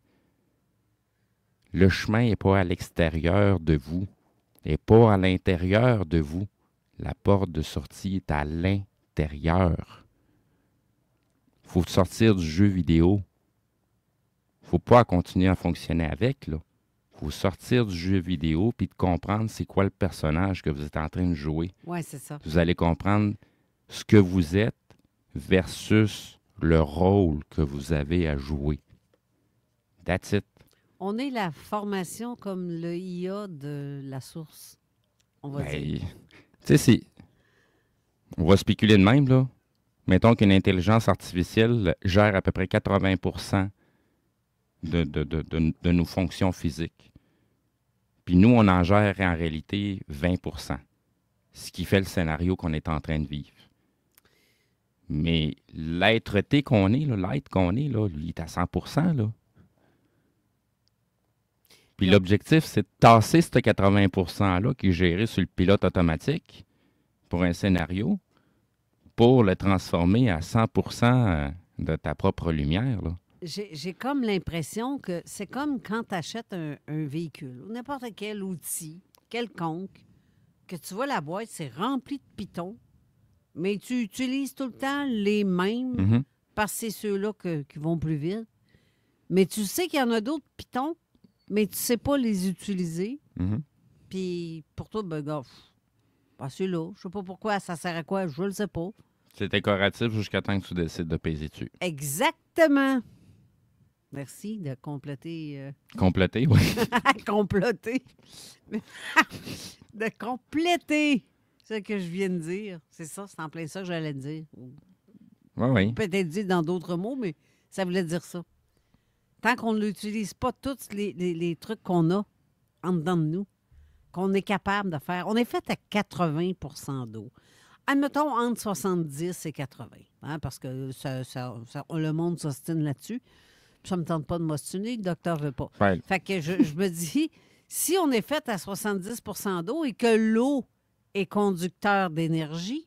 Le chemin n'est pas à l'extérieur de vous, n'est pas à l'intérieur de vous. La porte de sortie est à l'intérieur. Il faut sortir du jeu vidéo. Il ne faut pas continuer à fonctionner avec, là. Il faut sortir du jeu vidéo puis de comprendre c'est quoi le personnage que vous êtes en train de jouer. Oui, c'est ça. Vous allez comprendre ce que vous êtes versus le rôle que vous avez à jouer. That's it. On est la formation comme le IA de la source, on va dire. Tu sais, on va spéculer de même, là. Mettons qu'une intelligence artificielle gère à peu près 80% de nos fonctions physiques. Puis nous, on en gère en réalité 20%, ce qui fait le scénario qu'on est en train de vivre. Mais l'être-té qu'on est, là, l'être qu'on est, là, lui, il est à 100%. Là. Puis l'objectif, c'est de tasser ce 80%-là qui est géré sur le pilote automatique pour un scénario pour le transformer à 100% de ta propre lumière, là. J'ai comme l'impression que c'est comme quand tu achètes un véhicule ou n'importe quel outil quelconque, que tu vois la boîte, c'est rempli de pitons, mais tu utilises tout le temps les mêmes parce que c'est ceux-là qui vont plus vite. Mais tu sais qu'il y en a d'autres pitons, mais tu ne sais pas les utiliser. Puis pour toi, ben, gars, celui-là, je ne sais pas pourquoi, ça sert à quoi, je ne le sais pas. C'est décoratif jusqu'à temps que tu décides de peser dessus. Exactement. Merci de compléter. Compléter, oui. Compléter. De compléter ce que je viens de dire. C'est ça, c'est en plein ça que j'allais dire. Oui. Peut-être dit dans d'autres mots, mais ça voulait dire ça. Tant qu'on n'utilise pas tous les trucs qu'on a en dedans de nous, qu'on est capable de faire. On est fait à 80% d'eau. Admettons entre 70 et 80, hein, parce que le monde s'ostine là-dessus. Ça ne me tente pas de m'ostiner, le docteur ne veut pas. Ouais. Fait que je me dis, si on est fait à 70% d'eau et que l'eau est conducteur d'énergie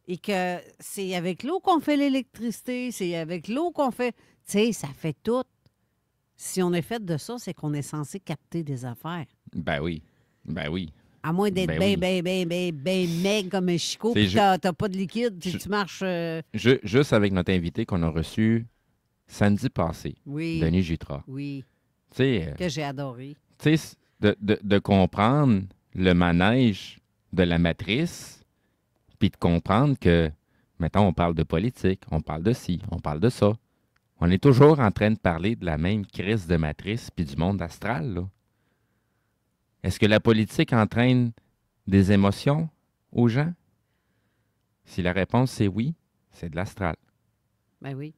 et que c'est avec l'eau qu'on fait l'électricité, c'est avec l'eau qu'on fait... Tu sais, ça fait tout. Si on est fait de ça, c'est qu'on est censé capter des affaires. Ben oui. Ben oui. À moins d'être bien maigre comme un chicot, puis tu n'as pas de liquide, puis tu marches... Juste avec notre invité qu'on a reçu samedi passé, oui. Denis Jutras. Oui. Que j'ai adoré. Tu sais, de comprendre le manège de la matrice, puis de comprendre que, mettons, on parle de politique, on parle de ci, on parle de ça. On est toujours en train de parler de la même crise de matrice puis du monde astral, là. Est-ce que la politique entraîne des émotions aux gens? Si la réponse c'est oui, c'est de l'astral. Ben oui.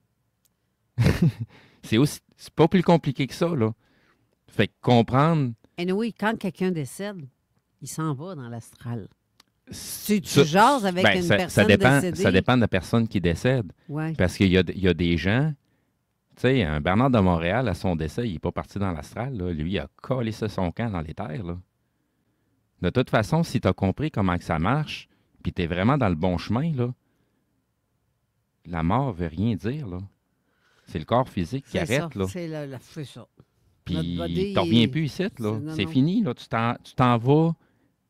C'est pas plus compliqué que ça, là. Fait que comprendre... Et oui, quand quelqu'un décède, il s'en va dans l'astral. Tu jases avec une personne décédée. Ça dépend de la personne qui décède. Ouais. Parce qu'il y a des gens... Tu sais, un Bernard de Montréal, à son décès, il n'est pas parti dans l'astral, là. Lui, il a collé son camp dans les terres, là. De toute façon, si tu as compris comment que ça marche, puis tu es vraiment dans le bon chemin, là, la mort ne veut rien dire, là. C'est le corps physique qui arrête, là. C'est ça. Puis tu ne reviens plus ici, là. C'est fini, là. Tu t'en vas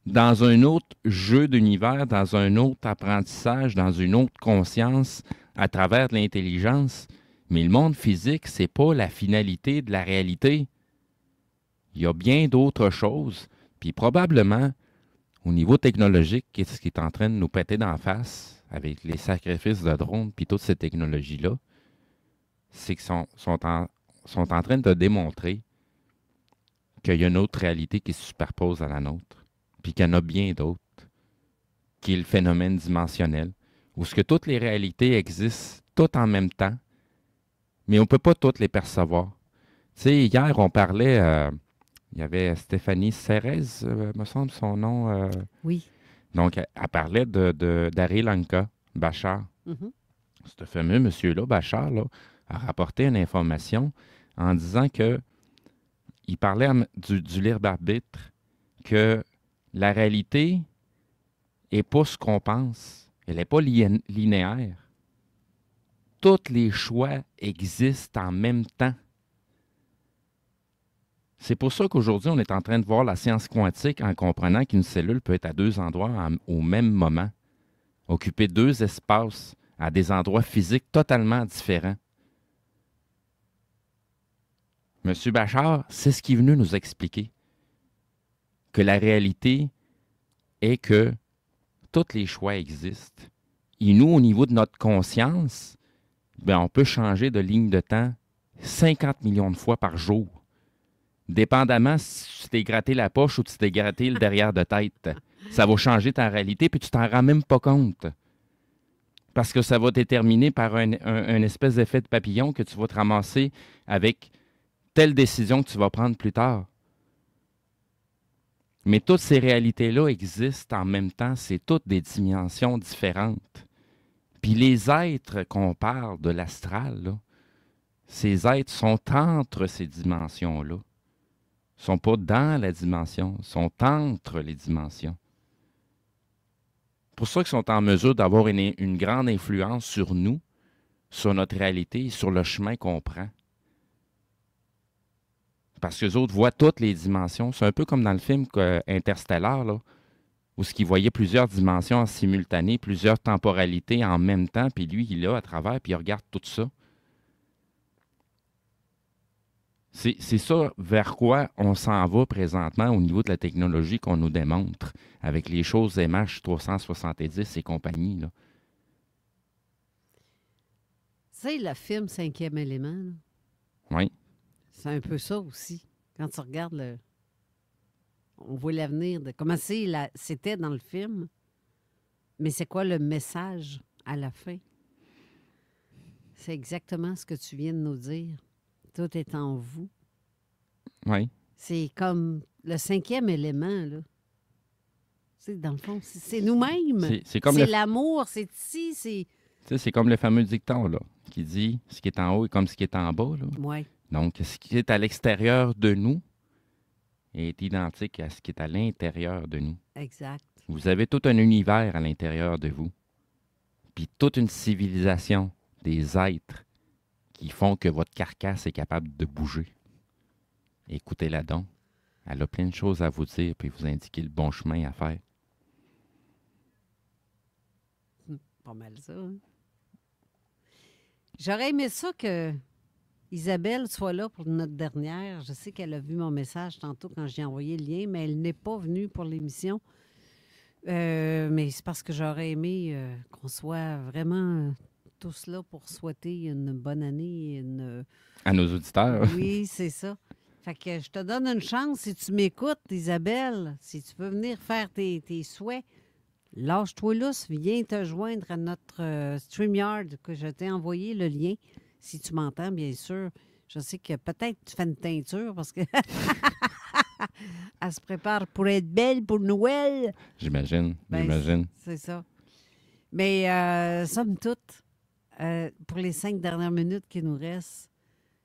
dans un autre jeu d'univers, dans un autre apprentissage, dans une autre conscience à travers de l'intelligence. Mais le monde physique, c'est pas la finalité de la réalité. Il y a bien d'autres choses. Puis probablement, au niveau technologique, qu'est-ce qui est en train de nous péter d'en face avec les sacrifices de drones puis toutes ces technologies-là, c'est qu'ils sont en train de démontrer qu'il y a une autre réalité qui se superpose à la nôtre, puis qu'il y en a bien d'autres, qui est le phénomène dimensionnel, où ce que toutes les réalités existent toutes en même temps, mais on ne peut pas toutes les percevoir. Tu sais, hier, on parlait, il y avait Stéphanie Serrez, me semble son nom. Oui. Donc, elle parlait d'Ari Lanka, Bachar. Mm-hmm. Ce fameux monsieur-là, Bachar, là, a rapporté une information en disant que il parlait du libre arbitre, que la réalité n'est pas ce qu'on pense. Elle n'est pas linéaire. Tous les choix existent en même temps. C'est pour ça qu'aujourd'hui, on est en train de voir la science quantique en comprenant qu'une cellule peut être à deux endroits au même moment, occuper deux espaces à des endroits physiques totalement différents. M. Bachar, c'est ce qui est venu nous expliquer. Que la réalité est que tous les choix existent. Et nous, au niveau de notre conscience, bien, on peut changer de ligne de temps 50 millions de fois par jour. Dépendamment si tu t'es gratté la poche ou tu t'es gratté le derrière de tête. Ça va changer ta réalité, puis tu t'en rends même pas compte. Parce que ça va déterminer par un espèce d'effet de papillon que tu vas te ramasser avec telle décision que tu vas prendre plus tard. Mais toutes ces réalités-là existent en même temps. C'est toutes des dimensions différentes. Puis les êtres qu'on parle de l'astral, là, ces êtres sont entre ces dimensions-là. Ils ne sont pas dans la dimension, ils sont entre les dimensions. C'est pour ça qu'ils sont en mesure d'avoir une grande influence sur nous, sur notre réalité et sur le chemin qu'on prend. Parce qu'eux autres voient toutes les dimensions. C'est un peu comme dans le film Interstellar, là, où ils voyaient plusieurs dimensions en simultané, plusieurs temporalités en même temps, puis lui, il est là à travers, puis il regarde tout ça. C'est ça vers quoi on s'en va présentement au niveau de la technologie qu'on nous démontre, avec les choses MH370 et compagnie, là. Tu sais, le film Cinquième élément, là, oui. C'est un peu ça aussi. Quand tu regardes on voit l'avenir de comment c'était dans le film, mais c'est quoi le message à la fin? C'est exactement ce que tu viens de nous dire. Tout est en vous. Oui. C'est comme le cinquième élément, là. C'est dans le fond, c'est nous-mêmes. C'est l'amour, c'est ici, c'est... Tu sais, c'est comme le fameux dicton, là, qui dit « ce qui est en haut est comme ce qui est en bas ». Oui. Donc, ce qui est à l'extérieur de nous est identique à ce qui est à l'intérieur de nous. Exact. Vous avez tout un univers à l'intérieur de vous, puis toute une civilisation, des êtres qui font que votre carcasse est capable de bouger. Écoutez-la donc. Elle a plein de choses à vous dire, puis vous indiquer le bon chemin à faire. Pas mal ça, hein? J'aurais aimé ça que Isabelle soit là pour notre dernière. Je sais qu'elle a vu mon message tantôt quand j'ai envoyé le lien, mais elle n'est pas venue pour l'émission. Mais c'est parce que j'aurais aimé qu'on soit vraiment tous là pour souhaiter une bonne année. À nos auditeurs. Oui, c'est ça. Fait que je te donne une chance si tu m'écoutes, Isabelle, si tu veux venir faire tes souhaits. Lâche-toi lousse, viens te joindre à notre StreamYard que je t'ai envoyé le lien. Si tu m'entends, bien sûr. Je sais que peut-être tu fais une teinture parce que elle se prépare pour être belle pour Noël. J'imagine. C'est ça. Mais somme toute, pour les 5 dernières minutes qui nous restent,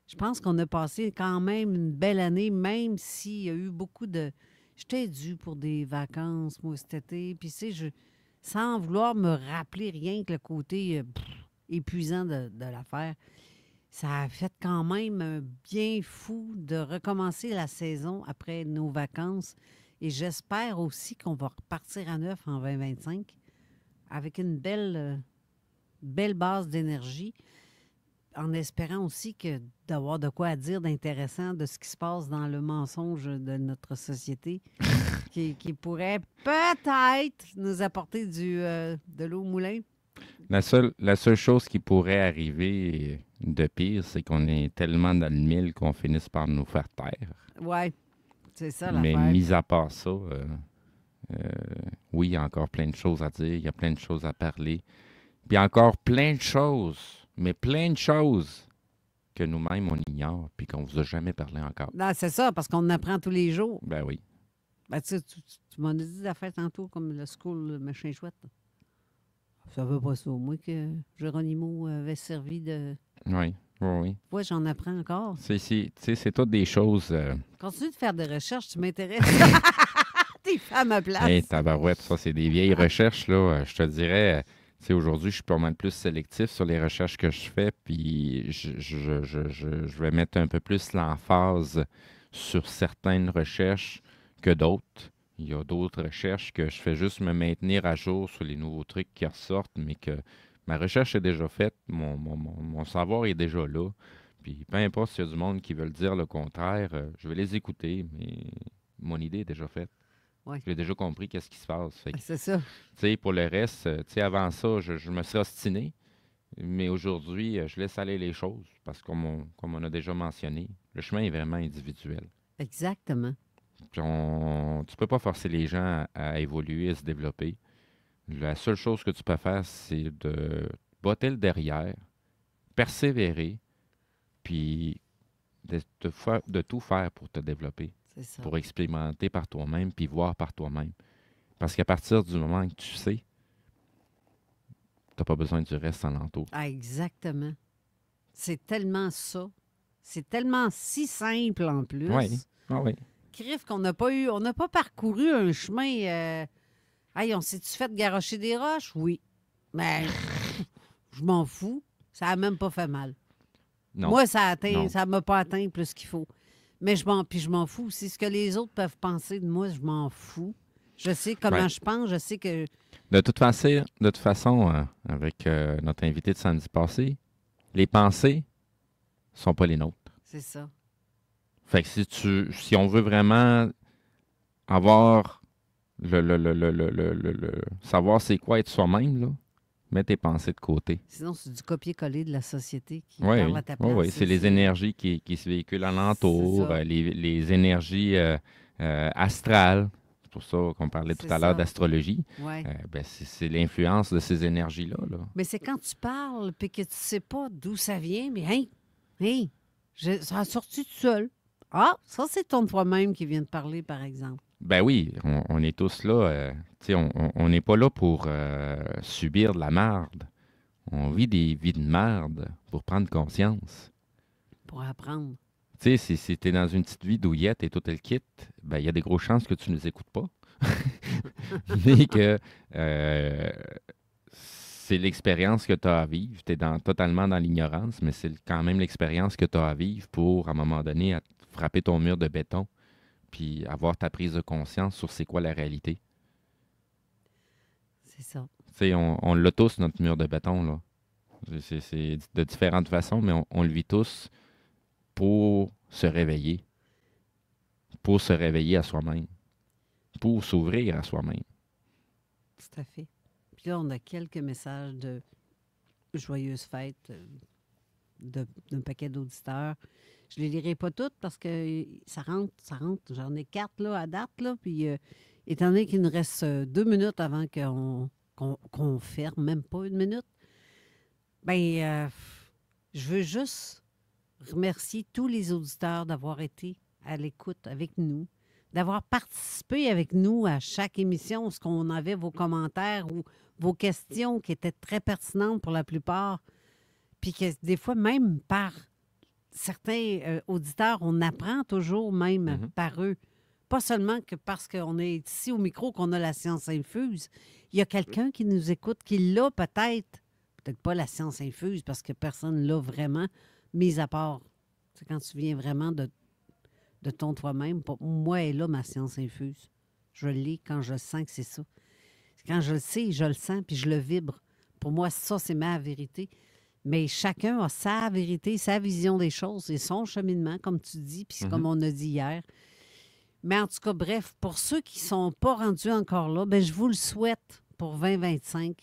je pense qu'on a passé quand même une belle année, même s'il y a eu beaucoup de... J'étais due pour des vacances, moi, cet été. Puis, tu sais, sans vouloir me rappeler rien que le côté épuisant de l'affaire, ça a fait quand même un bien fou de recommencer la saison après nos vacances Et j'espère aussi qu'on va repartir à neuf en 2025 avec une belle base d'énergie, en espérant aussi que d'avoir de quoi à dire d'intéressant de ce qui se passe dans le mensonge de notre société qui pourrait peut-être nous apporter de l'eau au moulin. La seule chose qui pourrait arriver de pire, c'est qu'on est tellement dans le mille qu'on finisse par nous faire taire. Oui, c'est ça Mais l'affaire. mis à part ça, oui, il y a encore plein de choses à dire, il y a plein de choses à parler. Puis encore plein de choses, mais plein de choses que nous-mêmes, on ignore puis qu'on ne vous a jamais parlé encore. Non, c'est ça, parce qu'on apprend tous les jours. Ben oui. Ben, tu m'en as dit des affaires tantôt, comme le school, le machin chouette. Ça veut pas ça, moi, que Geronimo avait servi de... Oui, oui. Ouais, j'en apprends encore. C'est toutes des choses... Continue de faire des recherches, tu m'intéresses. T'es fait à ma place. Hey, tabarouette, ça, c'est des vieilles recherches, là. Je te dirais, aujourd'hui, je suis pas mal plus sélectif sur les recherches que je fais, puis je vais mettre un peu plus l'emphase sur certaines recherches que d'autres. Il y a d'autres recherches que je fais juste me maintenir à jour sur les nouveaux trucs qui ressortent, mais que ma recherche est déjà faite, mon savoir est déjà là. Puis peu importe s'il y a du monde qui veut le dire le contraire, je vais les écouter, mais mon idée est déjà faite. Ouais. J'ai déjà compris qu'est-ce qui se passe. C'est ça. Pour le reste, avant ça, je me serais ostiné, mais aujourd'hui, je laisse aller les choses parce que comme on a déjà mentionné, le chemin est vraiment individuel. Exactement. Puis tu peux pas forcer les gens à évoluer, à se développer. La seule chose que tu peux faire, c'est de botter le derrière, persévérer, puis de tout faire pour te développer, pour expérimenter par toi-même, puis voir par toi-même. Parce qu'à partir du moment que tu sais, tu n'as pas besoin du reste alentour. Ah, exactement. C'est tellement ça. C'est tellement si simple en plus. Oui, oui. Crif qu'on n'a pas on n'a pas parcouru un chemin. Hey, on s'est-tu fait garrocher des roches? Oui. Mais je m'en fous. Ça n'a même pas fait mal. Non. Moi, ça Non. m'a pas atteint plus qu'il faut. Mais je m'en fous aussi. Ce que les autres peuvent penser de moi, je m'en fous. Je sais comment je pense, je sais que... De toute façon, avec notre invité de samedi passé, les pensées sont pas les nôtres. C'est ça. Fait que si on veut vraiment avoir savoir c'est quoi être soi-même, là, mets tes pensées de côté. Sinon, c'est du copier-coller de la société qui parle à ta place. Oui, c'est les énergies qui se véhiculent alentour, les énergies astrales. C'est pour ça qu'on parlait tout à l'heure d'astrologie. Ouais. C'est l'influence de ces énergies-là. Là. Mais c'est quand tu parles et que tu sais pas d'où ça vient, mais ça a sorti tout seul. Ah, ça, c'est ton toi-même qui vient de parler, par exemple. Ben oui, on est tous là. On n'est pas là pour subir de la merde. On vit des vies de merde pour prendre conscience. Pour apprendre. Tu sais, si tu es dans une petite vie douillette et tout le kit, ben il y a des grosses chances que tu ne nous écoutes pas. Mais que c'est l'expérience que tu as à vivre. Tu es totalement dans l'ignorance, mais c'est quand même l'expérience que tu as à vivre pour, à un moment donné, frapper ton mur de béton puis avoir ta prise de conscience sur c'est quoi la réalité. C'est ça. Tu sais, on l'a tous, notre mur de béton, là. C'est de différentes façons, mais on le vit tous pour se réveiller. Pour se réveiller à soi-même. Pour s'ouvrir à soi-même. Tout à fait. Puis là, on a quelques messages de joyeuses fêtes d'un paquet d'auditeurs. Je ne les lirai pas toutes parce que ça rentre. J'en ai 4 là, à date. Là, puis, étant donné qu'il nous reste 2 minutes avant qu'on ferme, même pas 1 minute, bien, je veux juste remercier tous les auditeurs d'avoir été à l'écoute avec nous, d'avoir participé avec nous à chaque émission, ce qu'on avait vos commentaires ou vos questions qui étaient très pertinentes pour la plupart, puis que des fois, même par certains auditeurs, on apprend toujours même par eux. Pas seulement que parce qu'on est ici au micro qu'on a la science infuse. Il y a quelqu'un qui nous écoute, qui l'a peut-être pas la science infuse parce que personne l'a vraiment, mis à part. C'est quand tu viens vraiment de ton toi-même. Moi, elle est là, ma science infuse. Je l'ai quand je sens que c'est ça. Quand je le sais, je le sens, puis je le vibre. Pour moi, ça, c'est ma vérité. Mais chacun a sa vérité, sa vision des choses et son cheminement, comme tu dis, puis comme on a dit hier. Mais en tout cas, bref, pour ceux qui ne sont pas rendus encore là, bien, je vous le souhaite pour 2025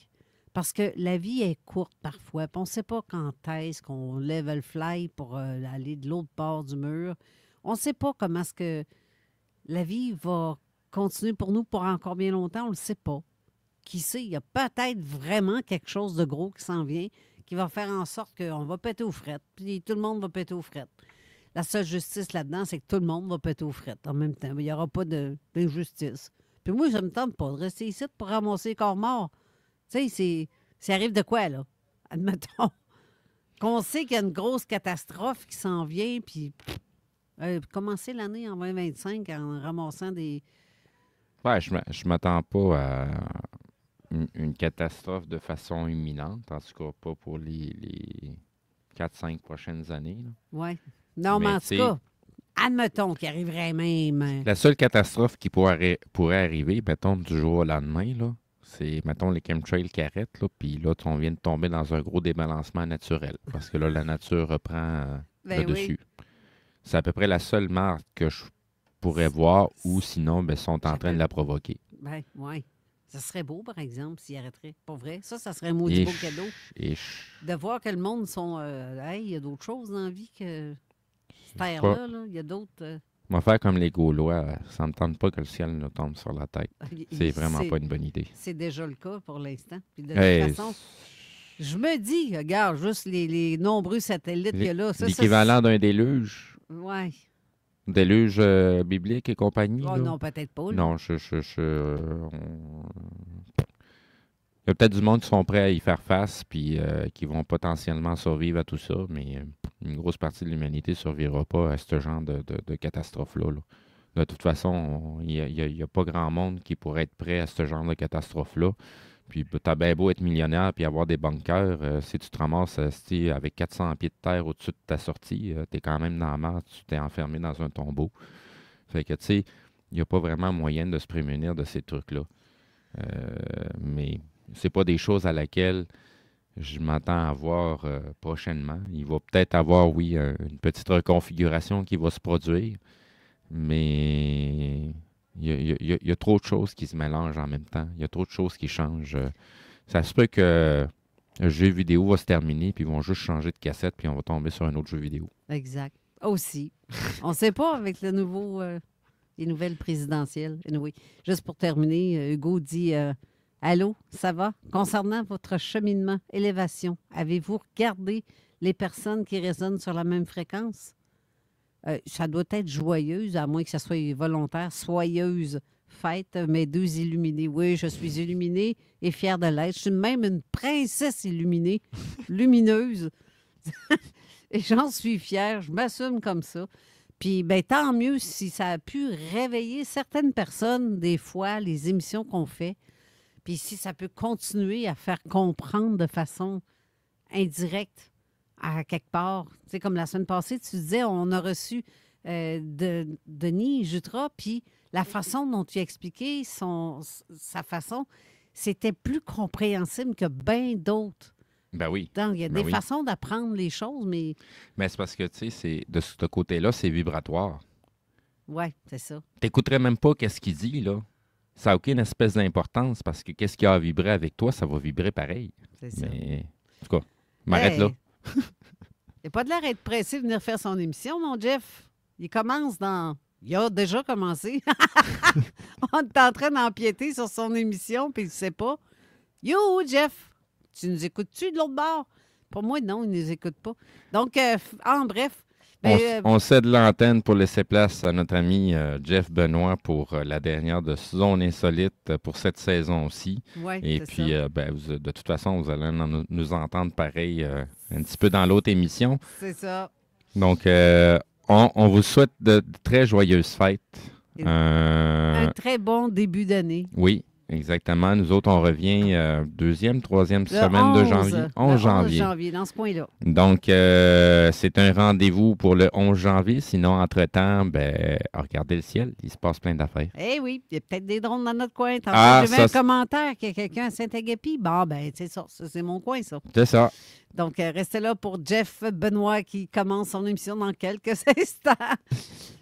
parce que la vie est courte parfois. On ne sait pas quand est-ce qu'on level fly pour aller de l'autre bord du mur. On ne sait pas comment est-ce que la vie va continuer pour nous pour encore bien longtemps. On ne le sait pas. Qui sait, il y a peut-être vraiment quelque chose de gros qui s'en vient qui va faire en sorte qu'on va péter aux frettes. Puis tout le monde va péter aux frettes. La seule justice là-dedans, c'est que tout le monde va péter aux frettes en même temps. Il n'y aura pas d'injustice. Puis moi, ça ne me tente pas de rester ici pour ramasser les corps morts. Tu sais, ça arrive de quoi, là? Admettons qu'on sait qu'il y a une grosse catastrophe qui s'en vient, puis commencer l'année en 2025 en ramassant des... Ouais, je m'attends pas à une catastrophe de façon imminente, en tout cas pas pour les 4-5 prochaines années. Oui. Non, mais en tout cas, admettons qu'il arriverait même. La seule catastrophe qui pourrait arriver, mettons, du jour au lendemain, là, c'est, mettons, les chemtrails qui arrêtent, là, puis là, on vient de tomber dans un gros débalancement naturel, parce que là, la nature reprend le dessus. Oui. C'est à peu près la seule marque que je pourrais voir, ou sinon, ben, sont en train de la provoquer. Ben, oui. Ça serait beau, par exemple, s'il arrêterait. Pour vrai, ça serait un maudit beau cadeau. De voir que le monde sont... hey, il y a d'autres choses dans la vie que cette terre-là. Là. Il y a d'autres... On va faire comme les Gaulois. Ça ne me tente pas que le ciel nous tombe sur la tête. C'est vraiment pas une bonne idée. C'est déjà le cas pour l'instant. Puis de toute façon, je me dis, regarde, juste les nombreux satellites qu'il y a là. L'équivalent d'un déluge. Oui. Déluge biblique et compagnie. Oh, non, peut-être pas. Là. Non, il y a peut-être du monde qui sont prêts à y faire face puis qui vont potentiellement survivre à tout ça, mais une grosse partie de l'humanité ne survivra pas à ce genre de catastrophe-là. Là. De toute façon, il n'y a pas grand monde qui pourrait être prêt à ce genre de catastrophe-là. Puis t'as bien beau être millionnaire puis avoir des bunkers, si tu te ramasses avec 400 pieds de terre au-dessus de ta sortie, t'es quand même dans la merde, tu t'es enfermé dans un tombeau. Fait que, tu sais, il n'y a pas vraiment moyen de se prémunir de ces trucs-là. Mais c'est pas des choses à laquelle je m'attends à voir prochainement. Il va peut-être avoir, oui, une petite reconfiguration qui va se produire, mais... Il y a trop de choses qui se mélangent en même temps. Il y a trop de choses qui changent. Ça se peut que le jeu vidéo va se terminer, puis ils vont juste changer de cassette, puis on va tomber sur un autre jeu vidéo. Exact. Aussi. On ne sait pas avec les nouvelles présidentielles. Anyway, juste pour terminer, Hugo dit allô, ça va? Concernant votre cheminement, élévation, avez-vous regardé les personnes qui résonnent sur la même fréquence? Ça doit être joyeuse, à moins que ça soit volontaire. Soyeuse fête, mes deux illuminés. Oui, je suis illuminée et fière de l'être. Je suis même une princesse illuminée, lumineuse. Et j'en suis fière. Je m'assume comme ça. Puis, ben, tant mieux si ça a pu réveiller certaines personnes, des fois, les émissions qu'on fait. Puis si ça peut continuer à faire comprendre de façon indirecte à quelque part. Tu sais, comme la semaine passée, tu disais, on a reçu Denis Jutras, puis la façon dont tu as expliqué sa façon, c'était plus compréhensible que bien d'autres. Ben oui. Donc, il y a des façons d'apprendre les choses, mais... Mais c'est parce que, tu sais, de ce côté-là, c'est vibratoire. Oui, c'est ça. Tu n'écouterais même pas qu'est-ce qu'il dit, là. Ça n'a aucune espèce d'importance, parce que qu'est-ce qui a vibré avec toi, ça va vibrer pareil. C'est ça. Mais, en tout cas, m'arrête là. Il n'y a pas de l'air d'être pressé de venir faire son émission, mon Jeff. Il commence dans... Il a déjà commencé. On est en train d'empiéter sur son émission, puis il ne sait pas. Yo, Jeff, tu nous écoutes-tu de l'autre bord? Pour moi, non, il ne nous écoute pas. Donc, en bref... On cède l'antenne pour laisser place à notre ami Jeff Benoît pour la dernière de Zone Insolite pour cette saison aussi. Ouais, et puis, de toute façon, vous allez nous entendre pareil un petit peu dans l'autre émission. C'est ça. Donc, on vous souhaite de très joyeuses fêtes. Un très bon début d'année. Oui. exactement. Nous autres, on revient deuxième, troisième semaine de janvier. 11 janvier. 11 janvier, dans ce coin-là. Donc, c'est un rendez-vous pour le 11 janvier. Sinon, entre-temps, regardez le ciel. Il se passe plein d'affaires. Eh oui, il y a peut-être des drones dans notre coin. J'ai vu un commentaire qu'il y a quelqu'un à Saint-Agapi. Bon, c'est ça. C'est mon coin, ça. C'est ça. Donc, restez là pour Jeff Benoît qui commence son émission dans quelques instants.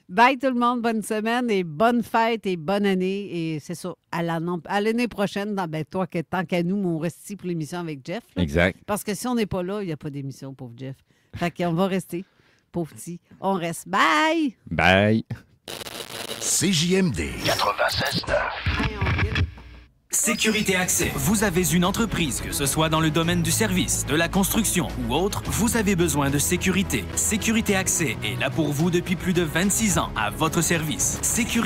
Bye tout le monde, bonne semaine et bonne fête et bonne année. Et c'est ça, à l'année prochaine, toi, tant qu'à nous, on reste ici pour l'émission avec Jeff. Là. Exact. Parce que si on n'est pas là, il n'y a pas d'émission, pauvre Jeff. Fait qu'on va rester, pauvre petit. On reste. Bye! Bye! CJMD 96.9. Sécurité Accès. Vous avez une entreprise, que ce soit dans le domaine du service, de la construction ou autre, vous avez besoin de sécurité. Sécurité Accès est là pour vous depuis plus de 26 ans à votre service. Sécurité